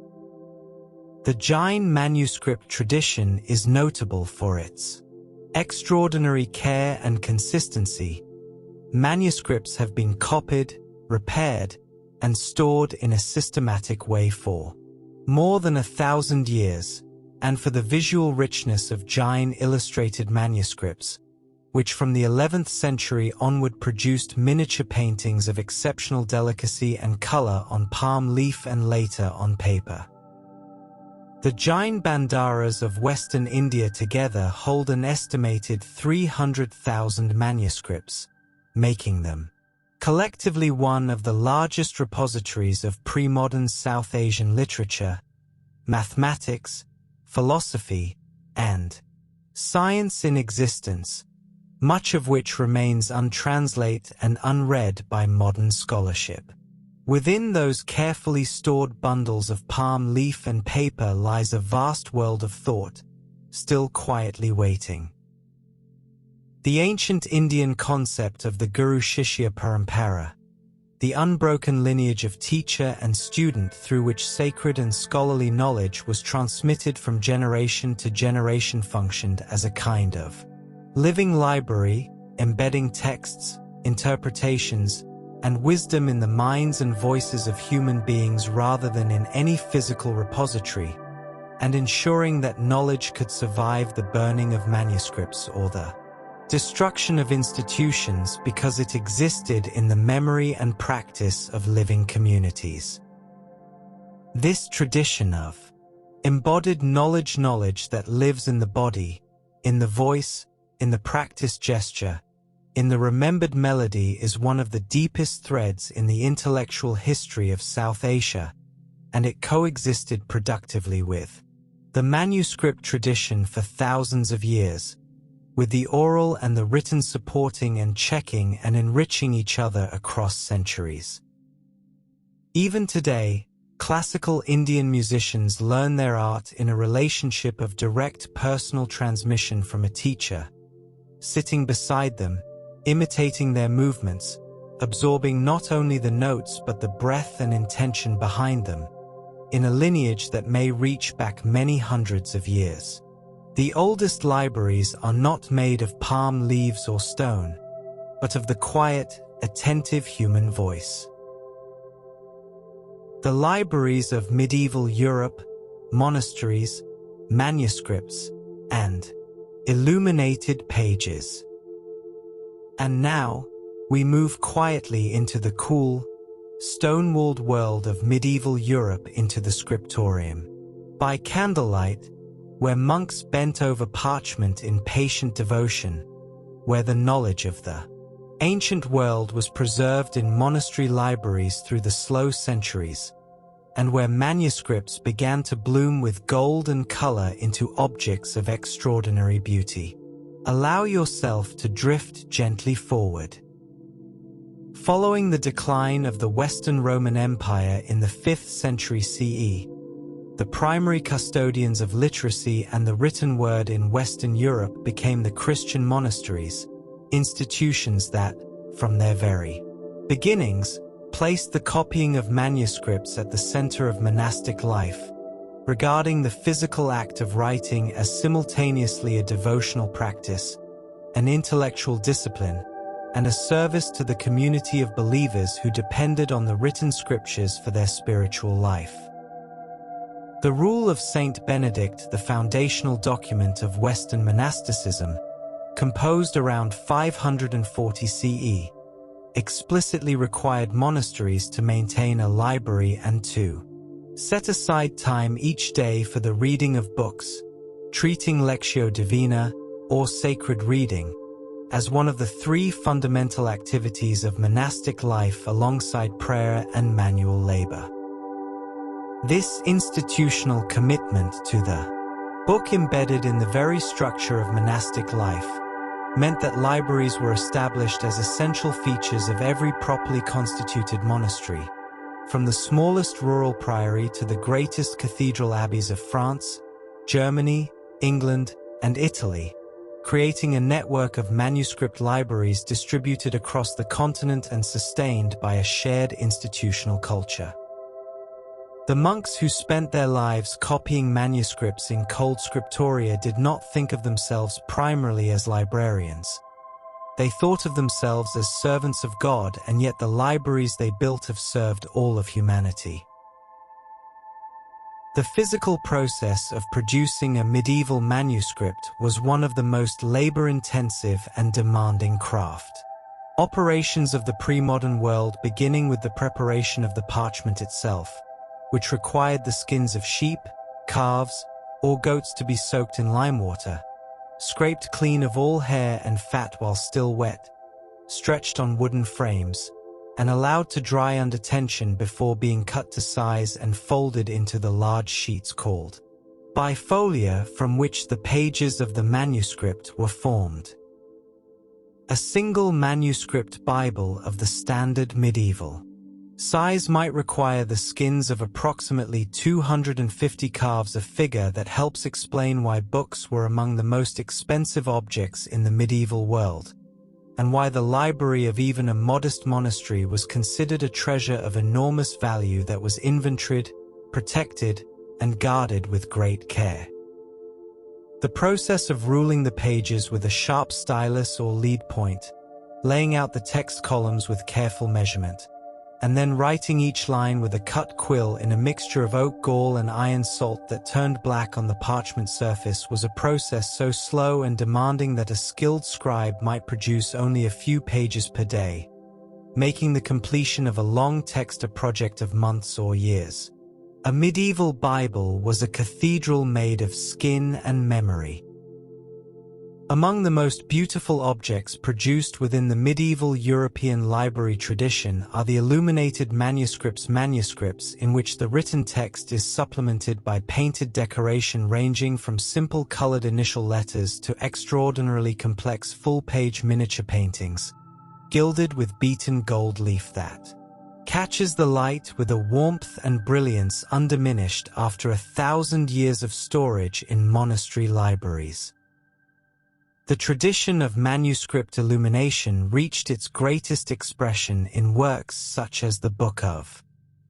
The Jain manuscript tradition is notable for its extraordinary care and consistency. Manuscripts have been copied, repaired, and stored in a systematic way for more than 1,000 years, and for the visual richness of Jain illustrated manuscripts, which from the 11th century onward produced miniature paintings of exceptional delicacy and color on palm leaf and later on paper. The Jain bandaras of Western India together hold an estimated 300,000 manuscripts, making them collectively one of the largest repositories of pre-modern South Asian literature, mathematics, philosophy, and science in existence, much of which remains untranslated and unread by modern scholarship. Within those carefully stored bundles of palm leaf and paper lies a vast world of thought, still quietly waiting. The ancient Indian concept of the Guru-Shishya Parampara, the unbroken lineage of teacher and student through which sacred and scholarly knowledge was transmitted from generation to generation, functioned as a kind of living library, embedding texts, interpretations, and wisdom in the minds and voices of human beings rather than in any physical repository, and ensuring that knowledge could survive the burning of manuscripts or the destruction of institutions because it existed in the memory and practice of living communities. This tradition of embodied knowledge that lives in the body, in the voice, in the practiced gesture, in the remembered melody is one of the deepest threads in the intellectual history of South Asia, and it coexisted productively with the manuscript tradition for thousands of years, with the oral and the written supporting and checking and enriching each other across centuries. Even today, classical Indian musicians learn their art in a relationship of direct personal transmission from a teacher, sitting beside them, imitating their movements, absorbing not only the notes but the breath and intention behind them, in a lineage that may reach back many hundreds of years. The oldest libraries are not made of palm leaves or stone, but of the quiet, attentive human voice. The libraries of medieval Europe, monasteries, manuscripts, and illuminated pages. And now, we move quietly into the cool, stone-walled world of medieval Europe, into the scriptorium. By candlelight, where monks bent over parchment in patient devotion, where the knowledge of the ancient world was preserved in monastery libraries through the slow centuries, and where manuscripts began to bloom with gold and color into objects of extraordinary beauty. Allow yourself to drift gently forward. Following the decline of the Western Roman Empire in the 5th century CE, the primary custodians of literacy and the written word in Western Europe became the Christian monasteries, institutions that, from their very beginnings, placed the copying of manuscripts at the center of monastic life, regarding the physical act of writing as simultaneously a devotional practice, an intellectual discipline, and a service to the community of believers who depended on the written scriptures for their spiritual life. The Rule of Saint Benedict, the foundational document of Western monasticism, composed around 540 CE, explicitly required monasteries to maintain a library and to set aside time each day for the reading of books, treating Lectio Divina, or sacred reading, as one of the three fundamental activities of monastic life alongside prayer and manual labor. This institutional commitment to the book embedded in the very structure of monastic life meant that libraries were established as essential features of every properly constituted monastery, from the smallest rural priory to the greatest cathedral abbeys of France, Germany, England, and Italy, creating a network of manuscript libraries distributed across the continent and sustained by a shared institutional culture. The monks who spent their lives copying manuscripts in cold scriptoria did not think of themselves primarily as librarians. They thought of themselves as servants of God, and yet the libraries they built have served all of humanity. The physical process of producing a medieval manuscript was one of the most labor-intensive and demanding craft. Operations of the pre-modern world, beginning with the preparation of the parchment itself, which required the skins of sheep, calves, or goats to be soaked in lime water, scraped clean of all hair and fat while still wet, stretched on wooden frames, and allowed to dry under tension before being cut to size and folded into the large sheets called bifolia, from which the pages of the manuscript were formed. A single manuscript Bible of the standard medieval size might require the skins of approximately 250 calves, a figure that helps explain why books were among the most expensive objects in the medieval world, and why the library of even a modest monastery was considered a treasure of enormous value that was inventoried, protected, and guarded with great care. The process of ruling the pages with a sharp stylus or lead point, laying out the text columns with careful measurement, and then writing each line with a cut quill in a mixture of oak gall and iron salt that turned black on the parchment surface, was a process so slow and demanding that a skilled scribe might produce only a few pages per day, making the completion of a long text a project of months or years. A medieval Bible was a cathedral made of skin and memory. Among the most beautiful objects produced within the medieval European library tradition are the illuminated manuscripts, in which the written text is supplemented by painted decoration ranging from simple colored initial letters to extraordinarily complex full-page miniature paintings, gilded with beaten gold leaf that catches the light with a warmth and brilliance undiminished after 1,000 years of storage in monastery libraries. The tradition of manuscript illumination reached its greatest expression in works such as the Book of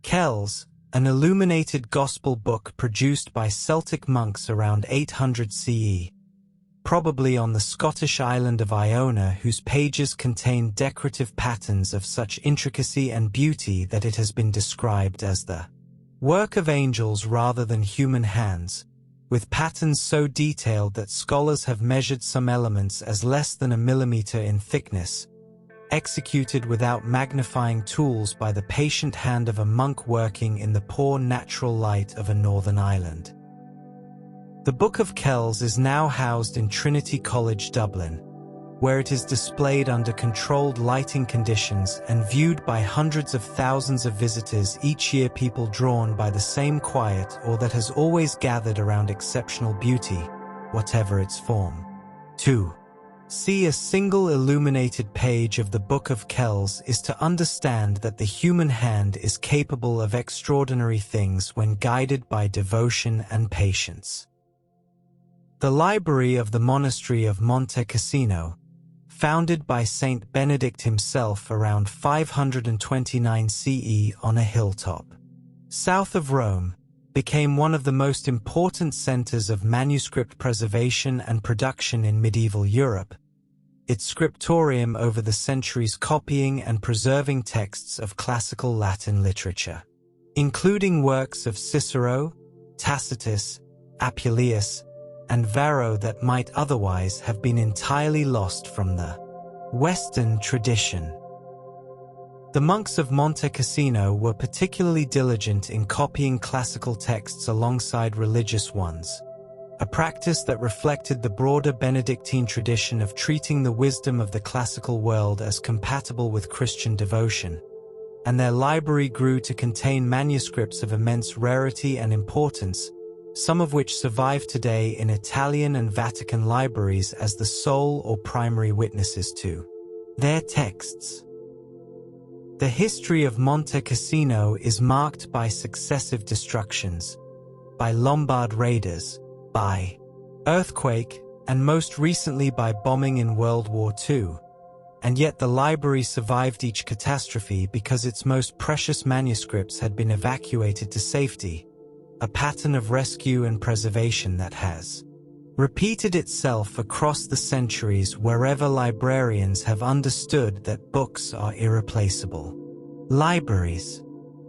Kells, an illuminated gospel book produced by Celtic monks around 800 CE, probably on the Scottish island of Iona, whose pages contain decorative patterns of such intricacy and beauty that it has been described as the work of angels rather than human hands, with patterns so detailed that scholars have measured some elements as less than 1 millimeter in thickness, executed without magnifying tools by the patient hand of a monk working in the poor natural light of a northern island. The Book of Kells is now housed in Trinity College, Dublin, where it is displayed under controlled lighting conditions and viewed by hundreds of thousands of visitors each year, people drawn by the same quiet awe that has always gathered around exceptional beauty, whatever its form. 2. See a single illuminated page of the Book of Kells is to understand that the human hand is capable of extraordinary things when guided by devotion and patience. The library of the monastery of Monte Cassino, founded by Saint Benedict himself around 529 CE on a hilltop south of Rome, became one of the most important centers of manuscript preservation and production in medieval Europe, its scriptorium over the centuries copying and preserving texts of classical Latin literature, including works of Cicero, Tacitus, Apuleius, and Varro that might otherwise have been entirely lost from the Western tradition. The monks of Monte Cassino were particularly diligent in copying classical texts alongside religious ones, a practice that reflected the broader Benedictine tradition of treating the wisdom of the classical world as compatible with Christian devotion, and their library grew to contain manuscripts of immense rarity and importance, some of which survive today in Italian and Vatican libraries as the sole or primary witnesses to their texts. The history of Monte Cassino is marked by successive destructions, by Lombard raiders, by earthquake, and most recently by bombing in World War II. And yet the library survived each catastrophe because its most precious manuscripts had been evacuated to safety, a pattern of rescue and preservation that has repeated itself across the centuries wherever librarians have understood that books are irreplaceable. Libraries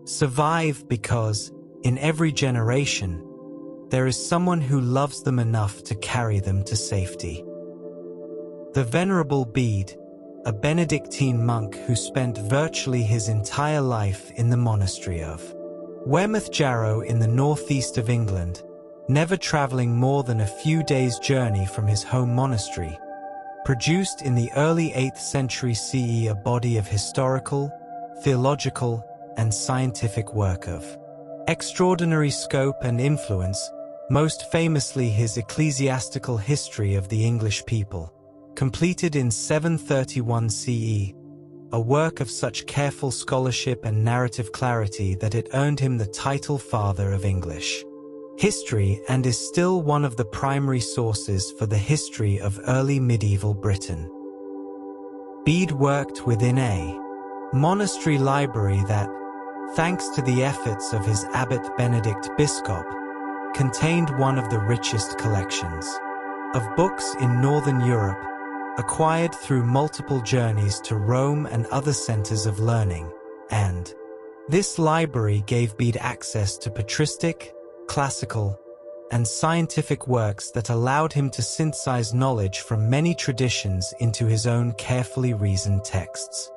survive because, in every generation, there is someone who loves them enough to carry them to safety. The Venerable Bede, a Benedictine monk who spent virtually his entire life in the monastery of Wearmouth Jarrow in the northeast of England, never traveling more than a few days' journey from his home monastery, produced in the early 8th century CE a body of historical, theological, and scientific work of extraordinary scope and influence, most famously his Ecclesiastical History of the English People, completed in 731 CE, a work of such careful scholarship and narrative clarity that it earned him the title Father of English History and is still one of the primary sources for the history of early medieval Britain. Bede worked within a monastery library that, thanks to the efforts of his abbot Benedict Biscop, contained one of the richest collections of books in Northern Europe, acquired through multiple journeys to Rome and other centers of learning, and this library gave Bede access to patristic, classical, and scientific works that allowed him to synthesize knowledge from many traditions into his own carefully reasoned texts.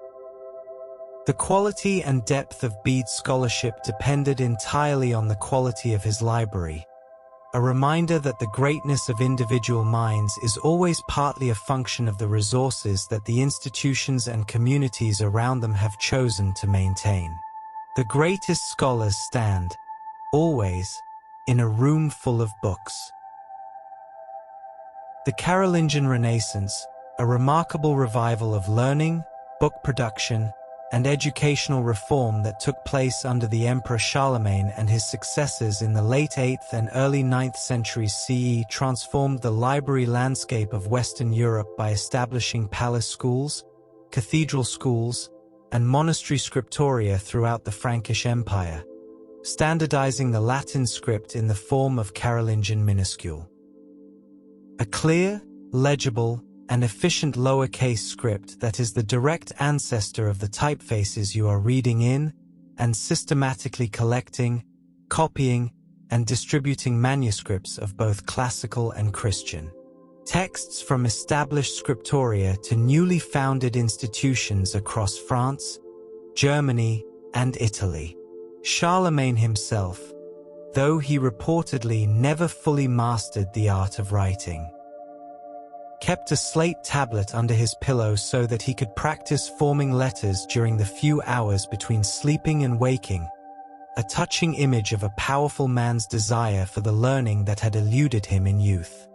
The quality and depth of Bede's scholarship depended entirely on the quality of his library, a reminder that the greatness of individual minds is always partly a function of the resources that the institutions and communities around them have chosen to maintain. The greatest scholars stand, always, in a room full of books. The Carolingian Renaissance, a remarkable revival of learning, book production, and educational reform that took place under the Emperor Charlemagne and his successors in the late 8th and early 9th centuries CE, transformed the library landscape of Western Europe by establishing palace schools, cathedral schools, and monastery scriptoria throughout the Frankish Empire, standardizing the Latin script in the form of Carolingian minuscule. A clear, legible, and efficient lowercase script that is the direct ancestor of the typefaces you are reading in, and systematically collecting, copying, and distributing manuscripts of both classical and Christian texts from established scriptoria to newly founded institutions across France, Germany, and Italy. Charlemagne himself, though he reportedly never fully mastered the art of writing, kept a slate tablet under his pillow so that he could practice forming letters during the few hours between sleeping and waking, a touching image of a powerful man's desire for the learning that had eluded him in youth.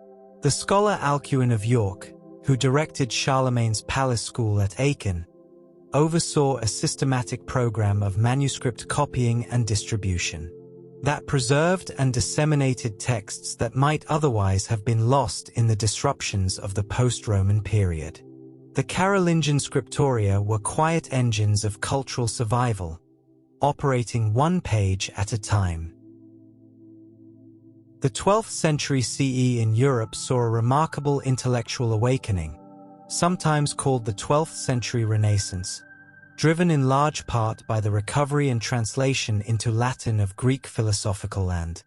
The scholar Alcuin of York, who directed Charlemagne's palace school at Aachen, oversaw a systematic program of manuscript copying and distribution that preserved and disseminated texts that might otherwise have been lost in the disruptions of the post-Roman period. The Carolingian scriptoria were quiet engines of cultural survival, operating one page at a time. The 12th century CE in Europe saw a remarkable intellectual awakening, sometimes called the 12th century Renaissance, driven in large part by the recovery and translation into Latin of Greek philosophical and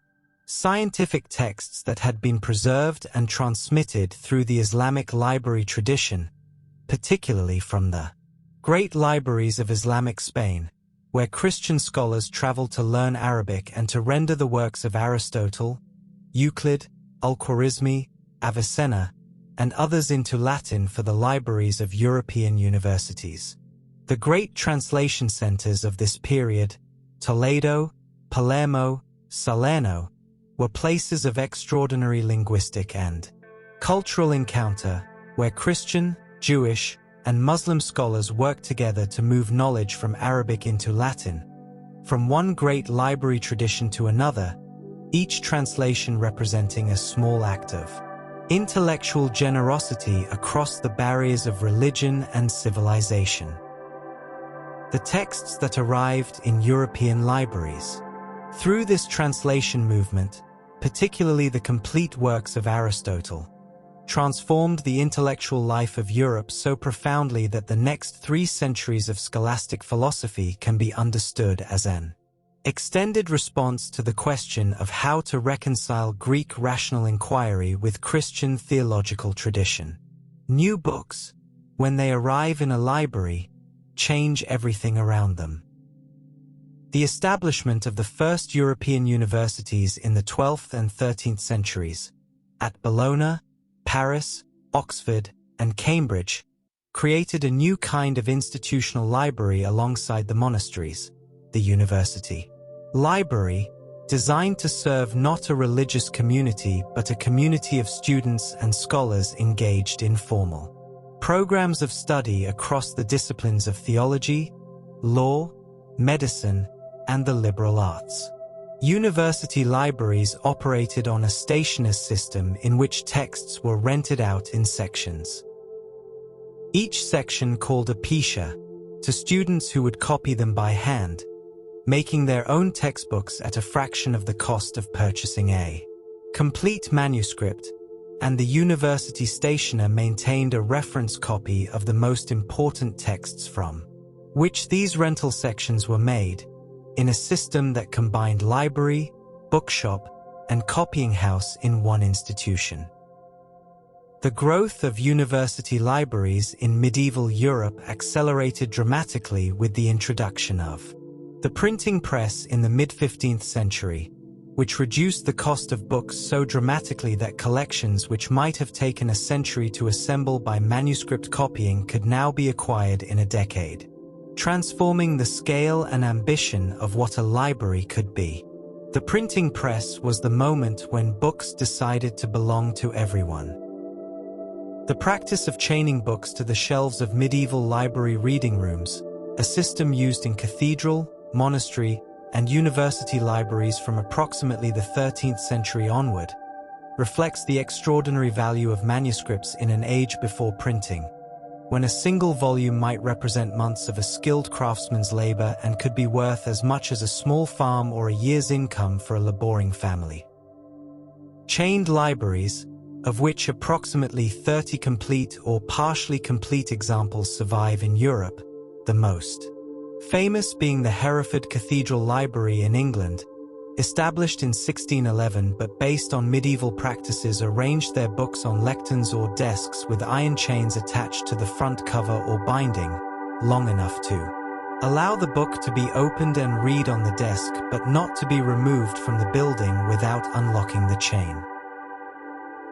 scientific texts that had been preserved and transmitted through the Islamic library tradition, particularly from the great libraries of Islamic Spain, where Christian scholars traveled to learn Arabic and to render the works of Aristotle, Euclid, Al-Khwarizmi, Avicenna, and others into Latin for the libraries of European universities. The great translation centers of this period, Toledo, Palermo, Salerno, were places of extraordinary linguistic and cultural encounter, where Christian, Jewish, and Muslim scholars worked together to move knowledge from Arabic into Latin, from one great library tradition to another, each translation representing a small act of intellectual generosity across the barriers of religion and civilization. The texts that arrived in European libraries. Through this translation movement, particularly the complete works of Aristotle, transformed the intellectual life of Europe so profoundly that the next 3 centuries of scholastic philosophy can be understood as an extended response to the question of how to reconcile Greek rational inquiry with Christian theological tradition. New books, when they arrive in a library, change everything around them. The establishment of the first European universities in the 12th and 13th centuries, at Bologna, Paris, Oxford, and Cambridge, created a new kind of institutional library alongside the monasteries, the university library, designed to serve not a religious community but a community of students and scholars engaged in formal programs of study across the disciplines of theology, law, medicine, and the liberal arts. University libraries operated on a stationers system in which texts were rented out in sections. Each section called a pisha, to students who would copy them by hand, making their own textbooks at a fraction of the cost of purchasing a complete manuscript, and the university stationer maintained a reference copy of the most important texts from which these rental sections were made, in a system that combined library, bookshop, and copying house in one institution. The growth of university libraries in medieval Europe accelerated dramatically with the introduction of the printing press in the mid-15th century, which reduced the cost of books so dramatically that collections which might have taken a century to assemble by manuscript copying could now be acquired in a decade, transforming the scale and ambition of what a library could be. The printing press was the moment when books decided to belong to everyone. The practice of chaining books to the shelves of medieval library reading rooms, a system used in cathedral, monastery, and university libraries from approximately the 13th century onward, reflects the extraordinary value of manuscripts in an age before printing, when a single volume might represent months of a skilled craftsman's labor and could be worth as much as a small farm or a year's income for a laboring family. Chained libraries, of which approximately 30 complete or partially complete examples survive in Europe, the most famous being the Hereford Cathedral Library in England, established in 1611 but based on medieval practices, arranged their books on lecterns or desks with iron chains attached to the front cover or binding, long enough to allow the book to be opened and read on the desk but not to be removed from the building without unlocking the chain.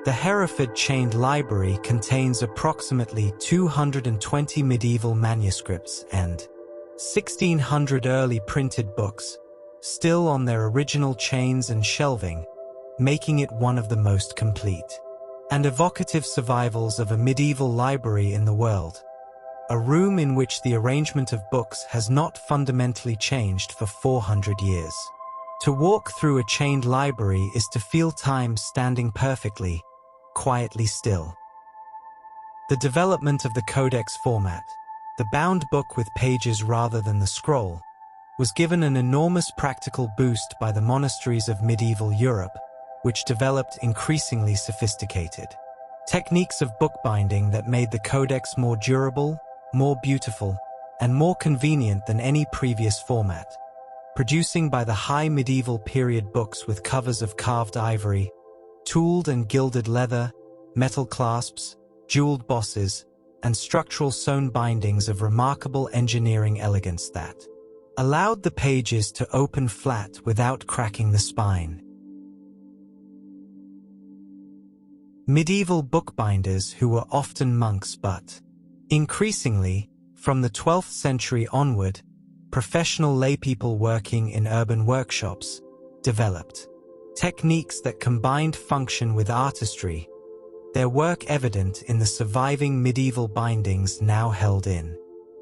The Hereford Chained Library contains approximately 220 medieval manuscripts and 1,600 early printed books, still on their original chains and shelving, making it one of the most complete and evocative survivals of a medieval library in the world, a room in which the arrangement of books has not fundamentally changed for 400 years. To walk through a chained library is to feel time standing perfectly, quietly still. The development of the Codex format, the bound book with pages rather than the scroll, was given an enormous practical boost by the monasteries of medieval Europe, which developed increasingly sophisticated techniques of bookbinding that made the Codex more durable, more beautiful, and more convenient than any previous format, producing by the high medieval period books with covers of carved ivory, tooled and gilded leather, metal clasps, jeweled bosses, and structural sewn bindings of remarkable engineering elegance that allowed the pages to open flat without cracking the spine. Medieval bookbinders who were often monks but, increasingly, from the 12th century onward, professional laypeople working in urban workshops, developed techniques that combined function with artistry, their work evident in the surviving medieval bindings now held in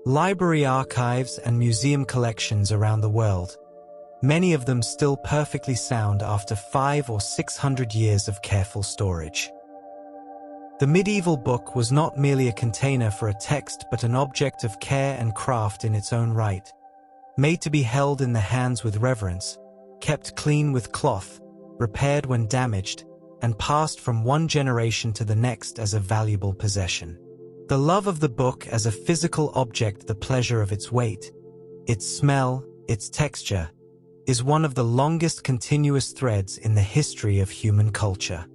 library archives and museum collections around the world, many of them still perfectly sound after 500 or 600 years of careful storage. The medieval book was not merely a container for a text but an object of care and craft in its own right, made to be held in the hands with reverence, kept clean with cloth, repaired when damaged, and passed from one generation to the next as a valuable possession. The love of the book as a physical object, the pleasure of its weight, its smell, its texture, is one of the longest continuous threads in the history of human culture.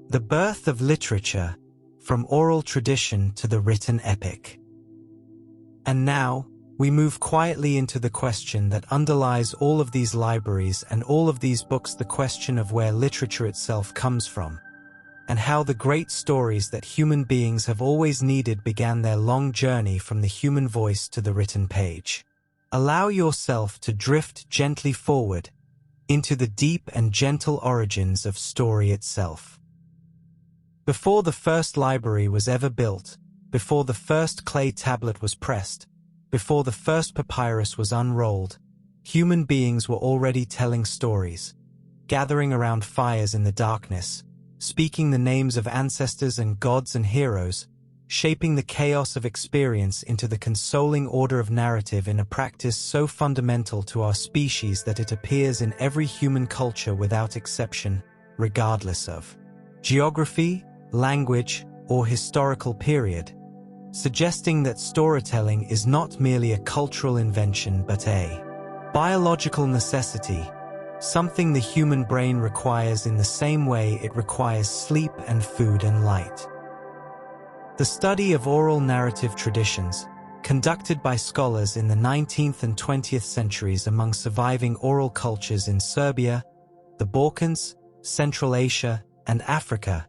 The birth of literature, from oral tradition to the written epic. And now, we move quietly into the question that underlies all of these libraries and all of these books, the question of where literature itself comes from, and how the great stories that human beings have always needed began their long journey from the human voice to the written page. Allow yourself to drift gently forward into the deep and gentle origins of story itself. Before the first library was ever built, before the first clay tablet was pressed, before the first papyrus was unrolled, human beings were already telling stories, gathering around fires in the darkness, speaking the names of ancestors and gods and heroes, shaping the chaos of experience into the consoling order of narrative in a practice so fundamental to our species that it appears in every human culture without exception, regardless of geography, language, or historical period, suggesting that storytelling is not merely a cultural invention but a biological necessity, something the human brain requires in the same way it requires sleep and food and light. The study of oral narrative traditions, conducted by scholars in the 19th and 20th centuries among surviving oral cultures in Serbia, the Balkans, Central Asia, and Africa,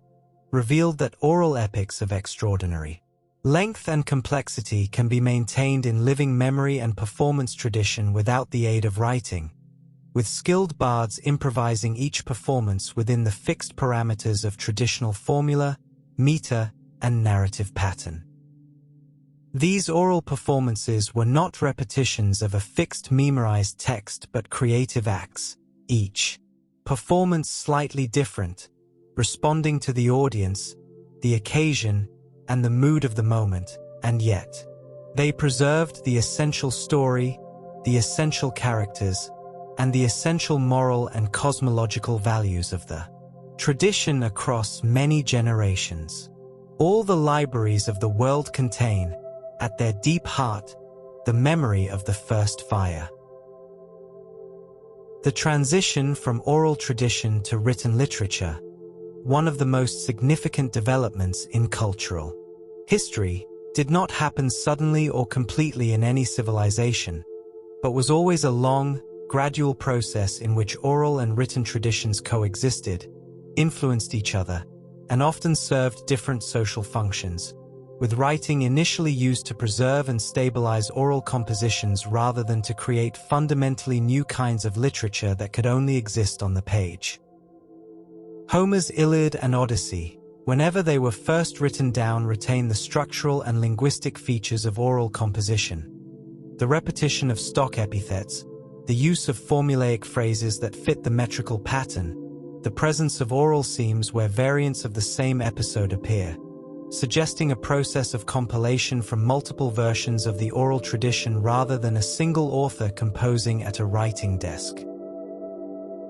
revealed that oral epics of extraordinary length and complexity can be maintained in living memory and performance tradition without the aid of writing, with skilled bards improvising each performance within the fixed parameters of traditional formula, meter, and narrative pattern. These oral performances were not repetitions of a fixed memorized text but creative acts, each performance slightly different, responding to the audience, the occasion, and the mood of the moment, and yet they preserved the essential story, the essential characters, and the essential moral and cosmological values of the tradition across many generations. All the libraries of the world contain, at their deep heart, the memory of the first fire. The transition from oral tradition to written literature, one of the most significant developments in cultural history, did not happen suddenly or completely in any civilization, but was always a long, gradual process in which oral and written traditions coexisted, influenced each other, and often served different social functions, with writing initially used to preserve and stabilize oral compositions rather than to create fundamentally new kinds of literature that could only exist on the page. Homer's Iliad and Odyssey, whenever they were first written down, retain the structural and linguistic features of oral composition. The repetition of stock epithets, the use of formulaic phrases that fit the metrical pattern, the presence of oral seams where variants of the same episode appear, suggesting a process of compilation from multiple versions of the oral tradition rather than a single author composing at a writing desk.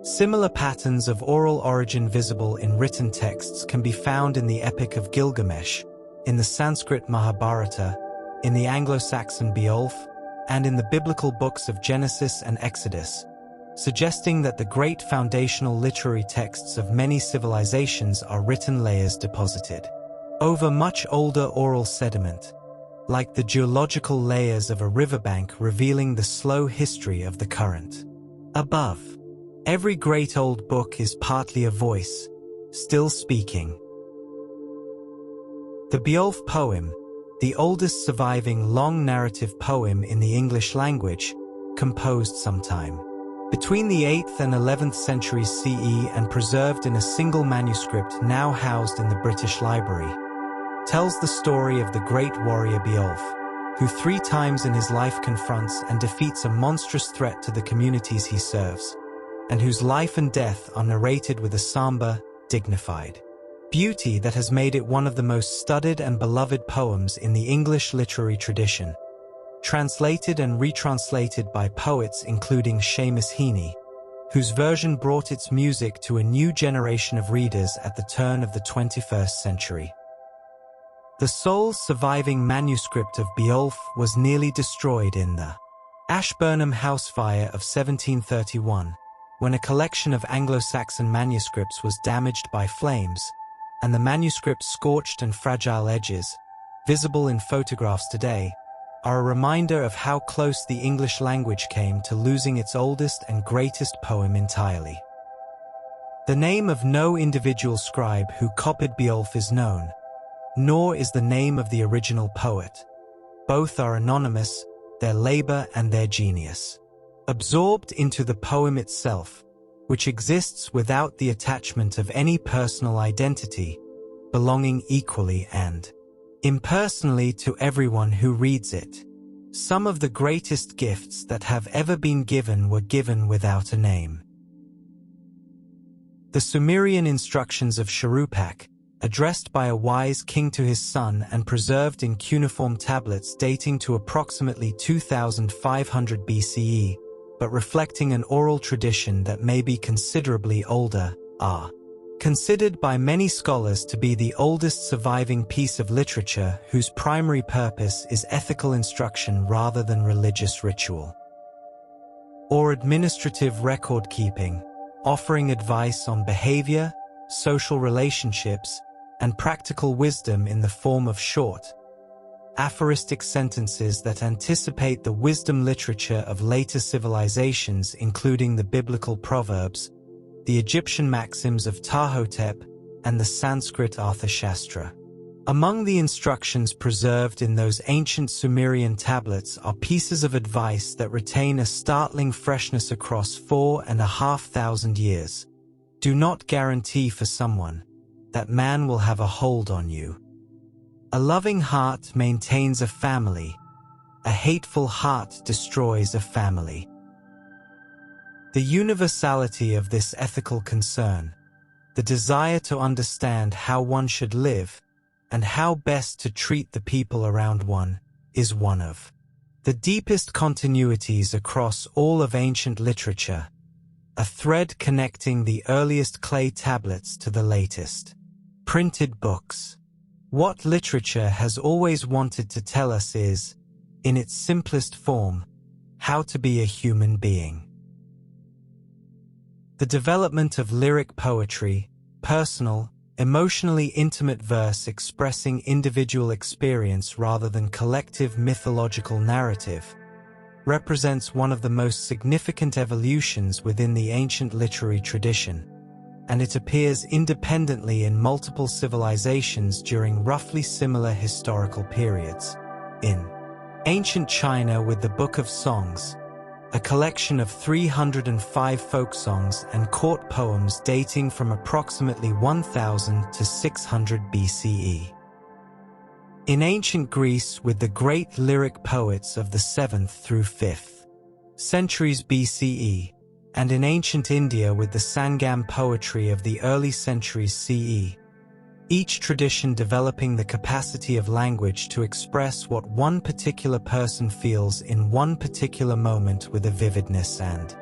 Similar patterns of oral origin visible in written texts can be found in the Epic of Gilgamesh, in the Sanskrit Mahabharata, in the Anglo-Saxon Beowulf, and in the biblical books of Genesis and Exodus, suggesting that the great foundational literary texts of many civilizations are written layers deposited over much older oral sediment, like the geological layers of a riverbank revealing the slow history of the current. Above, every great old book is partly a voice, still speaking. The Beowulf poem, the oldest surviving long narrative poem in the English language, composed sometime between the 8th and 11th centuries CE and preserved in a single manuscript now housed in the British Library, tells the story of the great warrior Beowulf, who 3 times in his life confronts and defeats a monstrous threat to the communities he serves, and whose life and death are narrated with a somber, dignified beauty that has made it one of the most studied and beloved poems in the English literary tradition, translated and retranslated by poets including Seamus Heaney, whose version brought its music to a new generation of readers at the turn of the 21st century. The sole surviving manuscript of Beowulf was nearly destroyed in the Ashburnham House Fire of 1731, when a collection of Anglo-Saxon manuscripts was damaged by flames, and the manuscript's scorched and fragile edges, visible in photographs today, are a reminder of how close the English language came to losing its oldest and greatest poem entirely. The name of no individual scribe who copied Beowulf is known, nor is the name of the original poet. Both are anonymous, their labor and their genius absorbed into the poem itself, which exists without the attachment of any personal identity, belonging equally and impersonally to everyone who reads it. Some of the greatest gifts that have ever been given were given without a name. The Sumerian instructions of Shuruppak, addressed by a wise king to his son and preserved in cuneiform tablets dating to approximately 2500 BCE, but reflecting an oral tradition that may be considerably older, are considered by many scholars to be the oldest surviving piece of literature whose primary purpose is ethical instruction rather than religious ritual or administrative record-keeping, offering advice on behavior, social relationships, and practical wisdom in the form of short, aphoristic sentences that anticipate the wisdom literature of later civilizations, including the biblical proverbs, the Egyptian maxims of Ptahhotep, and the Sanskrit Arthashastra. Among the instructions preserved in those ancient Sumerian tablets are pieces of advice that retain a startling freshness across 4,500 years. Do not guarantee for someone that man will have a hold on you. A loving heart maintains a family. A hateful heart destroys a family. The universality of this ethical concern, the desire to understand how one should live, and how best to treat the people around one, is one of the deepest continuities across all of ancient literature, a thread connecting the earliest clay tablets to the latest printed books. What literature has always wanted to tell us is, in its simplest form, how to be a human being. The development of lyric poetry, personal, emotionally intimate verse expressing individual experience rather than collective mythological narrative, represents one of the most significant evolutions within the ancient literary tradition, and it appears independently in multiple civilizations during roughly similar historical periods. In ancient China with the Book of Songs, a collection of 305 folk songs and court poems dating from approximately 1000 to 600 BCE. In ancient Greece with the great lyric poets of the 7th through 5th centuries BCE, and in ancient India with the Sangam poetry of the early centuries CE, each tradition developing the capacity of language to express what one particular person feels in one particular moment with a vividness and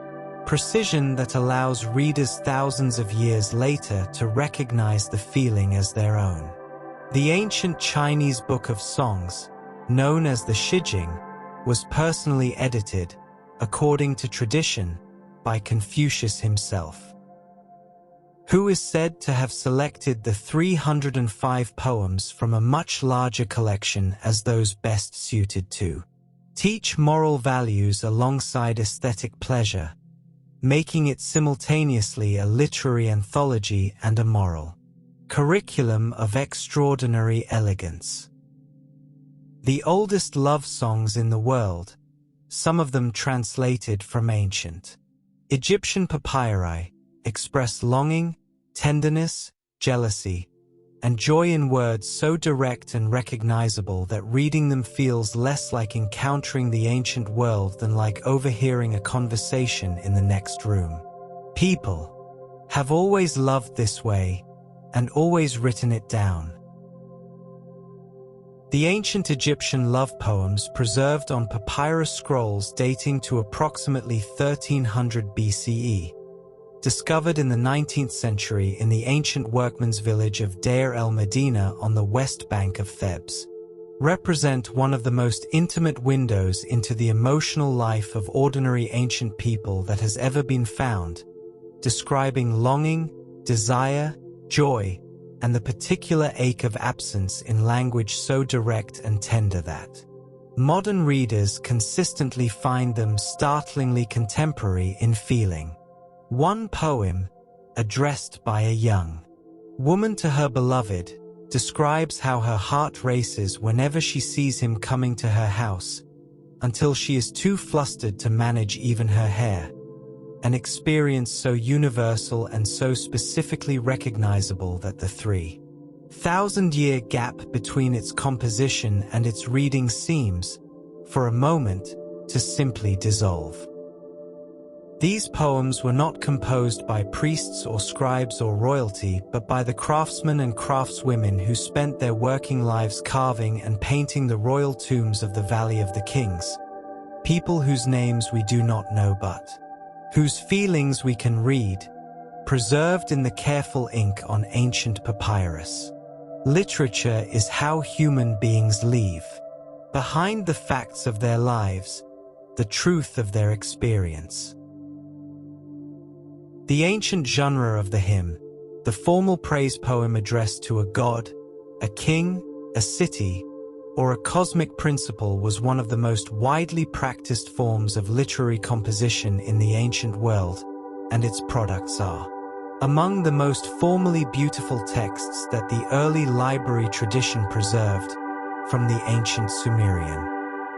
precision that allows readers thousands of years later to recognize the feeling as their own. The ancient Chinese Book of Songs, known as the Shijing, was personally edited, according to tradition, by Confucius himself, who is said to have selected the 305 poems from a much larger collection as those best suited to teach moral values alongside aesthetic pleasure, making it simultaneously a literary anthology and a moral curriculum of extraordinary elegance. The oldest love songs in the world, some of them translated from ancient Egyptian papyri, express longing, tenderness, jealousy, and joy in words so direct and recognizable that reading them feels less like encountering the ancient world than like overhearing a conversation in the next room. People have always loved this way and always written it down. The ancient Egyptian love poems preserved on papyrus scrolls dating to approximately 1300 BCE, discovered in the 19th century in the ancient workmen's village of Deir el-Medina on the west bank of Thebes, represent one of the most intimate windows into the emotional life of ordinary ancient people that has ever been found, describing longing, desire, joy, and the particular ache of absence in language so direct and tender that modern readers consistently find them startlingly contemporary in feeling. One poem, addressed by a young woman to her beloved, describes how her heart races whenever she sees him coming to her house, until she is too flustered to manage even her hair. An experience so universal and so specifically recognizable that the 3,000-year gap between its composition and its reading seems, for a moment, to simply dissolve. These poems were not composed by priests or scribes or royalty, but by the craftsmen and craftswomen who spent their working lives carving and painting the royal tombs of the Valley of the Kings, people whose names we do not know but whose feelings we can read, preserved in the careful ink on ancient papyrus. Literature is how human beings leave behind the facts of their lives, the truth of their experience. The ancient genre of the hymn, the formal praise poem addressed to a god, a king, a city, or a cosmic principle, was one of the most widely practiced forms of literary composition in the ancient world, and its products are among the most formally beautiful texts that the early library tradition preserved from the ancient Sumerian.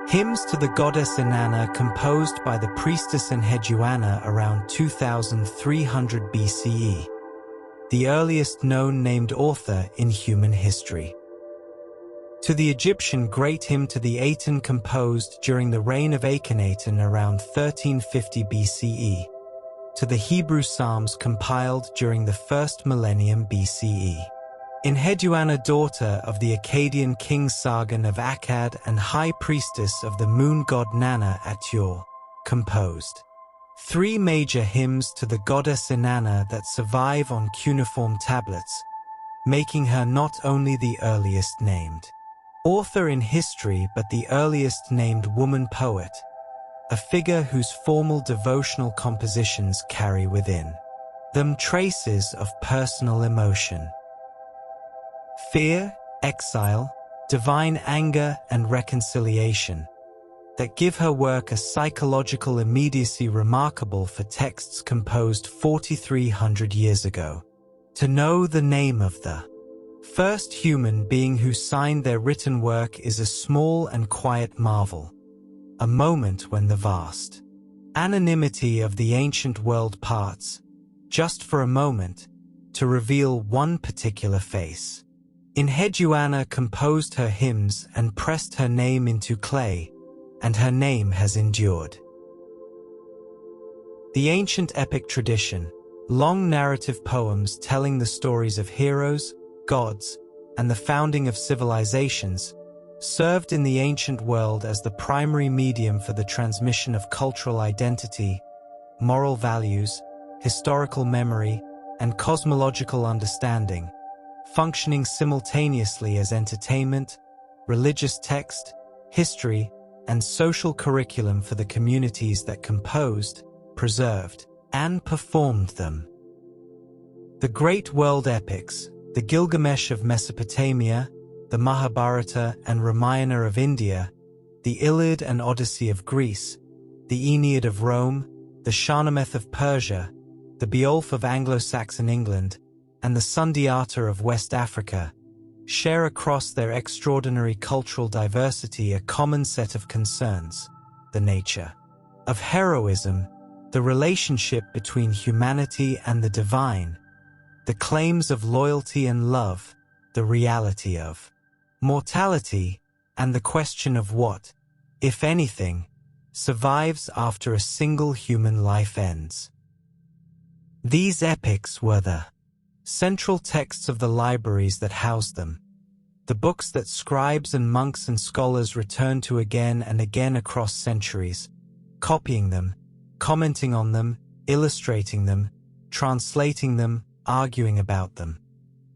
Hymns to the goddess Inanna, composed by the priestess Enheduanna around 2300 BCE, the earliest known named author in human history. To the Egyptian great hymn to the Aten, composed during the reign of Akhenaten around 1350 BCE. To the Hebrew Psalms compiled during the first millennium BCE. Enheduanna, daughter of the Akkadian king Sargon of Akkad and high priestess of the moon god Nanna at Ur, composed 3 major hymns to the goddess Inanna that survive on cuneiform tablets, making her not only the earliest named author in history but the earliest named woman poet, a figure whose formal devotional compositions carry within them traces of personal emotion, fear, exile, divine anger, and reconciliation, that give her work a psychological immediacy remarkable for texts composed 4,300 years ago. To know the name of the first human being who signed their written work is a small and quiet marvel, a moment when the vast anonymity of the ancient world parts, just for a moment, to reveal one particular face. Enheduanna composed her hymns and pressed her name into clay, and her name has endured. The ancient epic tradition, long narrative poems telling the stories of heroes, gods, and the founding of civilizations, served in the ancient world as the primary medium for the transmission of cultural identity, moral values, historical memory, and cosmological understanding, functioning simultaneously as entertainment, religious text, history, and social curriculum for the communities that composed, preserved, and performed them. The great world epics, the Gilgamesh of Mesopotamia, the Mahabharata and Ramayana of India, the Iliad and Odyssey of Greece, the Aeneid of Rome, the Shahnameth of Persia, the Beowulf of Anglo-Saxon England, and the Sundiata of West Africa, share across their extraordinary cultural diversity a common set of concerns: the nature of heroism, the relationship between humanity and the divine, the claims of loyalty and love, the reality of mortality, and the question of what, if anything, survives after a single human life ends. These epics were the central texts of the libraries that housed them, the books that scribes and monks and scholars returned to again and again across centuries, copying them, commenting on them, illustrating them, translating them, arguing about them,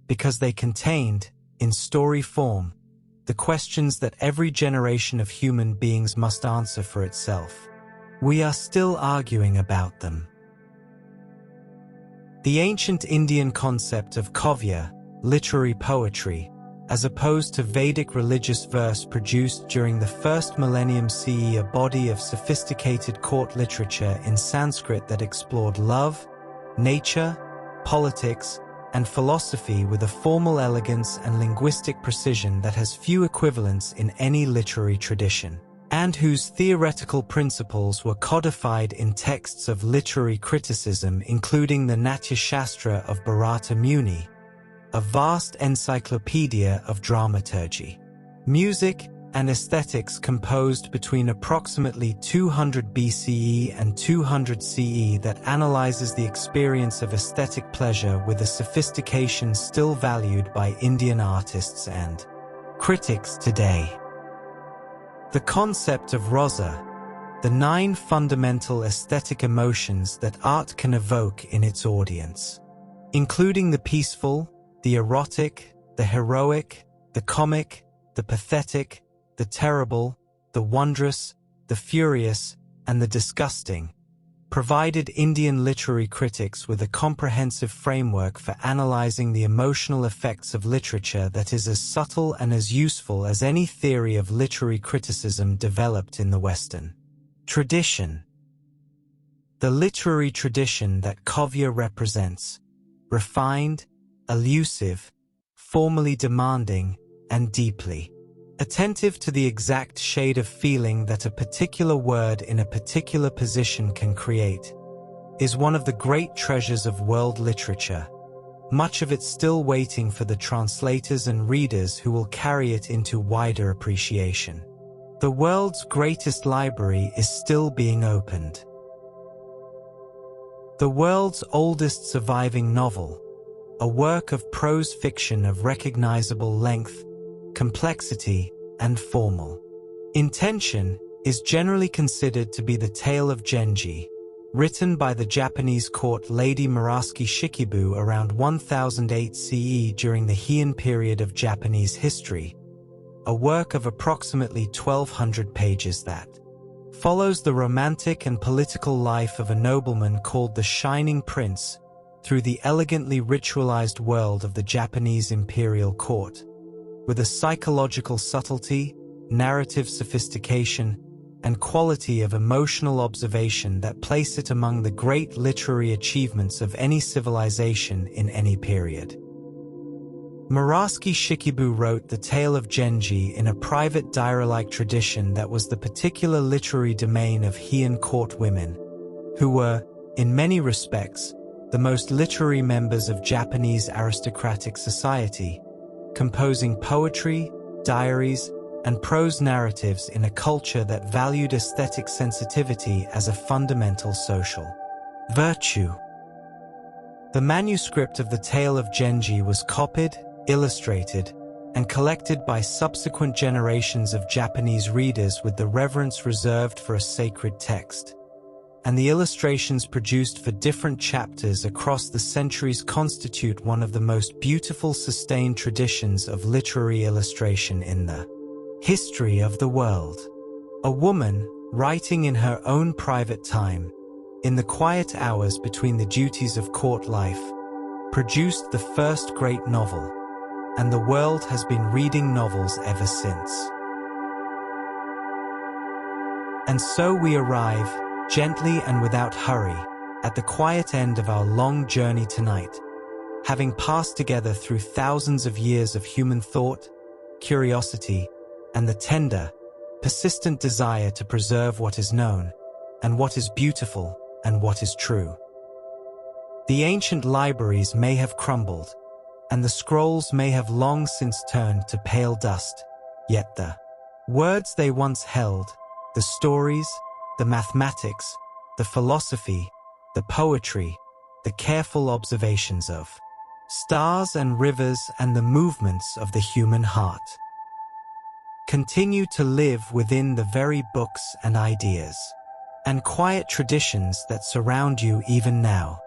because they contained, in story form, the questions that every generation of human beings must answer for itself. We are still arguing about them. The ancient Indian concept of kavya, literary poetry, as opposed to Vedic religious verse, produced during the first millennium CE a body of sophisticated court literature in Sanskrit that explored love, nature, politics, and philosophy with a formal elegance and linguistic precision that has few equivalents in any literary tradition, and whose theoretical principles were codified in texts of literary criticism including the Natya Shastra of Bharata Muni, a vast encyclopedia of dramaturgy, music, and aesthetics composed between approximately 200 BCE and 200 CE that analyzes the experience of aesthetic pleasure with a sophistication still valued by Indian artists and critics today. The concept of rasa, the 9 fundamental aesthetic emotions that art can evoke in its audience, including the peaceful, the erotic, the heroic, the comic, the pathetic, the terrible, the wondrous, the furious, and the disgusting, provided Indian literary critics with a comprehensive framework for analyzing the emotional effects of literature that is as subtle and as useful as any theory of literary criticism developed in the Western tradition. The literary tradition that kavya represents, refined, elusive, formally demanding, and deeply attentive to the exact shade of feeling that a particular word in a particular position can create, is one of the great treasures of world literature, much of it still waiting for the translators and readers who will carry it into wider appreciation. The world's greatest library is still being opened. The world's oldest surviving novel, a work of prose fiction of recognizable length, complexity, and formal intention, is generally considered to be the Tale of Genji, written by the Japanese court lady Murasaki Shikibu around 1008 CE during the Heian period of Japanese history, a work of approximately 1200 pages that follows the romantic and political life of a nobleman called the Shining Prince through the elegantly ritualized world of the Japanese Imperial court, with a psychological subtlety, narrative sophistication, and quality of emotional observation that place it among the great literary achievements of any civilization in any period. Murasaki Shikibu wrote the Tale of Genji in a private diary-like tradition that was the particular literary domain of Heian court women, who were, in many respects, the most literary members of Japanese aristocratic society, composing poetry, diaries, and prose narratives in a culture that valued aesthetic sensitivity as a fundamental social virtue. The manuscript of the Tale of Genji was copied, illustrated, and collected by subsequent generations of Japanese readers with the reverence reserved for a sacred text. And the illustrations produced for different chapters across the centuries constitute one of the most beautiful sustained traditions of literary illustration in the history of the world. A woman, writing in her own private time, in the quiet hours between the duties of court life, produced the first great novel, and the world has been reading novels ever since. And so we arrive, gently and without hurry, at the quiet end of our long journey tonight, having passed together through thousands of years of human thought, curiosity, and the tender, persistent desire to preserve what is known, and what is beautiful, and what is true. The ancient libraries may have crumbled, and the scrolls may have long since turned to pale dust, yet the words they once held, the stories, the mathematics, the philosophy, the poetry, the careful observations of stars and rivers and the movements of the human heart, continue to live within the very books and ideas and quiet traditions that surround you even now.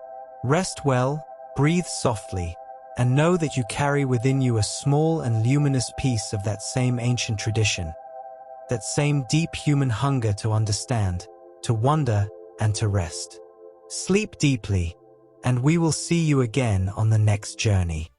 Rest well, breathe softly, and know that you carry within you a small and luminous piece of that same ancient tradition, that same deep human hunger to understand, to wonder, and to rest. Sleep deeply, and we will see you again on the next journey.